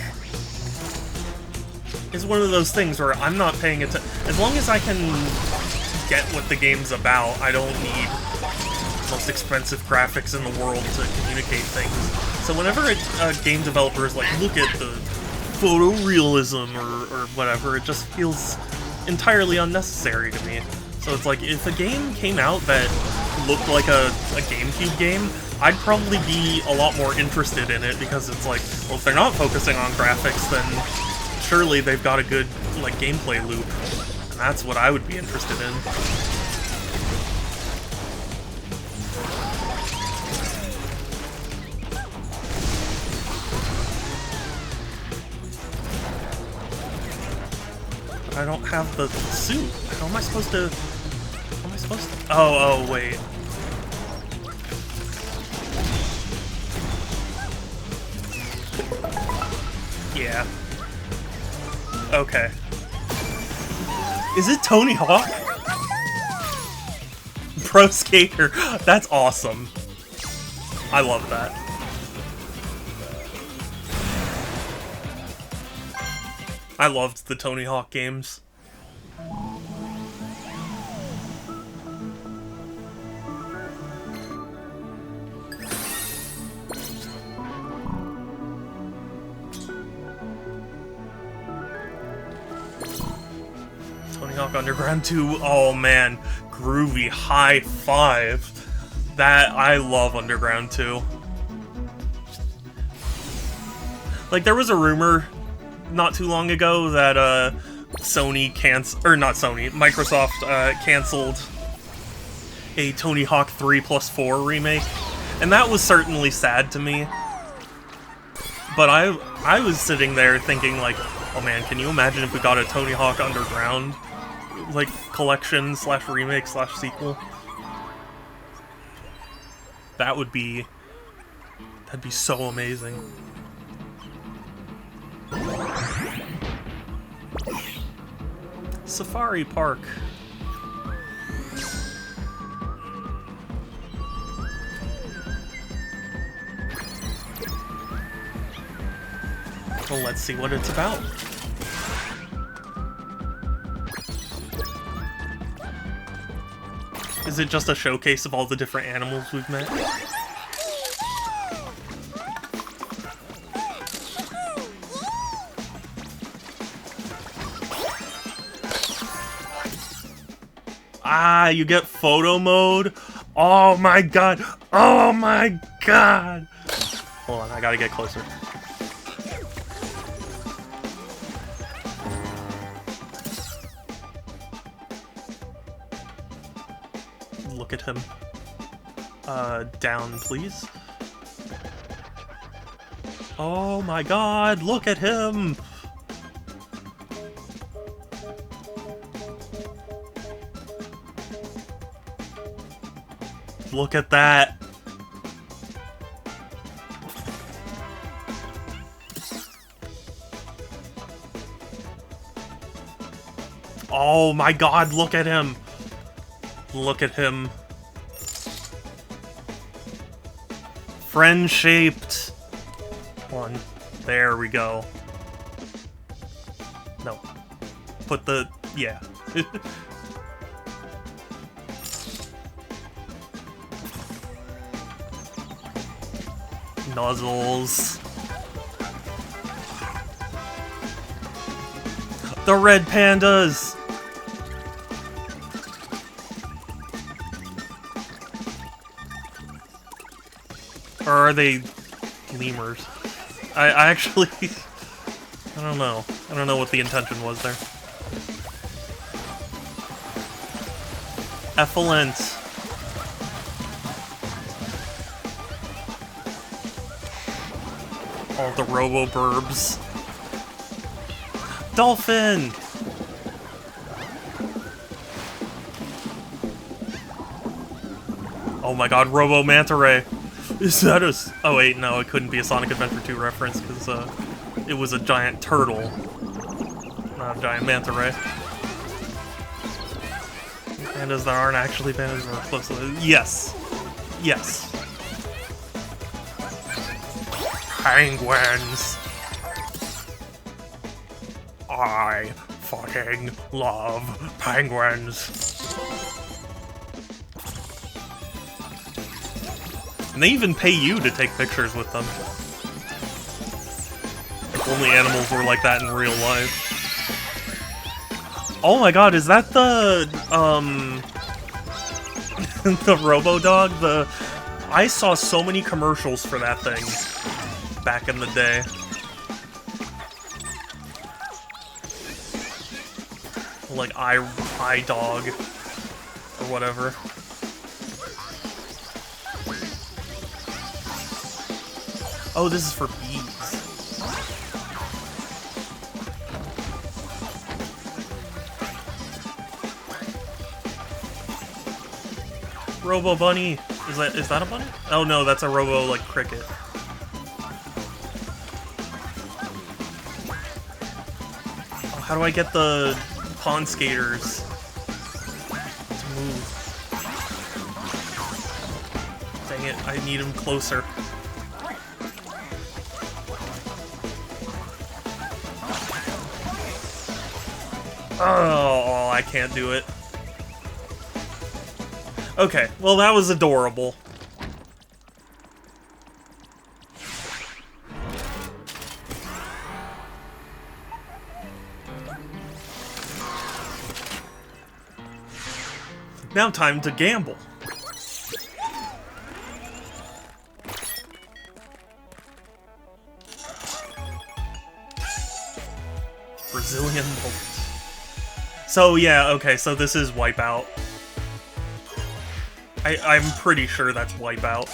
Speaker 1: it's one of those things where I'm not paying attention. As long as I can get what the game's about, I don't need the most expensive graphics in the world to communicate things. So whenever a game developer is like, look at the photorealism or whatever, it just feels entirely unnecessary to me. So it's like, if a game came out that looked like a GameCube game, I'd probably be a lot more interested in it, because it's like, well, if they're not focusing on graphics, then surely they've got a good, like, gameplay loop. And that's what I would be interested in. But I don't have the suit. How am I supposed to... How am I supposed to... Oh, wait. Yeah. Okay. Is it Tony Hawk? Pro Skater. That's awesome. I love that. I loved the Tony Hawk games. Tony Hawk Underground 2, oh man, groovy, high five. That, I love Underground 2. Like, there was a rumor not too long ago that Microsoft canceled a Tony Hawk 3+4 remake, and that was certainly sad to me. But I was sitting there thinking, like, oh man, can you imagine if we got a Tony Hawk Underground? like collection / remake / sequel. That'd be so amazing. Safari Park. Well, let's see what it's about. Is it just a showcase of all the different animals we've met? Ah, you get photo mode? Oh my god! Oh my god! Hold on, I gotta get closer. Look at him. Down, please. Oh my god, look at him! Look at that! Oh my god, look at him! Look at him. Friend-shaped. One. There we go. No. Put the... yeah. Nuzzles. The red pandas! Or are they lemurs? I actually... I don't know. I don't know what the intention was there. Effluent. All the robo-burbs. Dolphin! Oh my god, Robo Manta Ray. Is that a... oh wait, no, it couldn't be a Sonic Adventure 2 reference, because it was a giant turtle. Not a giant manta ray. Pandas that aren't actually pandas are close to it. Yes! Yes! Penguins! I fucking love penguins! And they even pay you to take pictures with them. If only animals were like that in real life. Oh my god, is that the, the Robo-Dog? I saw so many commercials for that thing back in the day. Like, iDog, or whatever. Oh, this is for bees. Robo Bunny. Is that a bunny? Oh no, that's a Robo like cricket. Oh, how do I get the pond skaters to move? Dang it, I need them closer. Oh, I can't do it. Okay, well that was adorable. Now time to gamble. Brazilian Bolt. So yeah, okay, so this is Wipeout. I'm pretty sure that's Wipeout.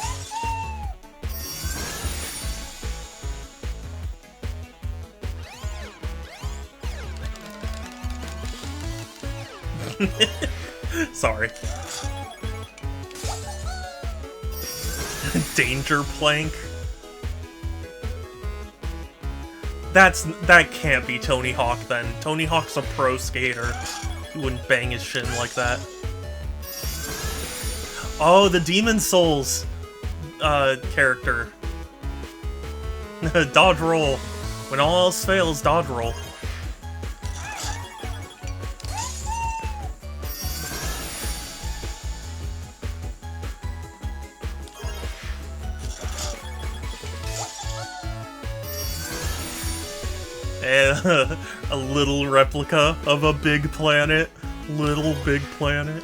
Speaker 1: Sorry. Danger plank. That can't be Tony Hawk then. Tony Hawk's a pro skater. He wouldn't bang his shin like that. Oh, the Demon Souls character. Dodge roll. When all else fails, dodge roll. A little replica of a big planet. Little big planet.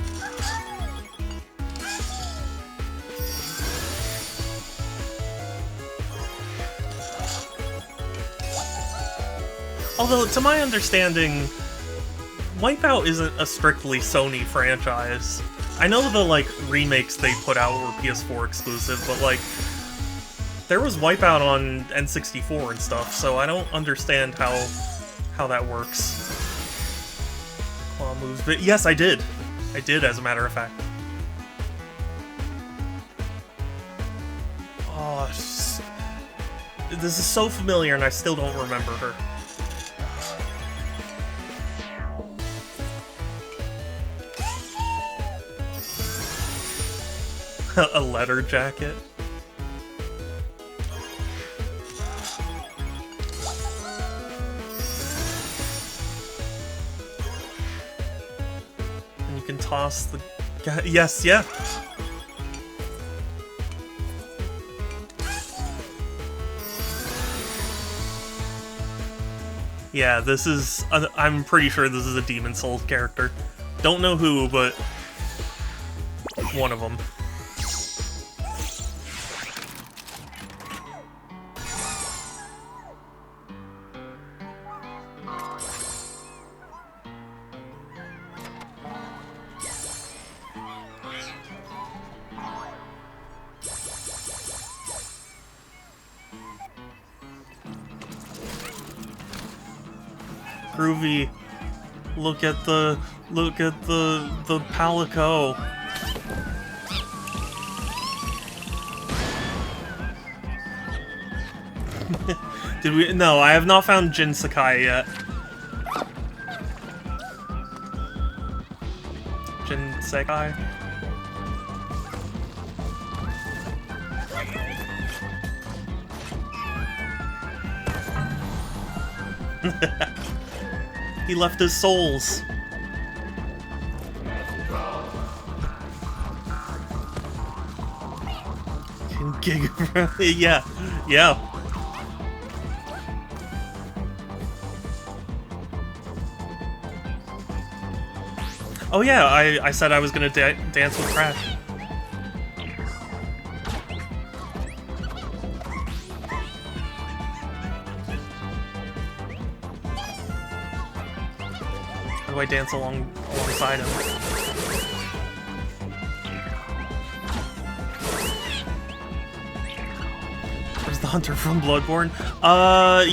Speaker 1: Although, to my understanding, Wipeout isn't a strictly Sony franchise. I know the, like, remakes they put out were PS4 exclusive, but, like, there was Wipeout on N64 and stuff, so I don't understand how that works. Claw moves, but yes, I did. I did, as a matter of fact. Oh, this is so familiar, and I still don't remember her. A letter jacket. And you can toss the guy. Yes, yeah. Yeah, this is. I'm pretty sure this is a Demon Souls character. Don't know who, but one of them. Groovy. Look at the Palico. Did we? No, I have not found Jin Sakai yet. Jin Sakai. He left his souls. Yeah, yeah. Oh yeah, I said I was gonna dance with Crash. How do I dance alongside him? Where's the hunter from Bloodborne?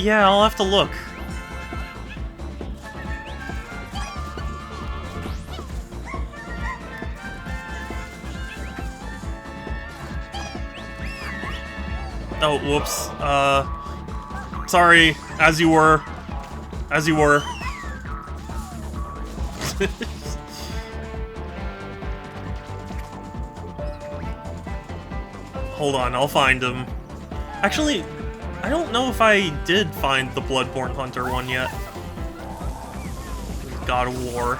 Speaker 1: Yeah, I'll have to look. Oh, whoops. Sorry, as you were. As you were. Hold on, I'll find him. Actually, I don't know if I did find the Bloodborne Hunter one yet. God of War.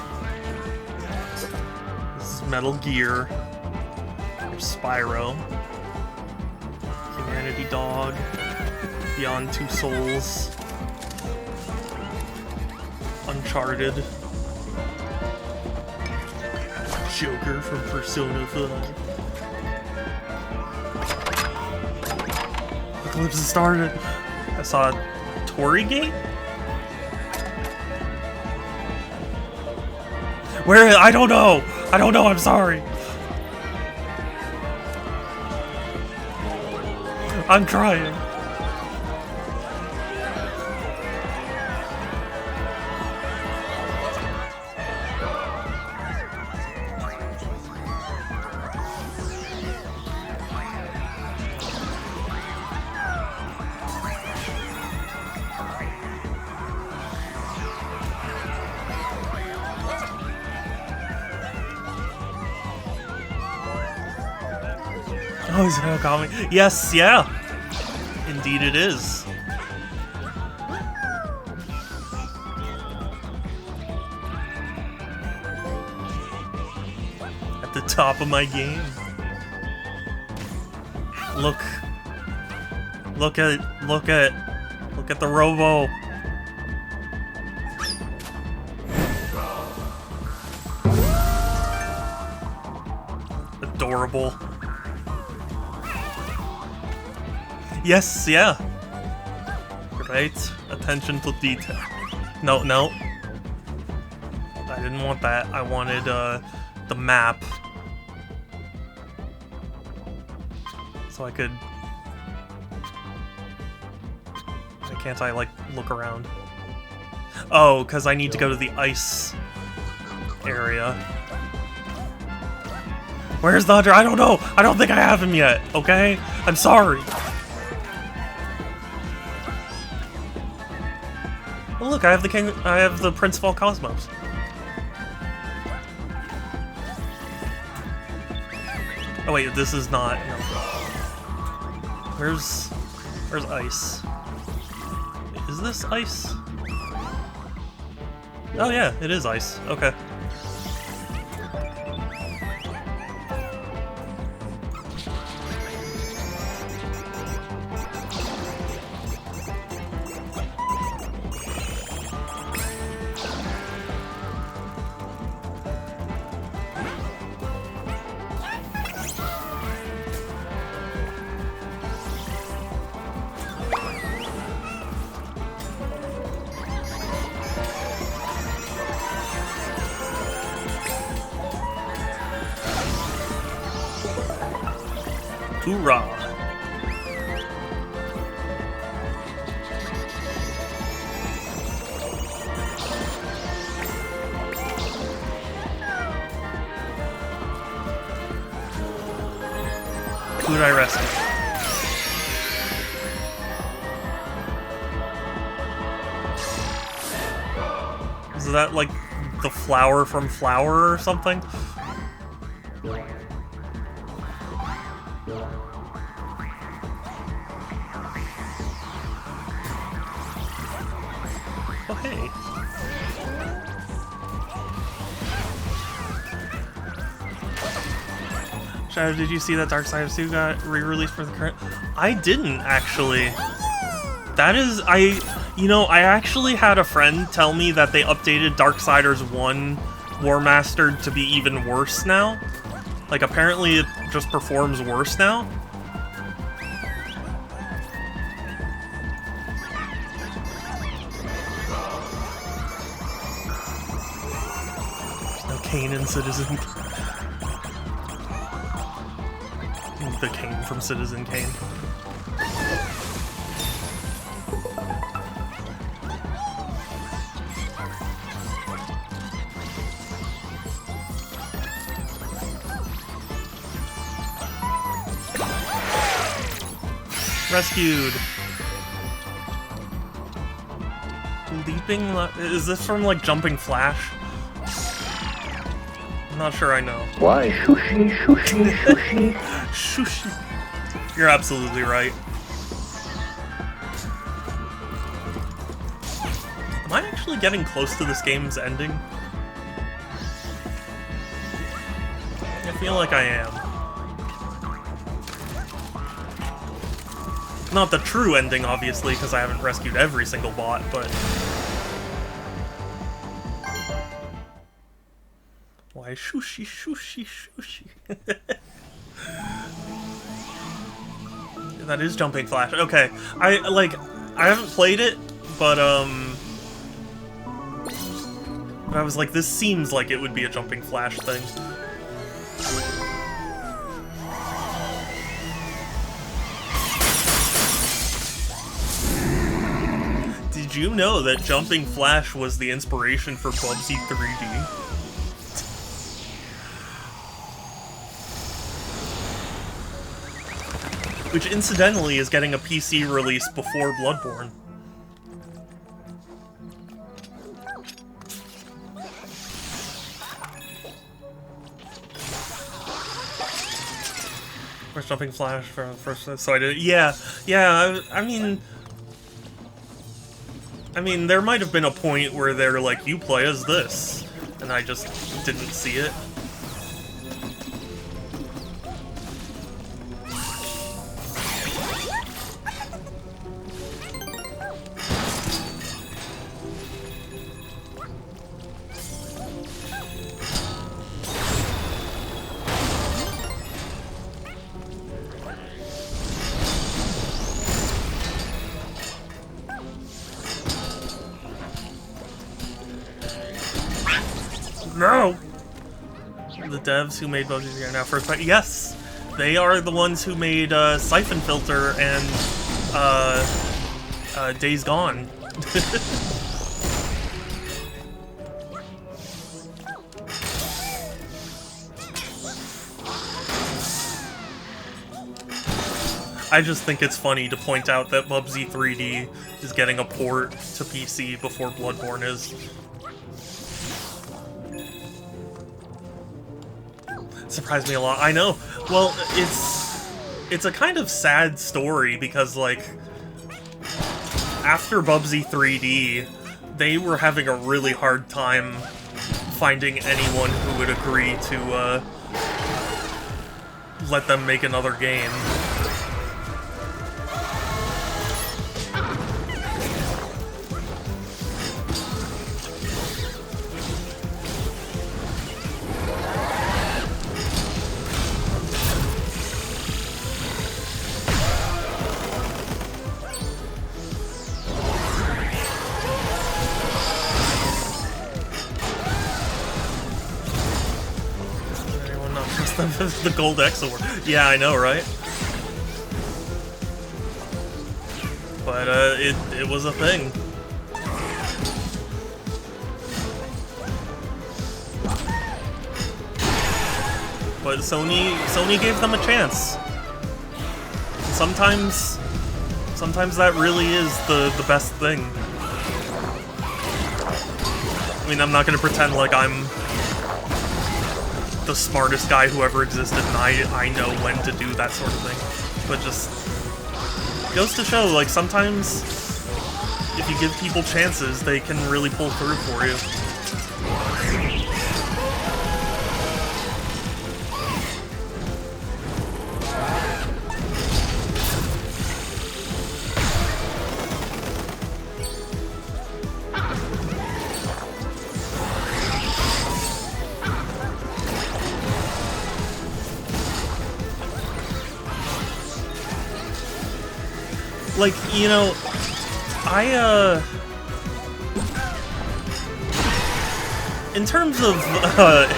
Speaker 1: This is Metal Gear. There's Spyro. Humanity Dog. Beyond Two Souls. Uncharted. Joker from Persona 5. Eclipse has started. I saw Torii Gate? Where? I don't know! I don't know, I'm sorry! I'm trying. Oh, is that Okami? Yes, yeah. Indeed it is. At the top of my game. Look at the robo. Adorable. Yes, yeah. Great attention to detail. No, no. I didn't want that. I wanted the map. So I could... Why can't I, like, look around? Oh, because I need to go to the ice area. Where's the hunter? I don't know! I don't think I have him yet, okay? I'm sorry! Oh, look, I have the king... I have the Prince of all Cosmos. Oh wait, this is not... No. Where's ice? Is this ice? Oh yeah, it is ice. Okay. Hoorah! Who did I rescue? Is that like the flower from Flower or something? Oh, hey. Shadow, did you see that Darksiders 2 got re-released for the current? I didn't, actually. That is, you know, I actually had a friend tell me that they updated Darksiders 1 War Mastered to be even worse now. Like, apparently it just performs worse now. No Kane in Citizen. The Kane from Citizen Kane. Rescued. Leaping? Is this from, like, Jumping Flash? I'm not sure I know.
Speaker 4: Why sushi, sushi, sushi?
Speaker 1: Sushi. You're absolutely right. Am I actually getting close to this game's ending? I feel like I am. Not the true ending, obviously, because I haven't rescued every single bot, but... Why sushi, sushi, sushi? That is Jumping Flash. Okay, I haven't played it, but I was like, this seems like it would be a Jumping Flash thing. Did you know that Jumping Flash was the inspiration for Bubsy 3D? Which, incidentally, is getting a PC release before Bloodborne. First jumping flash for first, so I did. Yeah, yeah. I mean, there might have been a point where they're like, "You play as this," and I just didn't see it. No! The devs who made Bubsy are now first party. Yes! They are the ones who made Siphon Filter and Days Gone. I just think it's funny to point out that Bubsy 3D is getting a port to PC before Bloodborne is. Surprised me a lot. I know. Well, it's a kind of sad story because, like, after Bubsy 3D, they were having a really hard time finding anyone who would agree to let them make another game. The Gold X Award. Yeah, I know, right? But it was a thing. But Sony gave them a chance. Sometimes that really is the best thing. I mean, I'm not gonna pretend like I'm the smartest guy who ever existed, and I know when to do that sort of thing. But just goes to show, like, sometimes if you give people chances, they can really pull through for you. Like, you know, in terms of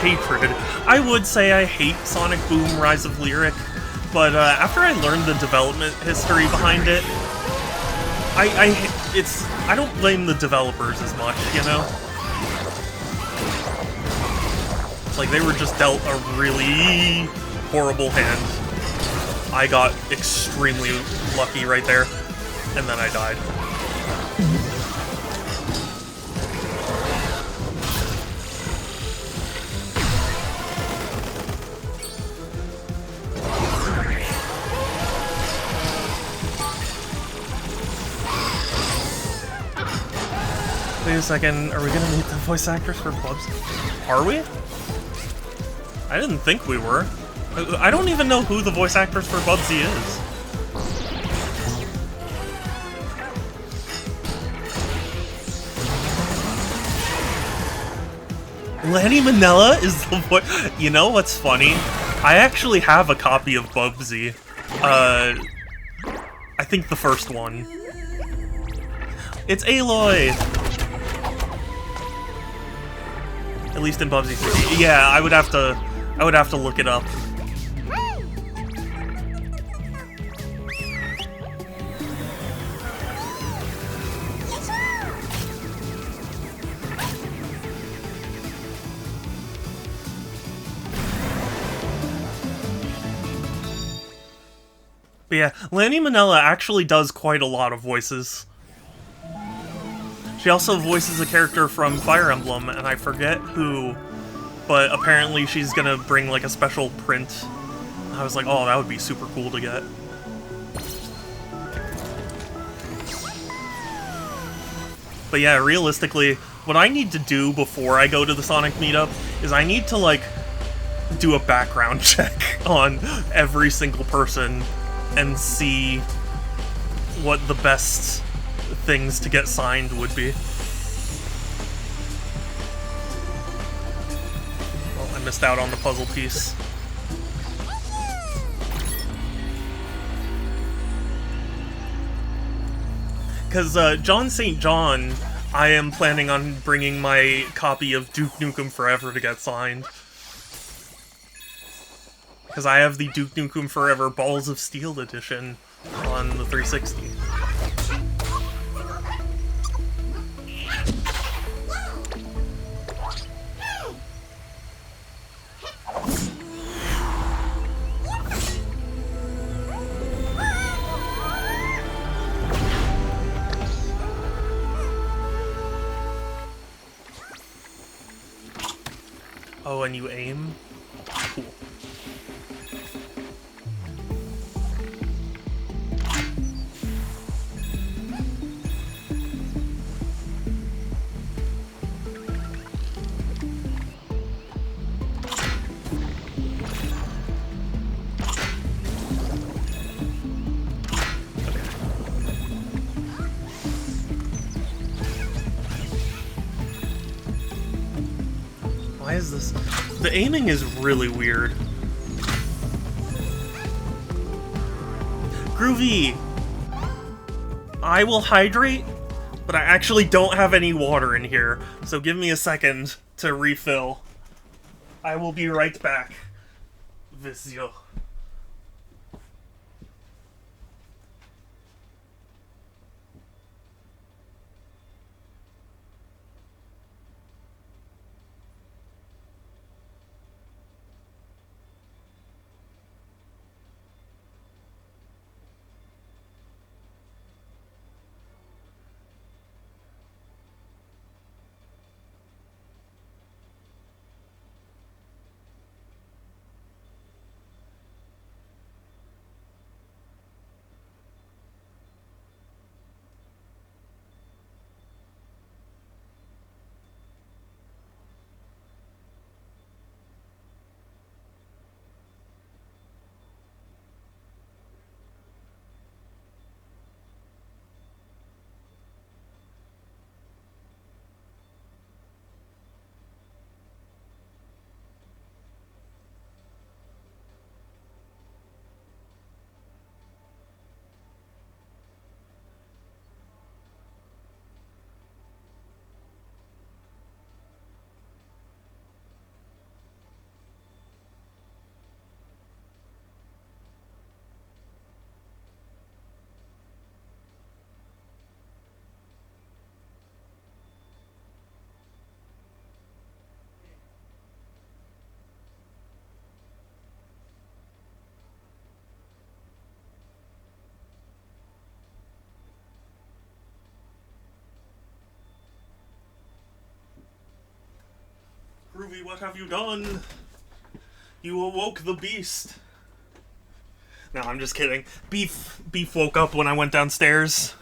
Speaker 1: hatred, I would say I hate Sonic Boom Rise of Lyric, but after I learned the development history behind it, I don't blame the developers as much, you know? It's like they were just dealt a really horrible hand. I got extremely lucky right there. And then I died. Wait a second, are we gonna meet the voice actors for Bubsy? Are we? I didn't think we were. I don't even know who the voice actors for Bubsy is. Lanny Minella is the voice. You know what's funny? I actually have a copy of Bubsy. I think the first one. It's Aloy! At least in Bubsy 3D. Yeah, I would have to look it up. But yeah, Lanny Minella actually does quite a lot of voices. She also voices a character from Fire Emblem, and I forget who, but apparently she's gonna bring like a special print I was like, oh, that would be super cool to get. But yeah, realistically, what I need to do before I go to the Sonic meetup is I need to, like, do a background check on every single person and see what the best things to get signed would be. Well, I missed out on the puzzle piece. Because John St. John, I am planning on bringing my copy of Duke Nukem Forever to get signed. Because I have the Duke Nukem Forever Balls of Steel edition on the 360. Oh, and you aim? Cool. Why is this? The aiming is really weird. Groovy! I will hydrate, but I actually don't have any water in here, so give me a second to refill. I will be right back. Visio. Groovy, what have you done? You awoke the beast. No, I'm just kidding. Beef woke up when I went downstairs.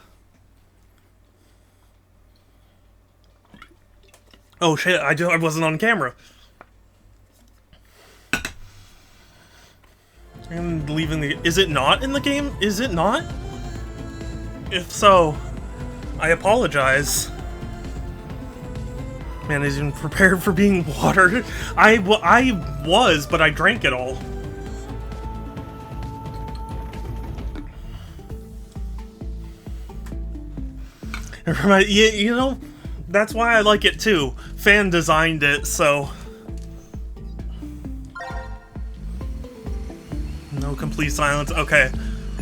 Speaker 1: Oh shit, I wasn't on camera. I'm leaving the... Is it not in the game? Is it not? If so, I apologize. Man, is even prepared for being watered. I was, but I drank it all. You know, that's why I like it too. Fan designed it, so... No complete silence. Okay,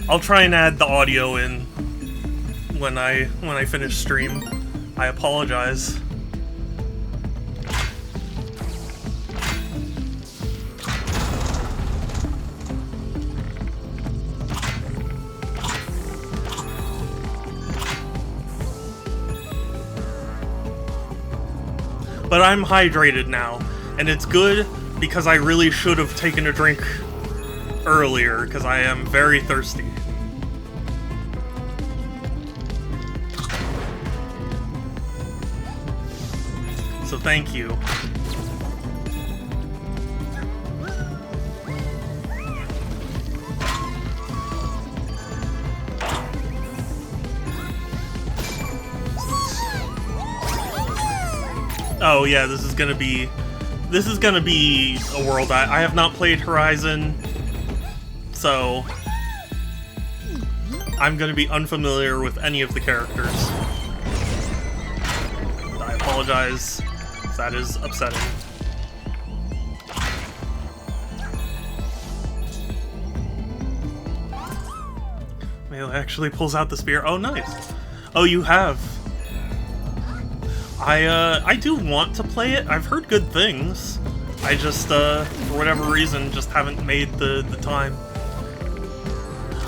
Speaker 1: I'll try and add the audio in when I finish stream. I apologize. But I'm hydrated now, and it's good because I really should have taken a drink earlier, because I am very thirsty. So thank you. Oh yeah, this is gonna be a world I have not played Horizon, so I'm gonna be unfamiliar with any of the characters. I apologize if that is upsetting. Melee actually pulls out the spear. Oh, nice. Oh, you have. I do want to play it. I've heard good things. I just, for whatever reason, just haven't made the time.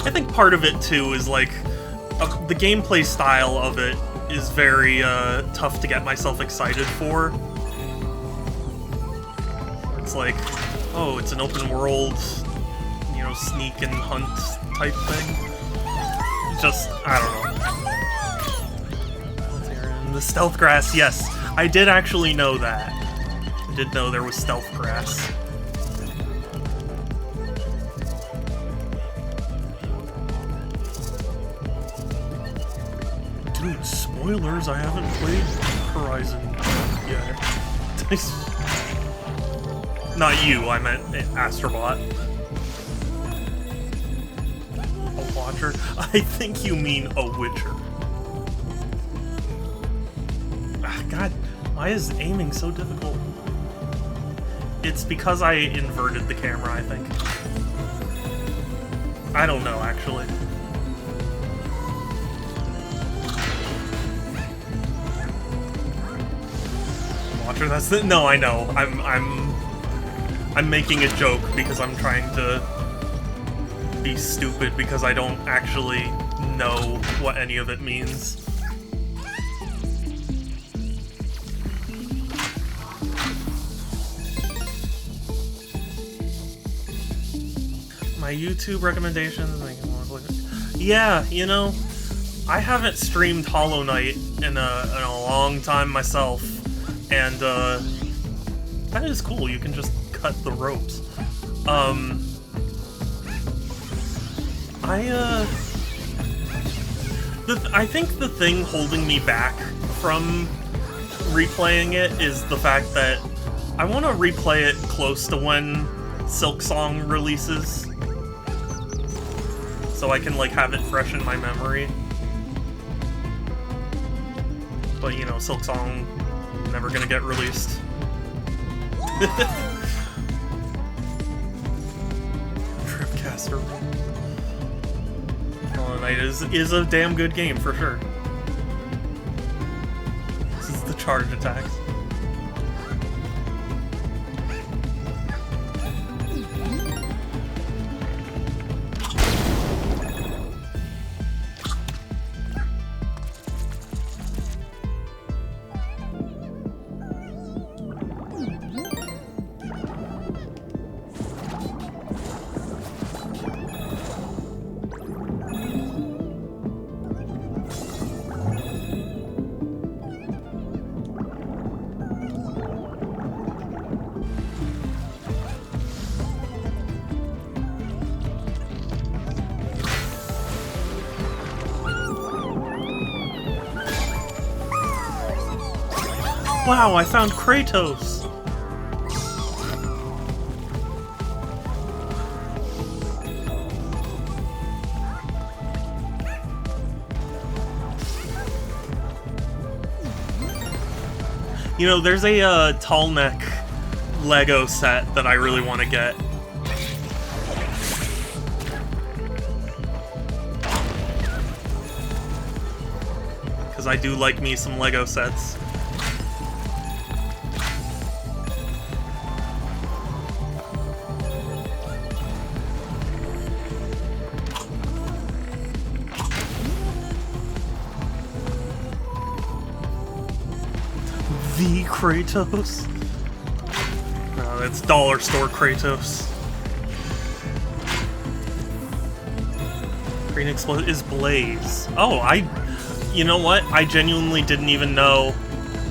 Speaker 1: I think part of it, too, is, like, the gameplay style of it is very, tough to get myself excited for. It's like, oh, it's an open world, you know, sneak and hunt type thing. Just, I don't know. The stealth grass, yes. I did actually know that. I did know there was stealth grass. Dude, spoilers, I haven't played Horizon yet. Not you, I meant Astro Bot. A watcher? I think you mean a witcher. God, why is aiming so difficult? It's because I inverted the camera, I think. I don't know, actually. Watcher, that's the— no, I know. I'm making a joke because I'm trying to be stupid because I don't actually know what any of it means. My YouTube recommendations. Yeah, you know, I haven't streamed Hollow Knight in a long time myself, and that is cool. You can just cut the ropes. I think the thing holding me back from replaying it is the fact that I want to replay it close to when Silksong releases, so I can, like, have it fresh in my memory. But, you know, Silksong never gonna get released. Tripcaster. Hollow Knight is a damn good game, for sure. This is the charge attacks. Wow, I found Kratos! You know, there's a tall neck Lego set that I really want to get. Because I do like me some Lego sets. The Kratos? No, that's dollar store Kratos. Green Explode is Blaze. Oh, you know what? I genuinely didn't even know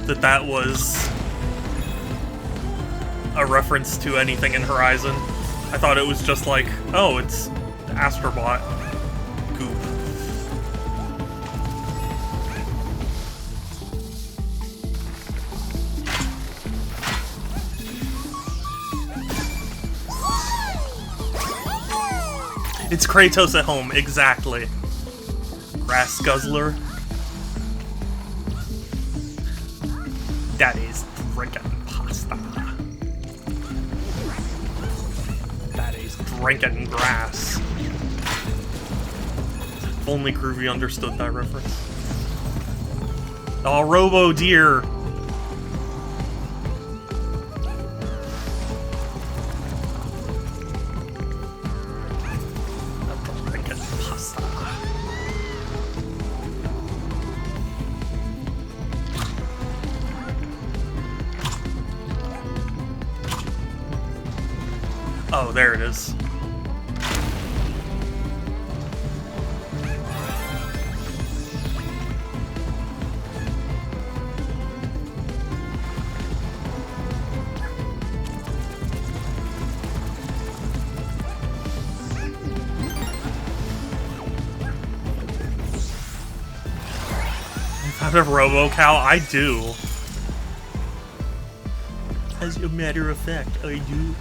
Speaker 1: that that was a reference to anything in Horizon. I thought it was just like, oh, it's Astro Bot goop. It's Kratos at home, exactly. Grass Guzzler. Daddy's drinking pasta. Daddy's drinking grass. If only Groovy understood that reference. Oh, Robo Deer. Drinking pasta. Oh, there it is. Found a RoboCow? I do. As a matter of fact, I do.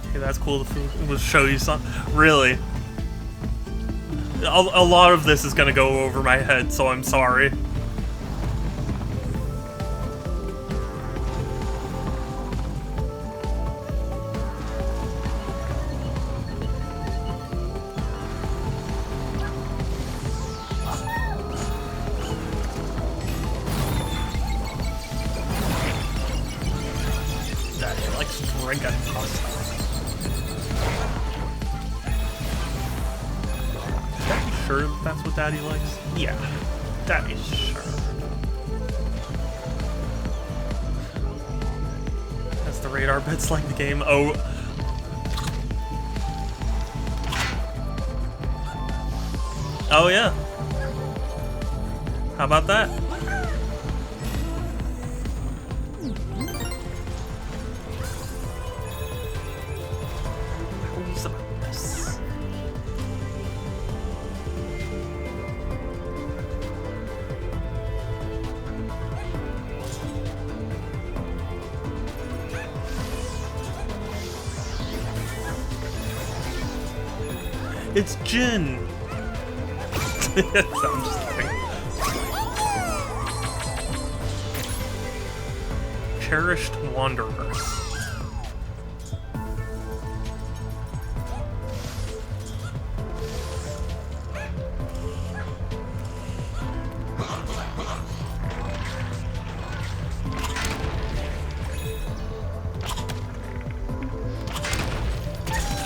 Speaker 1: Okay, that's cool. We'll show you some. Really? A lot of this is gonna go over my head, so I'm sorry. Daddy likes drinking pasta. Daddy sure that's what Daddy likes? Yeah, Daddy's sure. That's the radar bits like the game. Oh. Oh yeah. How about that? Who's about this? It's Jin. I'm just kidding. Cherished Wanderers.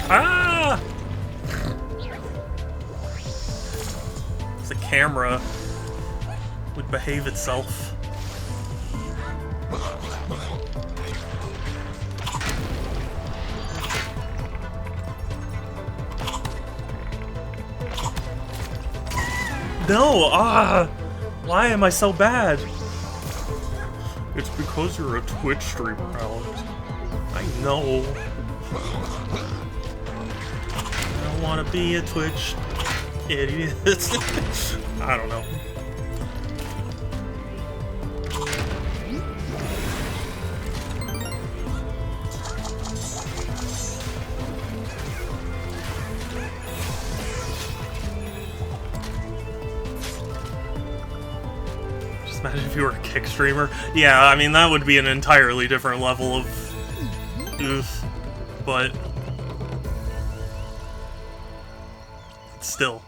Speaker 1: Ah! The camera would behave itself. No! Ah! Why am I so bad? It's because you're a Twitch streamer, Alex. I know. I don't want to be a Twitch idiot. I don't know. Just imagine if you were a kick streamer. Yeah, I mean, that would be an entirely different level of oof. But still.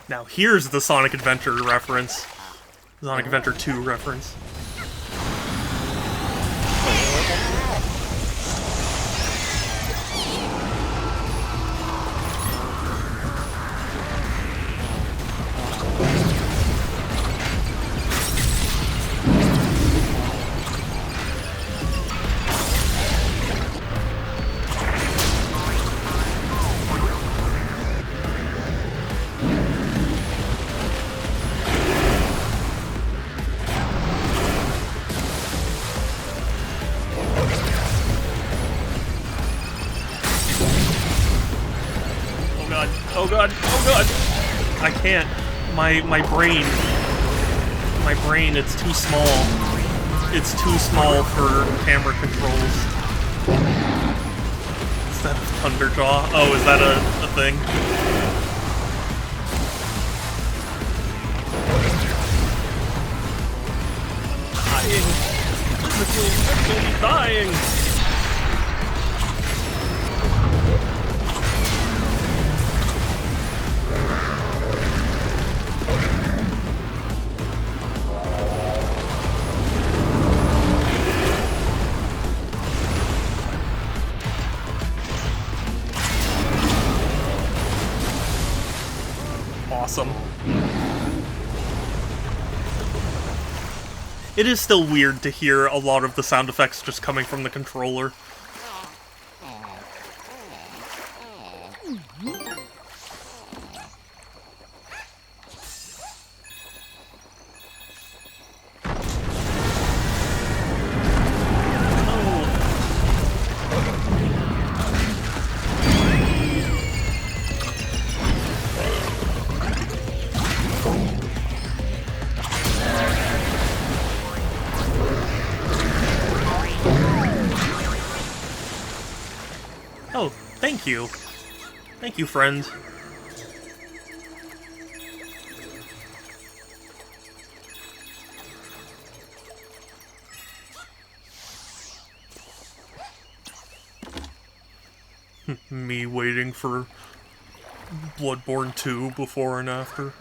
Speaker 1: Now here's the Sonic Adventure reference. Sonic Adventure 2 reference. god. Oh god. Oh god. I can't. My brain. My brain, it's too small. It's too small for camera controls. Is that Thunderjaw? Oh, is that a thing? Dying! I'm dying! Awesome. It is still weird to hear a lot of the sound effects just coming from the controller. Oh, thank you. Thank you, friend. Me waiting for Bloodborne 2 before and after.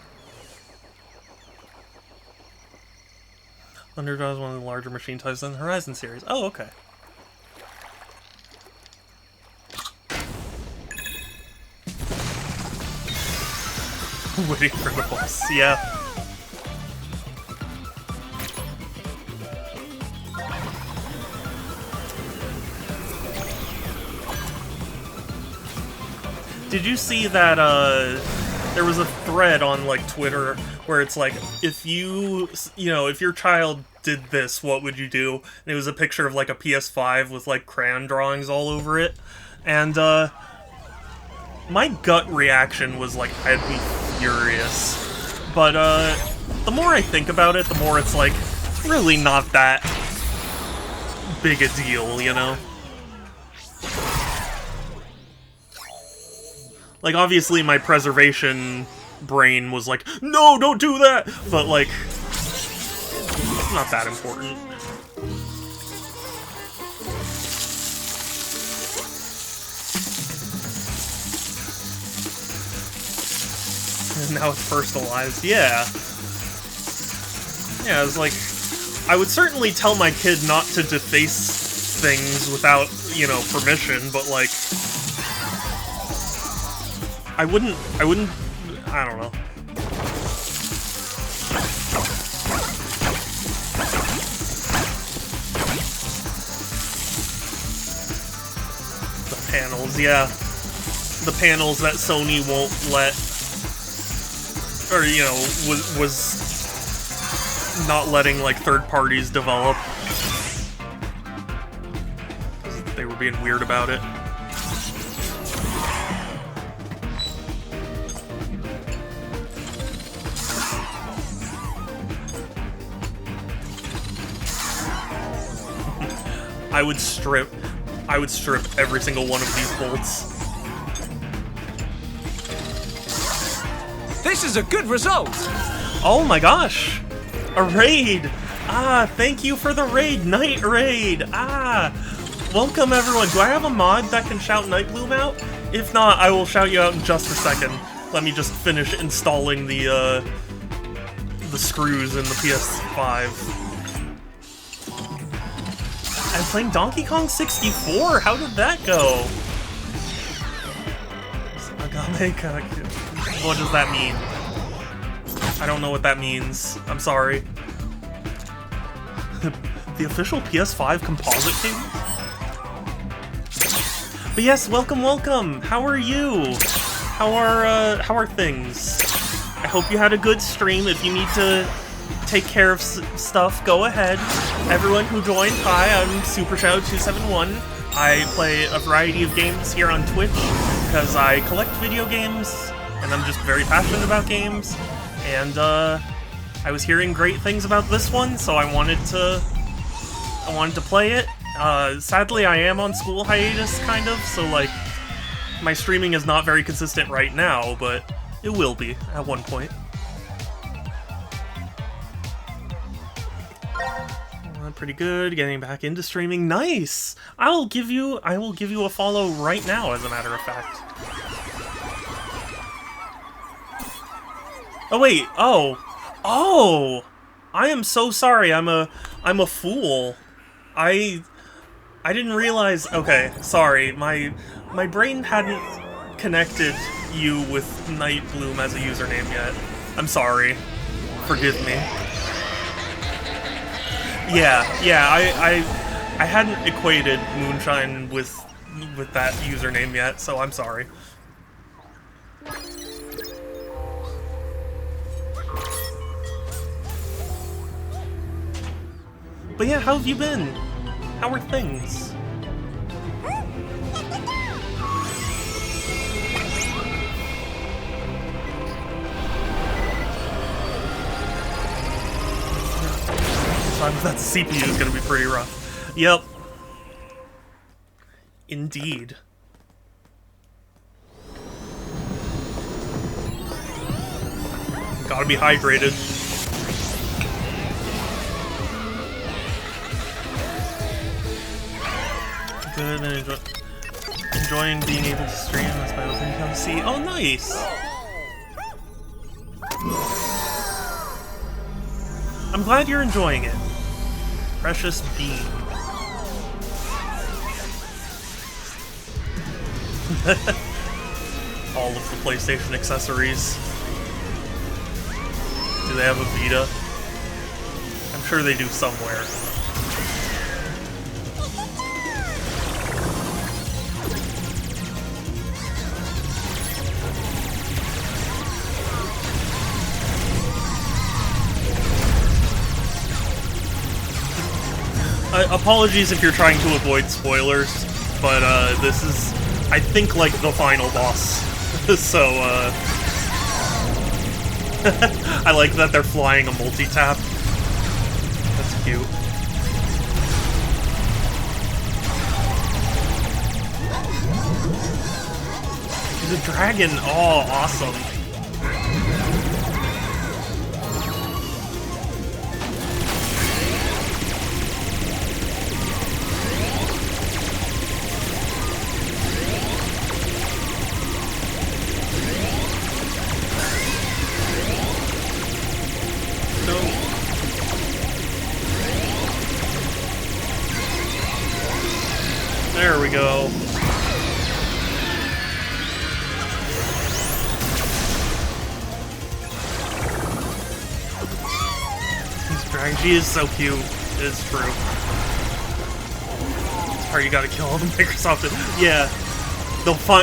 Speaker 1: Thunderjaw is one of the larger machine types in the Horizon series. Oh, okay. Waiting for the boss, yeah. Did you see that, there was a thread on, like, Twitter where it's like, if if your child did this, what would you do? And it was a picture of, like, a PS5 with, like, crayon drawings all over it. And, my gut reaction was, like, I'd be furious. But, the more I think about it, the more it's, like, really not that big a deal, you know? Like, obviously my preservation brain was like, no, don't do that! But, like, it's not that important. And now it's personalized, yeah. Yeah, it's like, I would certainly tell my kid not to deface things without, permission, but, like, I wouldn't, I don't know. The panels, yeah. The panels that Sony won't let, or, was not letting, like, third parties develop. They were being weird about it. I would strip every single one of these bolts.
Speaker 6: This is a good result!
Speaker 1: Oh my gosh! A raid! Ah, thank you for the raid! Night raid! Ah! Welcome everyone! Do I have a mod that can shout Nightbloom out? If not, I will shout you out in just a second. Let me just finish installing the screws in the PS5. I'm playing Donkey Kong 64? How did that go? What does that mean? I don't know what that means. I'm sorry. The official PS5 composite cable? But yes, welcome! How are you? How are things? I hope you had a good stream. If you need to take care of stuff, go ahead. Everyone who joined, hi, I'm Super Shadow 271. I play a variety of games here on Twitch because I collect video games and I'm just very passionate about games. And I was hearing great things about this one, so I wanted to play it. Sadly, I am on school hiatus, kind of, so like my streaming is not very consistent right now, but it will be at one point. Pretty good. Getting back into streaming. Nice. I will give you a follow right now, as a matter of fact. Oh wait. Oh. I am so sorry. I'm a fool. I didn't realize. Okay, sorry. My brain hadn't connected you with Night Bloom as a username yet. I'm sorry. Forgive me. Yeah, I hadn't equated Moonshine with that username yet, so I'm sorry. But yeah, how have you been? How are things? That CPU is gonna be pretty rough. Yep. Indeed. Gotta be hydrated. Good, and enjoying being able to stream. That's my opening come to see. Oh, nice! I'm glad you're enjoying it. Precious Bean. All of the PlayStation accessories. Do they have a Vita? I'm sure they do somewhere. Apologies if you're trying to avoid spoilers, but this is, I think, like, the final boss. So, I like that they're flying a multi-tap. That's cute. He's a dragon! Oh, awesome. There we go. She is so cute. It is true. Or you gotta kill all the Microsoft. Yeah.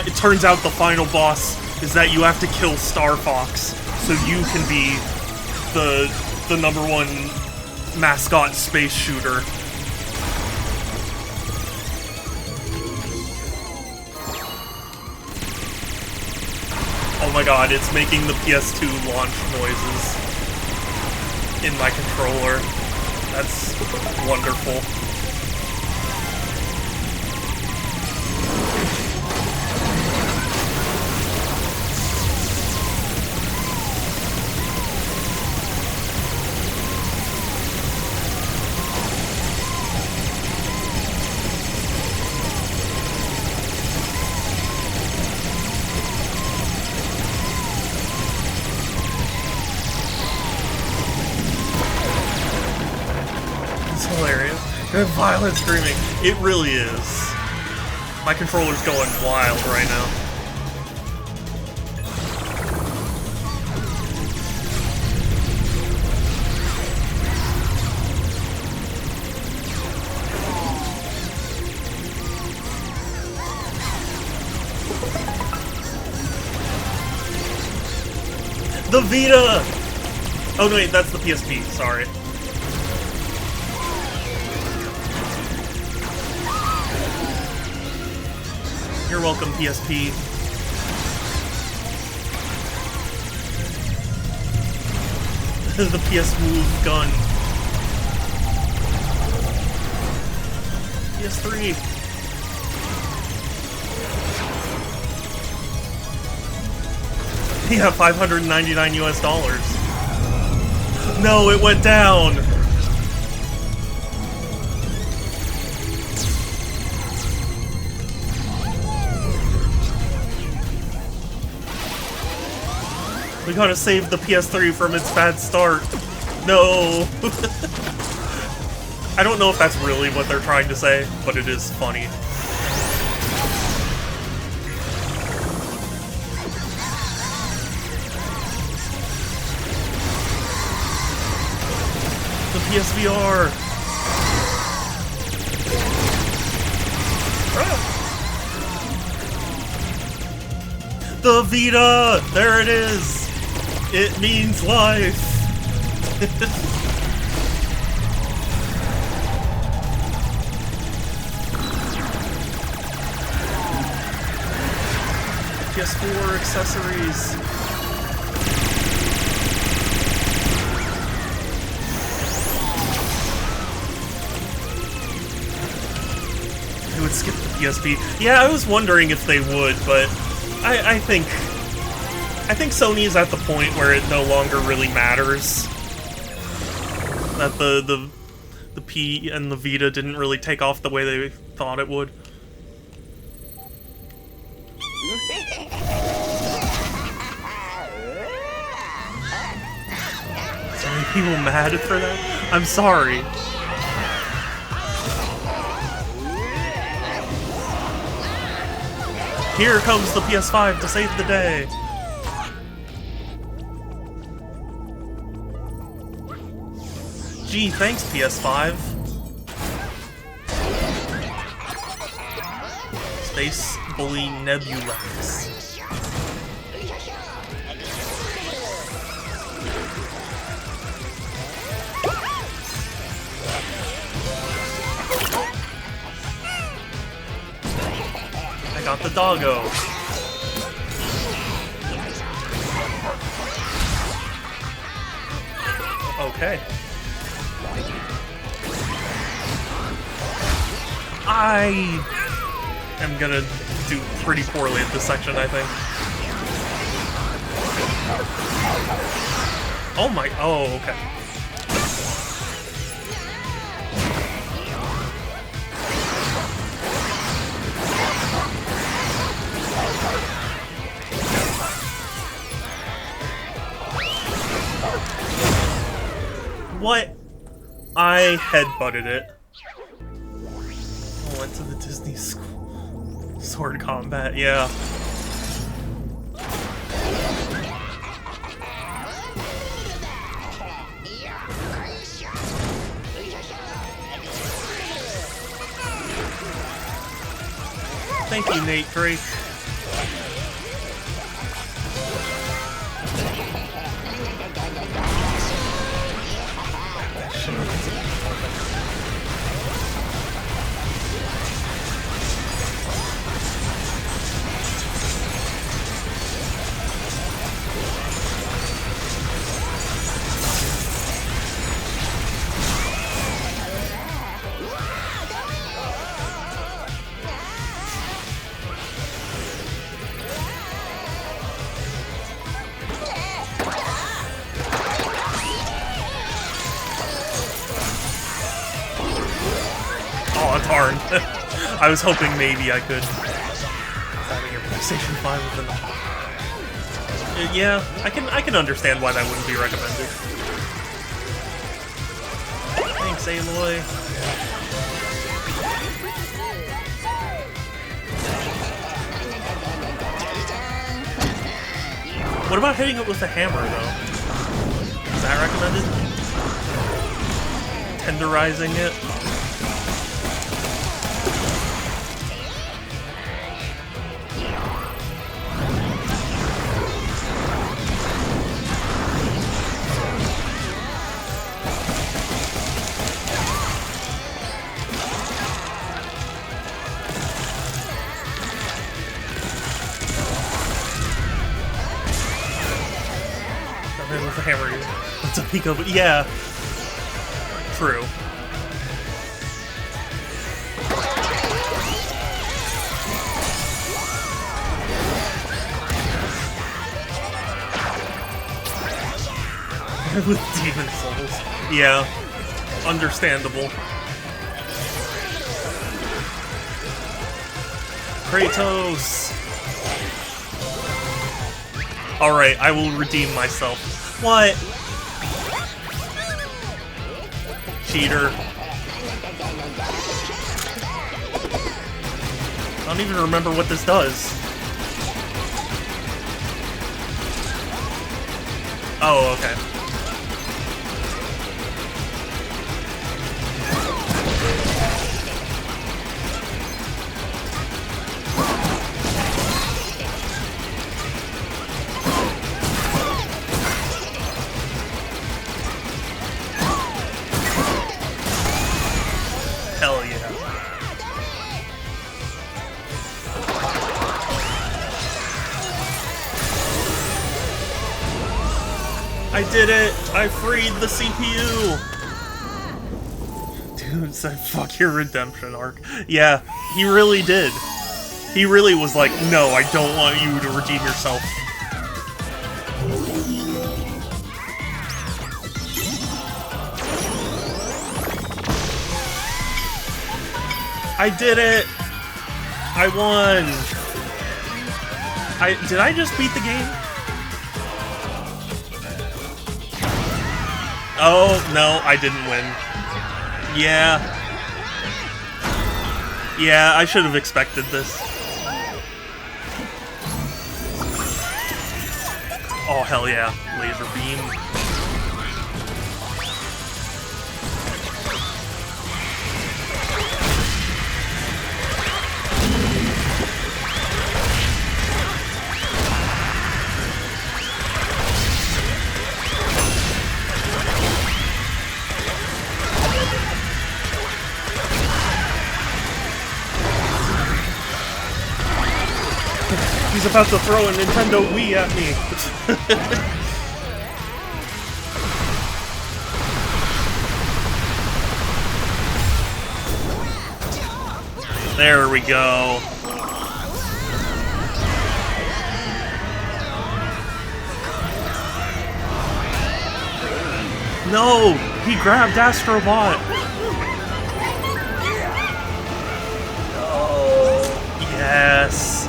Speaker 1: It turns out the final boss is that you have to kill Star Fox so you can be the #1 mascot space shooter. Oh my god, it's making the PS2 launch noises in my controller. That's wonderful. Violent screaming. It really is. My controller's going wild right now. The Vita! Oh no, wait, that's the PSP, sorry. You're welcome, PSP. The PS Move gun. PS3. Yeah, $599 US. No, it went down! We gotta save the PS3 from its bad start. No! I don't know if that's really what they're trying to say, but it is funny. The PSVR! The Vita! There it is! It means life! PS4 accessories. They would skip the PSP. Yeah, I was wondering if they would, but I think Sony's at the point where it no longer really matters that the P and the Vita didn't really take off the way they thought it would. So many people mad for that? I'm sorry. Here comes the PS5 to save the day. Gee, thanks, PS5. Space Bully Nebulax. I got the doggo. Okay. I am gonna do pretty poorly at this section, I think. Oh my, oh, okay. What? I headbutted it. Went to the Disney school. Sword combat, yeah. Thank you, Nate Drake. Darn. I was hoping maybe I could. Having your PlayStation 5 with an... yeah, I can understand why that wouldn't be recommended. Thanks, Aloy. What about hitting it with a hammer, though? Is that recommended? Tenderizing it? with the hammer. It's a peekaboo. Yeah. True. With demon souls. Yeah. Understandable. Kratos! Alright, I will redeem myself. What? Cheater. I don't even remember what this does. Oh, okay. Hell yeah. I did it! I freed the CPU! Dude said, fuck your redemption arc. Yeah, he really did. He really was like, no, I don't want you to redeem yourself. I did it! I won! Did I just beat the game? Oh, no, I didn't win. Yeah. Yeah, I should have expected this. Oh, hell yeah. Laser beam. He's about to throw a Nintendo Wii at me. There we go. No! He grabbed Astro Bot! No! Yes!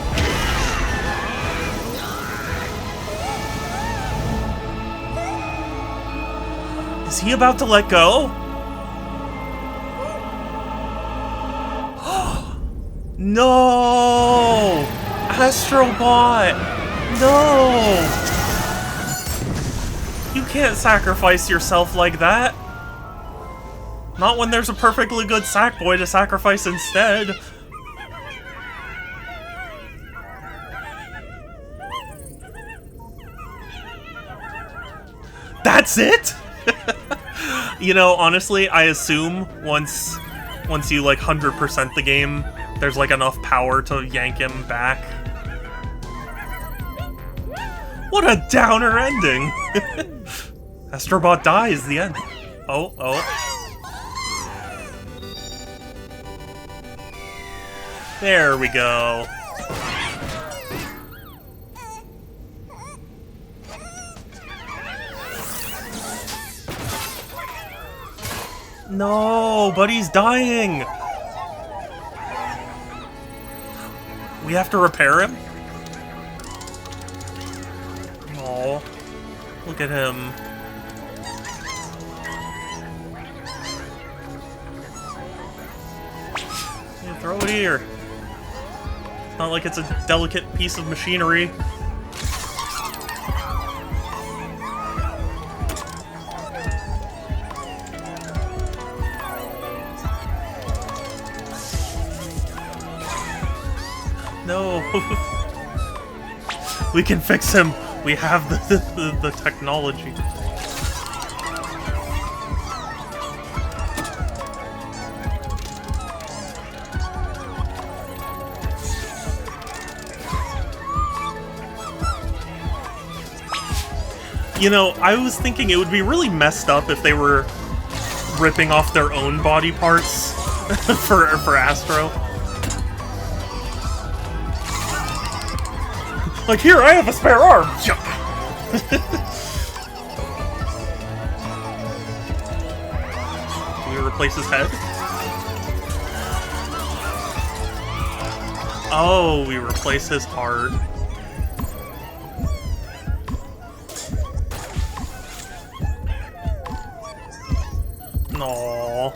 Speaker 1: Is he about to let go? No! Astro Bot! No! You can't sacrifice yourself like that. Not when there's a perfectly good Sackboy to sacrifice instead. That's it? You know, honestly, I assume once you like 100% the game, there's like enough power to yank him back. What a downer ending! Astro Bot dies, the end. Oh. There we go. No, but he's dying! We have to repair him? Oh, look at him. Yeah, throw it here. It's not like it's a delicate piece of machinery. No. We can fix him. We have the technology. You know, I was thinking it would be really messed up if they were ripping off their own body parts for Astro. Like, here, I have a spare arm! Do we replace his head? Oh, we replace his heart. Aww.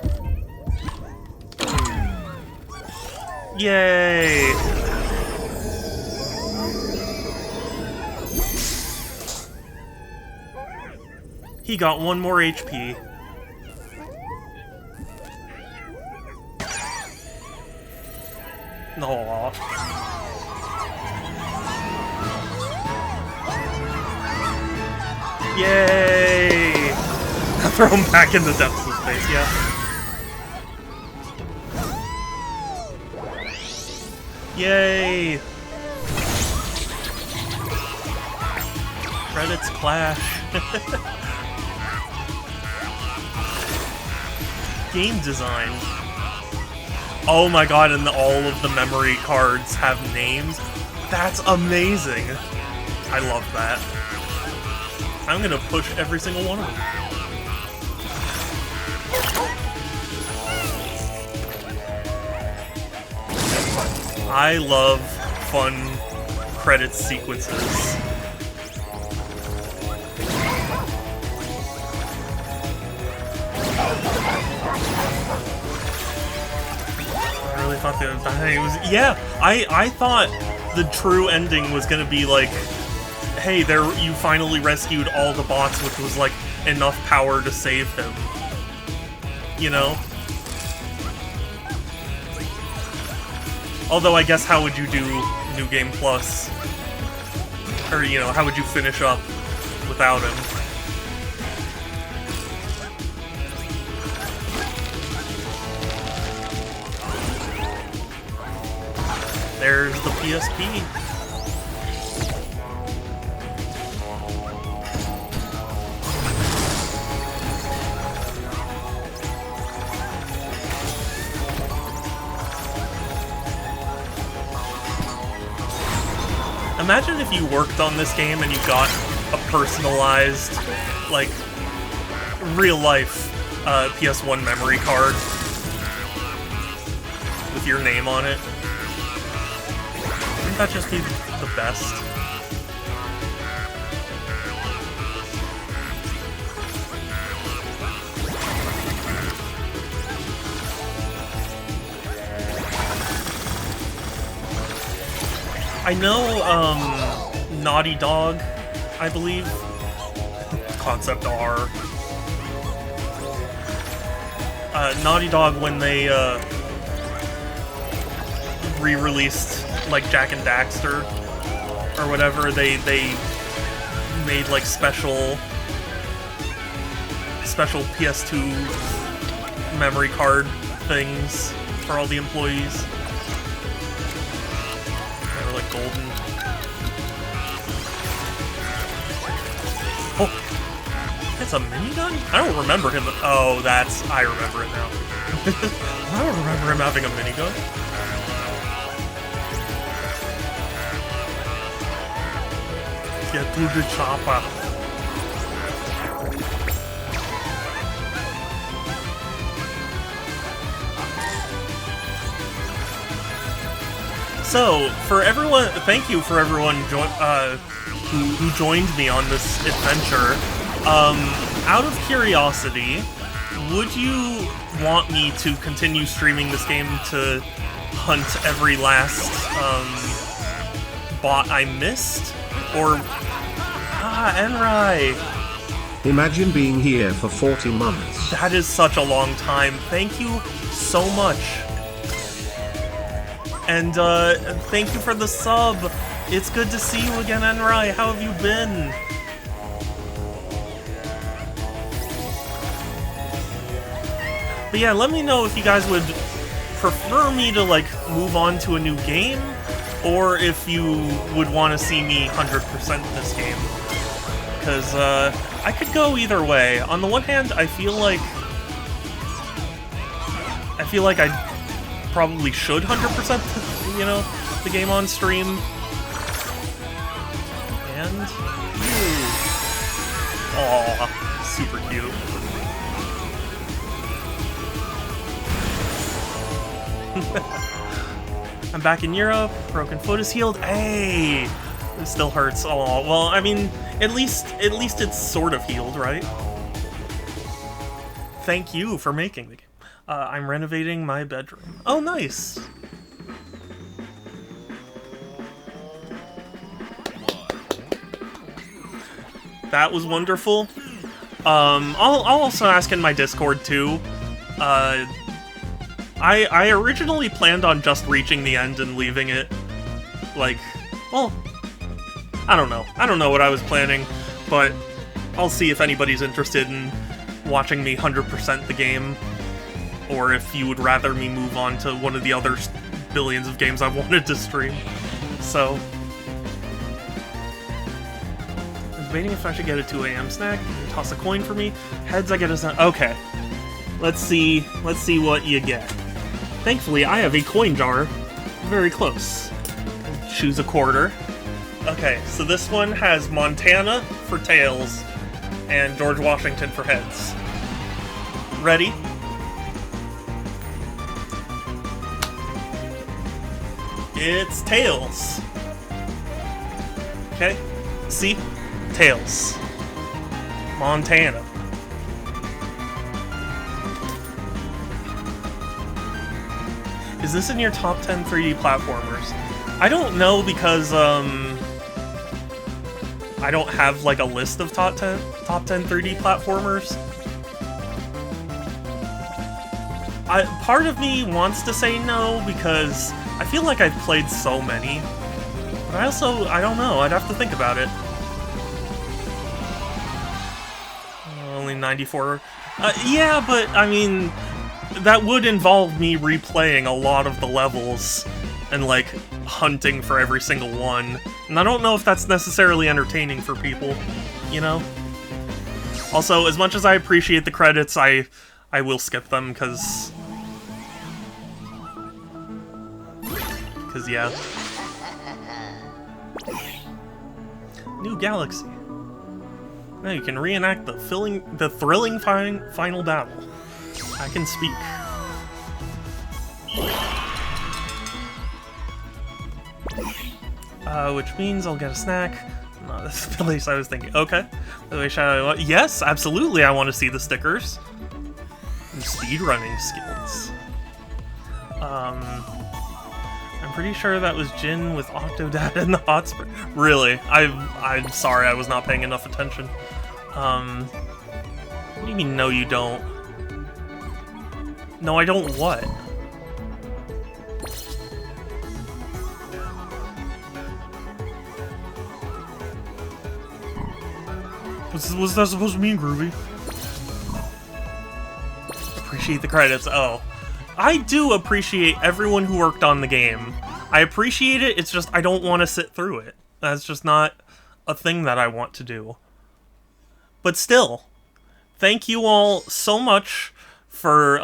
Speaker 1: Yay! He got 1 more HP. Aww. Yay! Throw him back in the depths of space, yeah. Yay! Credits clash. Game design. Oh my god, and all of the memory cards have names? That's amazing! I love that. I'm gonna push every single one of them. I love fun credit sequences. I really thought the ending was... Yeah, I thought the true ending was gonna be like, hey, there you finally rescued all the bots, which was like enough power to save him. You know? Although I guess how would you do New Game Plus? Or, you know, how would you finish up without him? There's the PSP. Imagine if you worked on this game and you got a personalized, like, real-life PS1 memory card with your name on it. Wouldn't that just be the best? I know, Naughty Dog, I believe. Concept R. Naughty Dog, when they, re-released, like, Jak and Daxter, or whatever, they made, like, special PS2 memory card things for all the employees. Golden. Oh, it's a minigun? I don't remember him. Oh, I remember it now. I don't remember him having a minigun. Get to the chopper. So, for everyone, thank you for everyone who joined me on this adventure. Out of curiosity, would you want me to continue streaming this game to hunt every last bot I missed? Or... Enrai!
Speaker 2: Imagine being here for 40 months.
Speaker 1: That is such a long time. Thank you so much. And, thank you for the sub. It's good to see you again, Enrai. How have you been? But yeah, let me know if you guys would prefer me to, like, move on to a new game, or if you would want to see me 100% this game. because I could go either way. On the one hand, I feel like I probably should 100%, you know, the game on stream. And aw, super cute. I'm back in Europe. Broken foot is healed. Hey, it still hurts. Oh, well, I mean, at least it's sort of healed, right? Thank you for making the game. I'm renovating my bedroom. Oh, nice. That was wonderful. I'll also ask in my Discord too. I originally planned on just reaching the end and leaving it, like, well, I don't know. I don't know what I was planning, but I'll see if anybody's interested in watching me 100% the game, or if you would rather me move on to one of the other billions of games I've wanted to stream. So, I'm debating if I should get a 2 a.m. snack. Toss a coin for me. Heads, I get a snack. Okay. Let's see what you get. Thankfully, I have a coin jar very close. Choose a quarter. Okay, so this one has Montana for tails and George Washington for heads. Ready? It's tails. Okay, see? Tails. Montana. Is this in your top 10 3D platformers? I don't know because, I don't have, like, a list of top 10 3D platformers. Part of me wants to say no because I feel like I've played so many. But I don't know, I'd have to think about it. Only 94. Yeah, but, I mean, that would involve me replaying a lot of the levels and, like, hunting for every single one. And I don't know if that's necessarily entertaining for people, you know? Also, as much as I appreciate the credits, I will skip them, because, yeah. New galaxy. Now you can reenact the thrilling final battle. I can speak. Which means I'll get a snack. No, that's the place I was thinking. Okay. Yes, absolutely, I want to see the stickers. And speedrunning skills. I'm pretty sure that was Jin with Octodad in the hot spring. Really? I'm sorry, I was not paying enough attention. What do you mean, no you don't? No, I don't what? What's that supposed to mean, Groovy? Appreciate the credits. Oh. I do appreciate everyone who worked on the game. I appreciate it, it's just I don't want to sit through it. That's just not a thing that I want to do. But still, thank you all so much for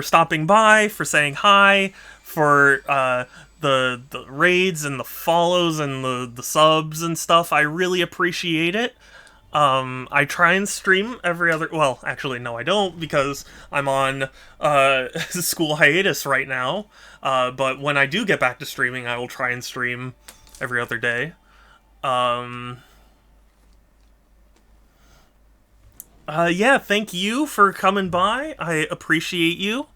Speaker 1: stopping by, for saying hi, for the raids and the follows and the subs and stuff. I really appreciate it. I try and stream every other... Well, actually, no, I don't, because I'm on school hiatus right now. But when I do get back to streaming, I will try and stream every other day. Yeah, thank you for coming by. I appreciate you.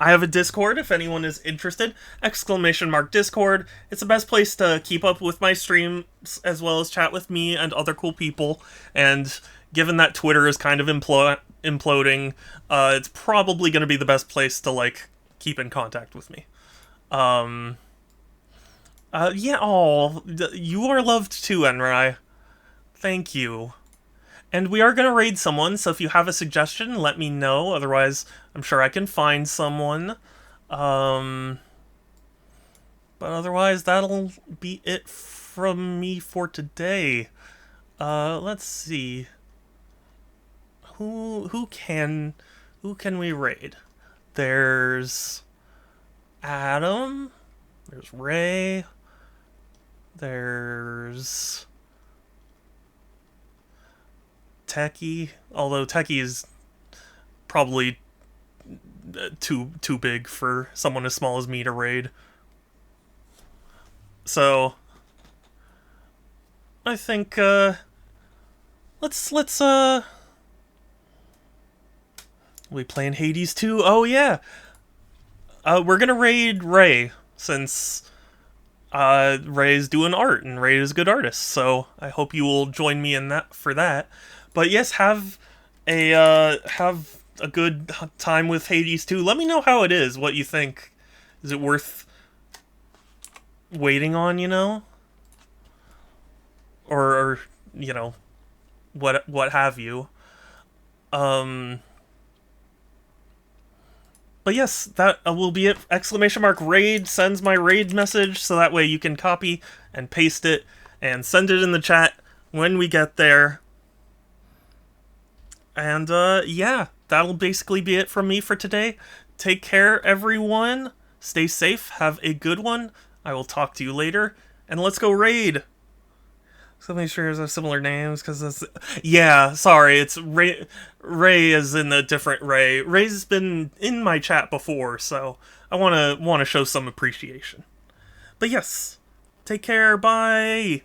Speaker 1: I have a Discord if anyone is interested. !Discord. It's the best place to keep up with my streams as well as chat with me and other cool people. And given that Twitter is kind of imploding, it's probably going to be the best place to, like, keep in contact with me. Yeah, you are loved too, Enrai. Thank you. And we are going to raid someone, so if you have a suggestion, let me know. Otherwise, I'm sure I can find someone. But otherwise, that'll be it from me for today. Let's see. Who can we raid? There's Adam. There's Ray. There's Techie. Although Techie is probably too big for someone as small as me to raid. So I think let's we playing Hades 2? Oh yeah. We're gonna raid Ray since Ray's doing art and Ray is a good artist. So I hope you will join me in that for that. But yes, have a good time with Hades 2. Let me know how it is. What you think? Is it worth waiting on? Or what have you? But yes, that will be it. !raid sends my raid message, so that way you can copy and paste it and send it in the chat when we get there. And yeah, that'll basically be it from me for today. Take care, everyone. Stay safe. Have a good one. I will talk to you later. And let's go raid. So many streamers have similar names, because that's... Yeah, sorry, it's Ray. Ray is in a different Ray. Ray's been in my chat before, so I want to show some appreciation. But yes, take care, bye!